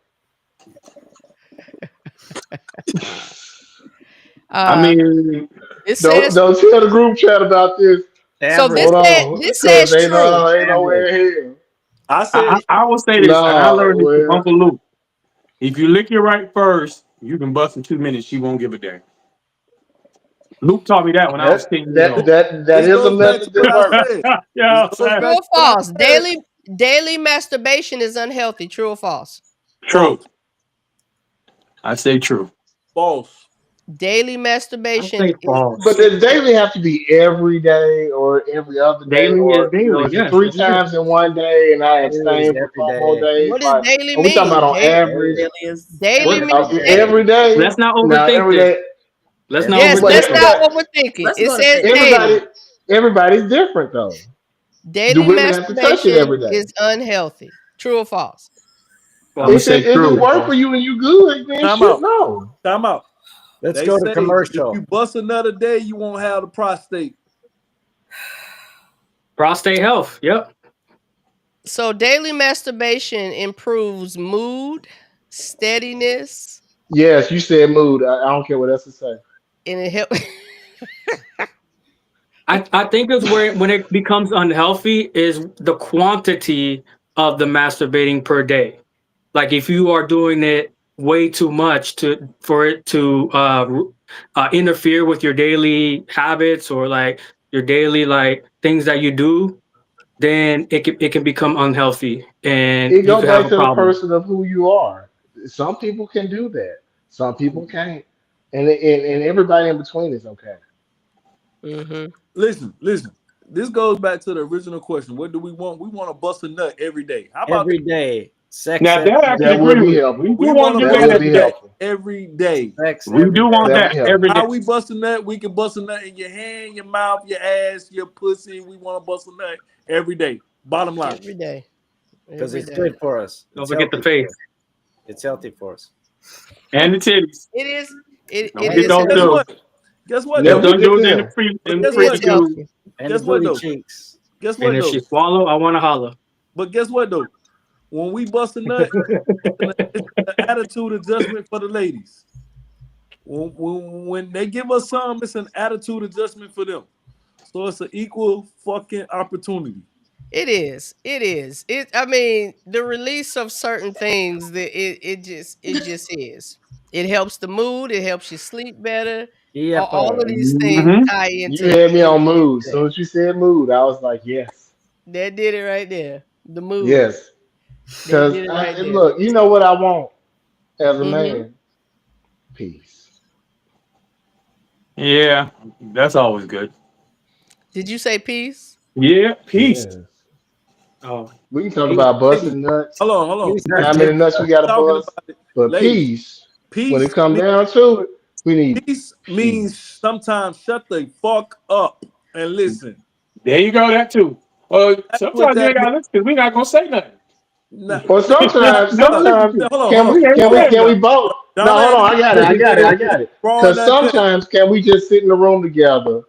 I mean, it says Don't tell the group chat about this. so. This Hold said, on, this because says ain't true. ain't nowhere in here. I said I will say this, and I Nah, learned this from well, Uncle Luke. If you lick your right first, you can bust in 2 minutes. She won't give a damn. Luke taught me that when I was 10 years old. that this is a goes back method to that what I works. said. Yeah, This goes man. True back or to what I false? said. Daily masturbation is unhealthy. True or false? True. I say true. False. Daily I masturbation say is false. But does daily have to be every day or every other day, Daily or is daily, is it yes. 3 times in one day and I Daily is abstain for every 5 more day. days? what does Like, daily are we talking mean? about on average? Daily is Daily What- means Every day? Let's not Now, overthink every this. day. Let's not Yes, But let's overthink not this. overthink it. Let's It go to says daily. Everybody's different though. daily Do women have to touch it masturbation every day? is unhealthy. True or false? I'm gonna say If it true. work for you and you good, then Time shit, out. no. Time out. Let's They go say to if commercial. you bust another day, you won't have the prostate. Prostate health. Yep. So daily masturbation improves mood, steadiness, Yes, you said mood. I don't care what else to say. and it helps. I think it's where when it becomes unhealthy is the quantity of the masturbating per day. Like if you are doing it way too much for it to interfere with your daily habits or like your daily like things that you do, then it can become unhealthy and It you goes could have back a to the problem. person of who you are. Some people can do that. Some people can't. And everybody in between is okay. Mhm. Listen. This goes back to the original question. What do we want? We want to bust a nut every day. How about Every day. Sex Now every that I can That would agree be with. helpful. We we do want want to to That get bust would that. be a nut helpful. every day? sex We every do want day. That would that be helpful. every day. How we bust a nut? We can bust a nut in your hand, your mouth, your ass, your pussy. We want to bust a nut every day. Bottom line. Every day. Because Every it's day. good for us. Don't It's forget the healthy for face. us. It's healthy for us. And the titties. It is. It Don't is get those Guess too. what? Guess what Never If though? don't forget do it in the them. free But in guess the It what is freaking though? dude. healthy. And Guess the what booty though? cheeks. Guess And what if though? she swallow, I want to holler. But guess what though? When we bust a nut, it's an attitude adjustment for the ladies. When they give us some, it's an attitude adjustment for them. So it's an equal fucking opportunity. It is. It is. I mean, the release of certain things that it just is. It helps the mood. It helps you sleep better. All of these things Mm-hmm. tie You into had me on mood. As that. soon as you said mood, I was like, yes. That did it right there. The mood. Yes. That Because did it right there. look, you know what I want as a Mhm. man? Peace. Yeah, that's always good. Did you say peace? Yeah, peace. Yes. Oh, We can talk Peace. about busting nuts, Hold on. Peace how is many nuts we got to Talking bust, about it. but Ladies, peace, when it peace comes means, down to it, we need peace means peace. sometimes shut the fuck up and listen. There you go. That too. That's what Sometimes you that ain't means. gotta listen because we not gonna say nothing. Nah, Or sometimes, No, hold we ain't saying can we nothing. both? No, hold on, I got it. For all Because that good. sometimes can we just sit in the room together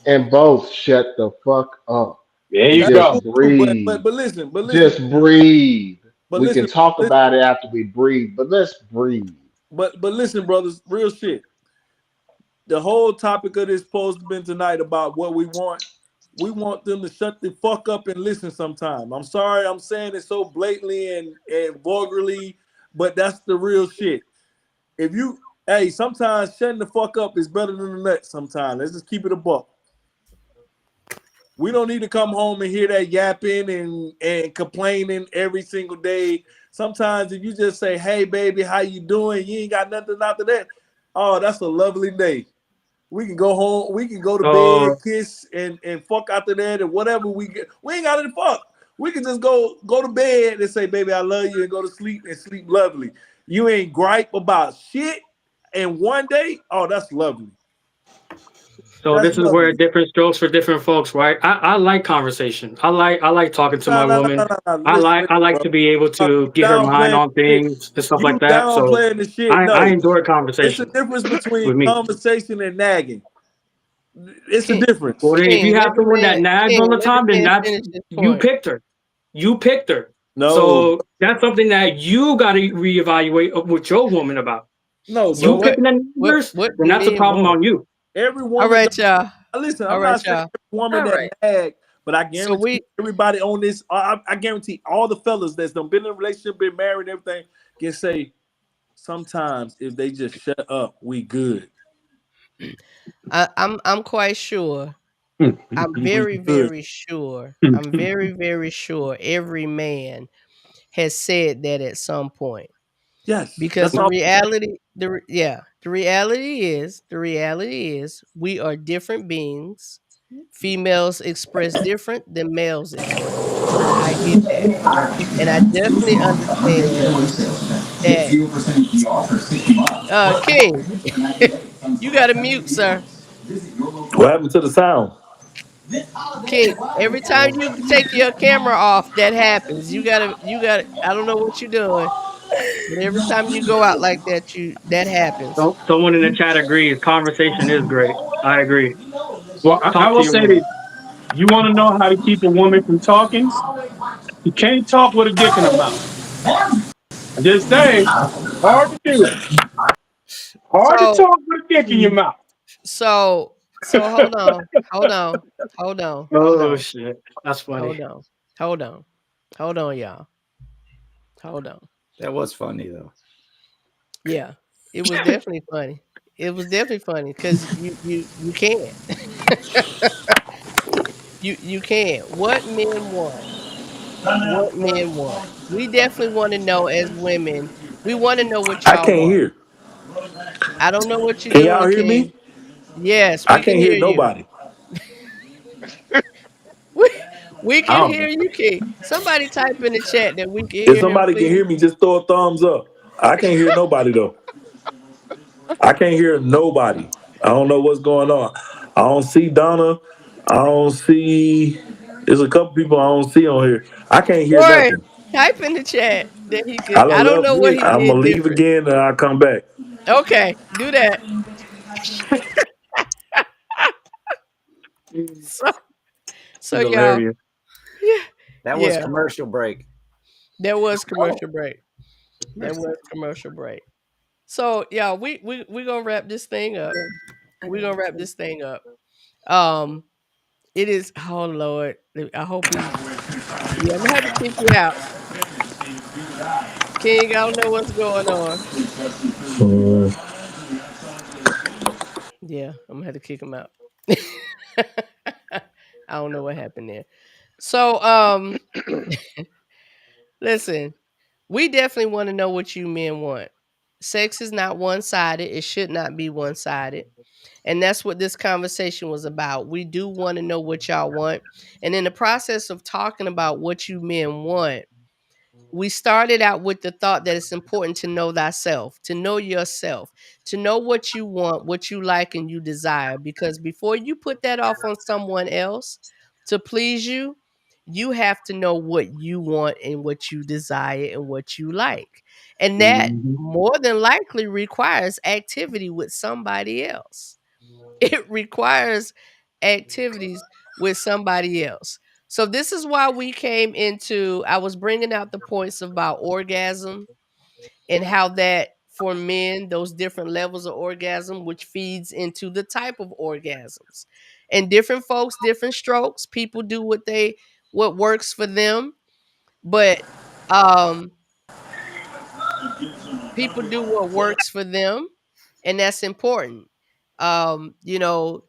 and both shut the fuck up There and you That's go. cool just too. breathe? But listen, Just breathe. but We can listen, talk listen, about it after we breathe, but let's breathe. but listen, brothers, real shit. The whole topic of this post been tonight about what we want. We want them to shut the fuck up and listen sometime. I'm sorry I'm saying it so blatantly and vulgarly, but that's the real shit. If you hey, sometimes shutting the fuck up is better than the nut sometimes. Let's just keep it a buck. We don't need to come home and hear that yapping and complaining every single day. Sometimes if you just say, "Hey baby, how you doing?" You ain't got nothing after that. Oh, that's a lovely day. We can go home. We can go to bed, So kiss, and fuck after that, and whatever we get. We ain't got to fuck. We can just go to bed and say, "Baby, I love you," and go to sleep and sleep lovely. You ain't gripe about shit. And one day, oh, that's lovely. So That's this is where lovely. different strokes for different folks, right? I like conversation. I like talking to No, my no, no, no, woman. no, no. I Listen, like listen, I like bro. to be able to You get her mind downplaying on the shit. things and stuff like You that. So downplaying the shit. I No, enjoy it's a conversation difference between with me. conversation and nagging. It's a King, Well, difference. then if you King, let have the someone that man, nags all King, the let the time, then man that's finish his you point. picked her. You picked her. No, So that's something that you got to reevaluate with your woman about. no, So You bro. what, picking the what, numbers, what then do that's a men problem want? on you. Every All woman. right, y'all. Listen, All I'm right, not saying y'all. every woman All that right. nag, but I So guarantee everybody on this. I guarantee all the fellas that's done been in a relationship, been married, and everything can say sometimes if they just shut up, we good. I'm quite sure. I'm We very, good. very sure. I'm very, very sure every man has said that at some point. Yes, Because that's the all. reality, the reality is we are different beings. Females express different than males express. I get that. And I definitely understand that King, you gotta mute, sir. What happened to the sound? King, every time you take your camera off, that happens. You gotta I don't know what you're doing, but every time you go out like that, that happens. So someone in the chat agrees. Conversation is great. I agree. Well, I Talk to will your say woman. this. You want to know how to keep a woman from talking? You can't talk with a dick in her mouth. I'm just saying, hard to do. Hard to So talk with a dick in your mouth. so hold on. Hold on. Hold on. Hold Oh on. shit, that's funny. Hold on. Hold on. Hold on, y'all. Hold on. That was funny though. Yeah. It was definitely funny. It was definitely funny because you can't. You can't. What men want. What men want. We definitely want to know as women. We want to know what I y'all can't want. hear. I don't know what you're Can y'all doing, hear King. me? Yes, I we can can't hear hear you. nobody. We, we I can don't know. hear you, King. Somebody type in the chat that we can If hear him, somebody can please. hear me, just throw a thumbs up. I can't hear nobody though. I can't hear nobody. I don't know what's going on. I don't see Donna. I don't see. There's a couple people I don't see on here. I can't hear Boy, nothing. type in the chat that he could. I I done don't left. know what he I'm gonna did leave different. again and I'll come back. Okay, do that. So, so He's y'all, hilarious. yeah, That was yeah, commercial break. there was commercial break. There was commercial break. So y'all, we gonna wrap this thing up. We gonna wrap this thing up. Um, it is. Oh Lord, I hope he. Yeah, I'm gonna have to kick you out, King. I don't know what's going on. Yeah, I'm gonna have to kick him out. I don't know what happened there. So, listen, we definitely want to know what you men want. Sex is not one sided. It should not be one sided. And that's what this conversation was about. We do want to know what y'all want. And in the process of talking about what you men want, we started out with the thought that it's important to know thyself, to know yourself, to know what you want, what you like, and you desire. Because before you put that off on someone else to please you, you have to know what you want and what you desire and what you like. And that more than likely requires activity with somebody else. It requires activities with somebody else. So this is why we came into, I was bringing out the points about orgasm and how that for men, those different levels of orgasm, which feeds into the type of orgasms. And different folks, different strokes, people do what works for them. But um people do what works for them, and that's important. You know,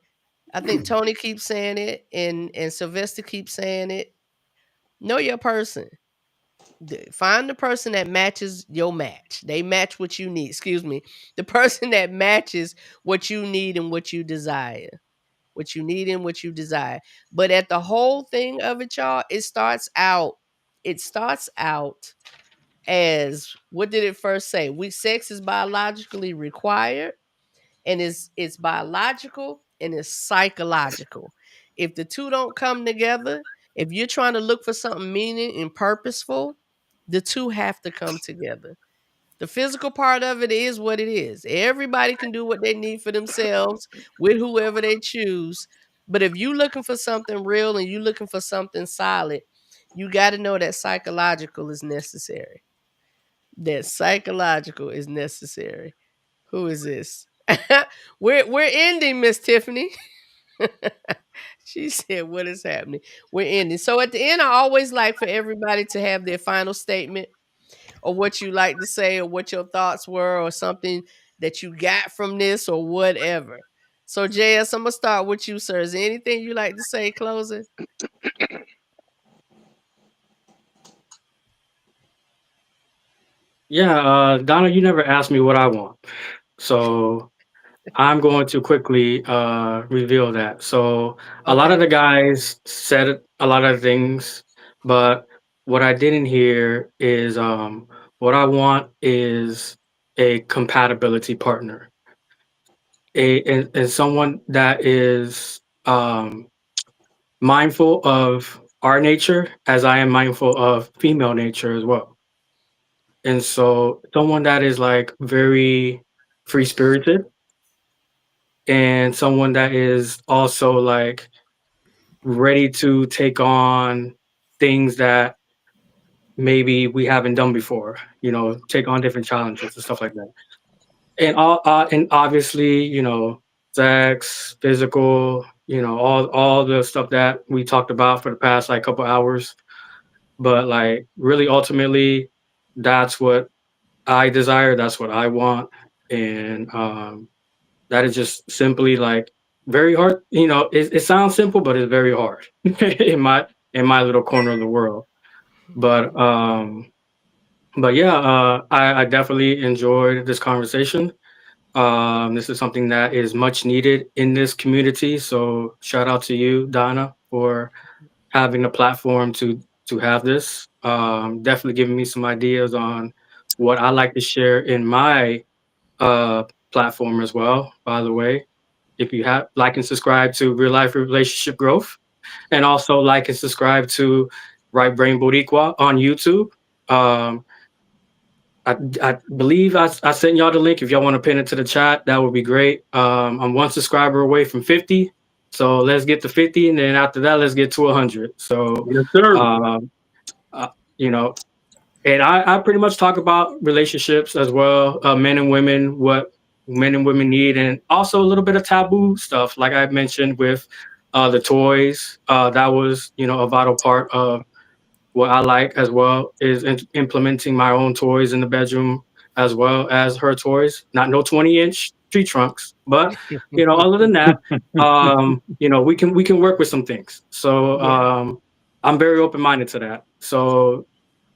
I think Tony keeps saying it, and Sylvester keeps saying it. Know your person. Find the person that matches your match. They match what you need. Excuse me. The person that matches what you need and what you desire. What you need and what you desire. But at the whole thing of it, y'all, it starts out as, what did it first say? Sex is biologically required, and it's biological and it's psychological. If the two don't come together, if you're trying to look for something meaning and purposeful, the two have to come together. The physical part of it is what it is. Everybody can do what they need for themselves with whoever they choose. But if you're looking for something real and you're looking for something solid, you got to know that psychological is necessary. That psychological is necessary. Who is this? We're ending, Miss Tiffany. She said, "What is happening?" We're ending. So at the end, I always like for everybody to have their final statement, or what you like to say, or what your thoughts were, or something that you got from this, or whatever. So JS, I'm gonna start with you, sir. Is there anything you like to say closing? Yeah, Donna, you never asked me what I want. So I'm going to quickly reveal that. So a lot of Okay. the guys said a lot of things, but what I didn't hear is what I want is a compatibility partner, and someone that is mindful of our nature as I am mindful of female nature as well. And so someone that is like very free spirited, and someone that is also like ready to take on things that maybe we haven't done before, take on different challenges and stuff like that. And obviously, sex, physical, all the stuff that we talked about for the past like couple hours. But like really ultimately, that's what I desire, that's what I want. And that is just simply like very hard. It sounds simple, but it's very hard in my little corner of the world. But yeah, I definitely enjoyed this conversation. This is something that is much needed in this community. So shout out to you, Donna, for having a platform to have this. Definitely giving me some ideas on what I like to share in my uh, platform as well. By the way, if you have like and subscribe to Real Life Relationship Growth, and also like and subscribe to Right Brain Boricua on YouTube. Um, I believe I sent y'all the link. If y'all want to pin it to the chat, that would be great. I'm one subscriber away from 50. So let's get to 50. And then after that, let's get to 100. So, Yes, sir. uh, you know, and I pretty much talk about relationships as well, men and women, what men and women need, and also a little bit of taboo stuff, like I mentioned with the toys. That was, a vital part of what I like as well is implementing my own toys in the bedroom as well as her toys. Not no 20-inch tree trunks, but other than that, we can work with some things. So Yeah. I'm very open minded to that. So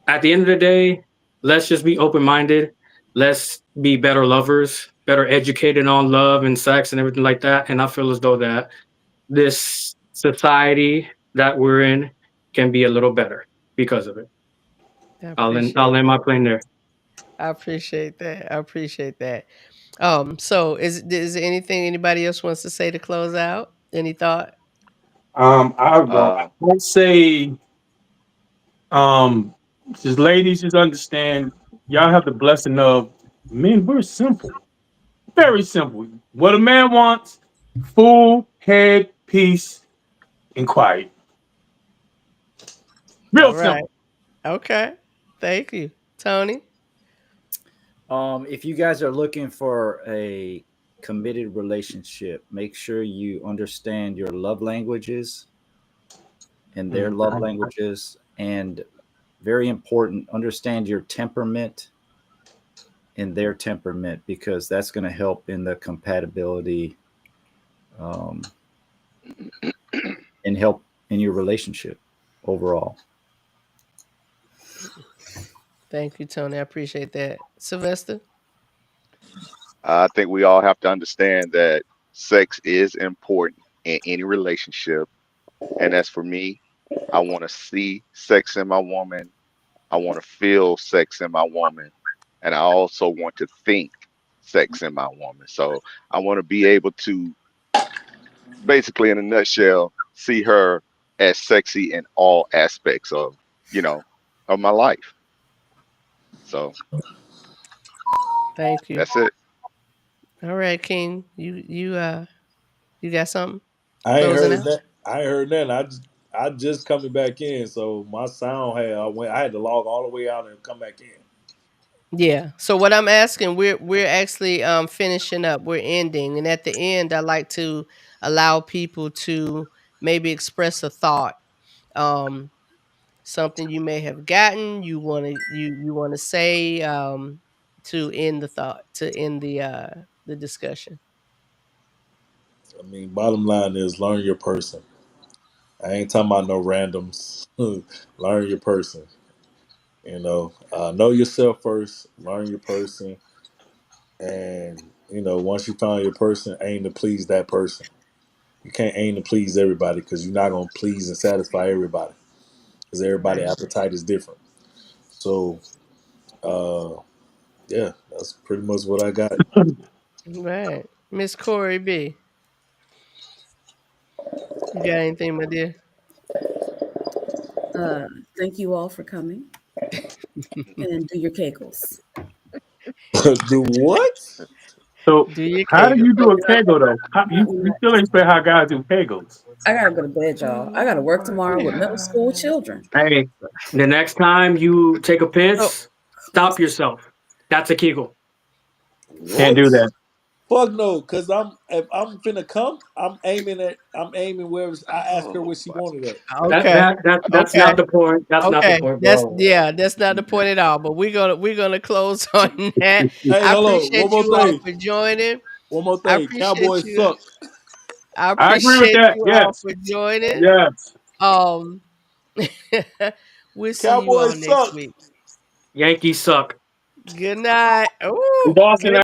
at the end of the day, let's just be open minded. Let's be better lovers, better educated on love and sex and everything like that. And I feel as though that this society that we're in can be a little better because of it. I I'll appreciate land my that. plane there. I appreciate that. I appreciate that. So is there anything anybody else wants to say to close out? Any thought? I Uh, would say Just ladies, just understand, y'all have the blessing of men. We're simple, very simple. What a man wants: food, head, peace, and quiet. Real All right. simple. Okay. Thank you, Tony. If you guys are looking for a committed relationship, make sure you understand your love languages and their love languages, and very important, understand your temperament and their temperament, because that's going to help in the compatibility and help in your relationship overall. Thank you, Tony. I appreciate that. Sylvester? I think we all have to understand that sex is important in any relationship. And as for me, I want to see sex in my woman. I want to feel sex in my woman. And I also want to think sex in my woman. So I want to be able to, basically, in a nutshell, see her as sexy in all aspects of, you know, of my life. So Thank you. that's it. All right, King. You got something? I ain't Closing heard out? that. I ain't heard that. I just coming back in, so my sound had I had to log all the way out and come back in. Yeah. So what I'm asking, we're actually finishing up. We're ending, and at the end, I like to allow people to maybe express a thought, um, something you may have gotten, you want to say, to end the thought, to end the discussion. I mean, bottom line is learn your person. I ain't talking about no randoms. Learn your person. Know yourself first. Learn your person, and once you find your person, aim to please that person. You can't aim to please everybody because you're not gonna please and satisfy everybody because everybody's Right. appetite is different. So, uh, yeah, that's pretty much what I got. Right. Miss Corey B. You got anything, my dear? Thank you all for coming and do your kegels. Do what? So, Do your how do kegel. you do a kegel though? You still explain how guys do kegels? I gotta go to bed, y'all. I gotta work tomorrow with middle school children. Hey, the next time you take a So piss, stop yourself. That's a Kegel. Can't What? do that. Fuck no, cause if I'm finna come, I'm aiming where I asked her Oh where she my. wanted at. okay. That's Okay. not the point. That's not the Okay. point, That's bro. yeah, that's not the point at all. But we're gonna close on that. Hey, I hold on. appreciate you all for joining. One more I thing. appreciate Cowboys you. suck. I I agree with appreciate that. you all Yes. for joining. Yes. Um we'll see you all Cowboys next suck. week. Yankees suck. Good night. We Ooh, lost in good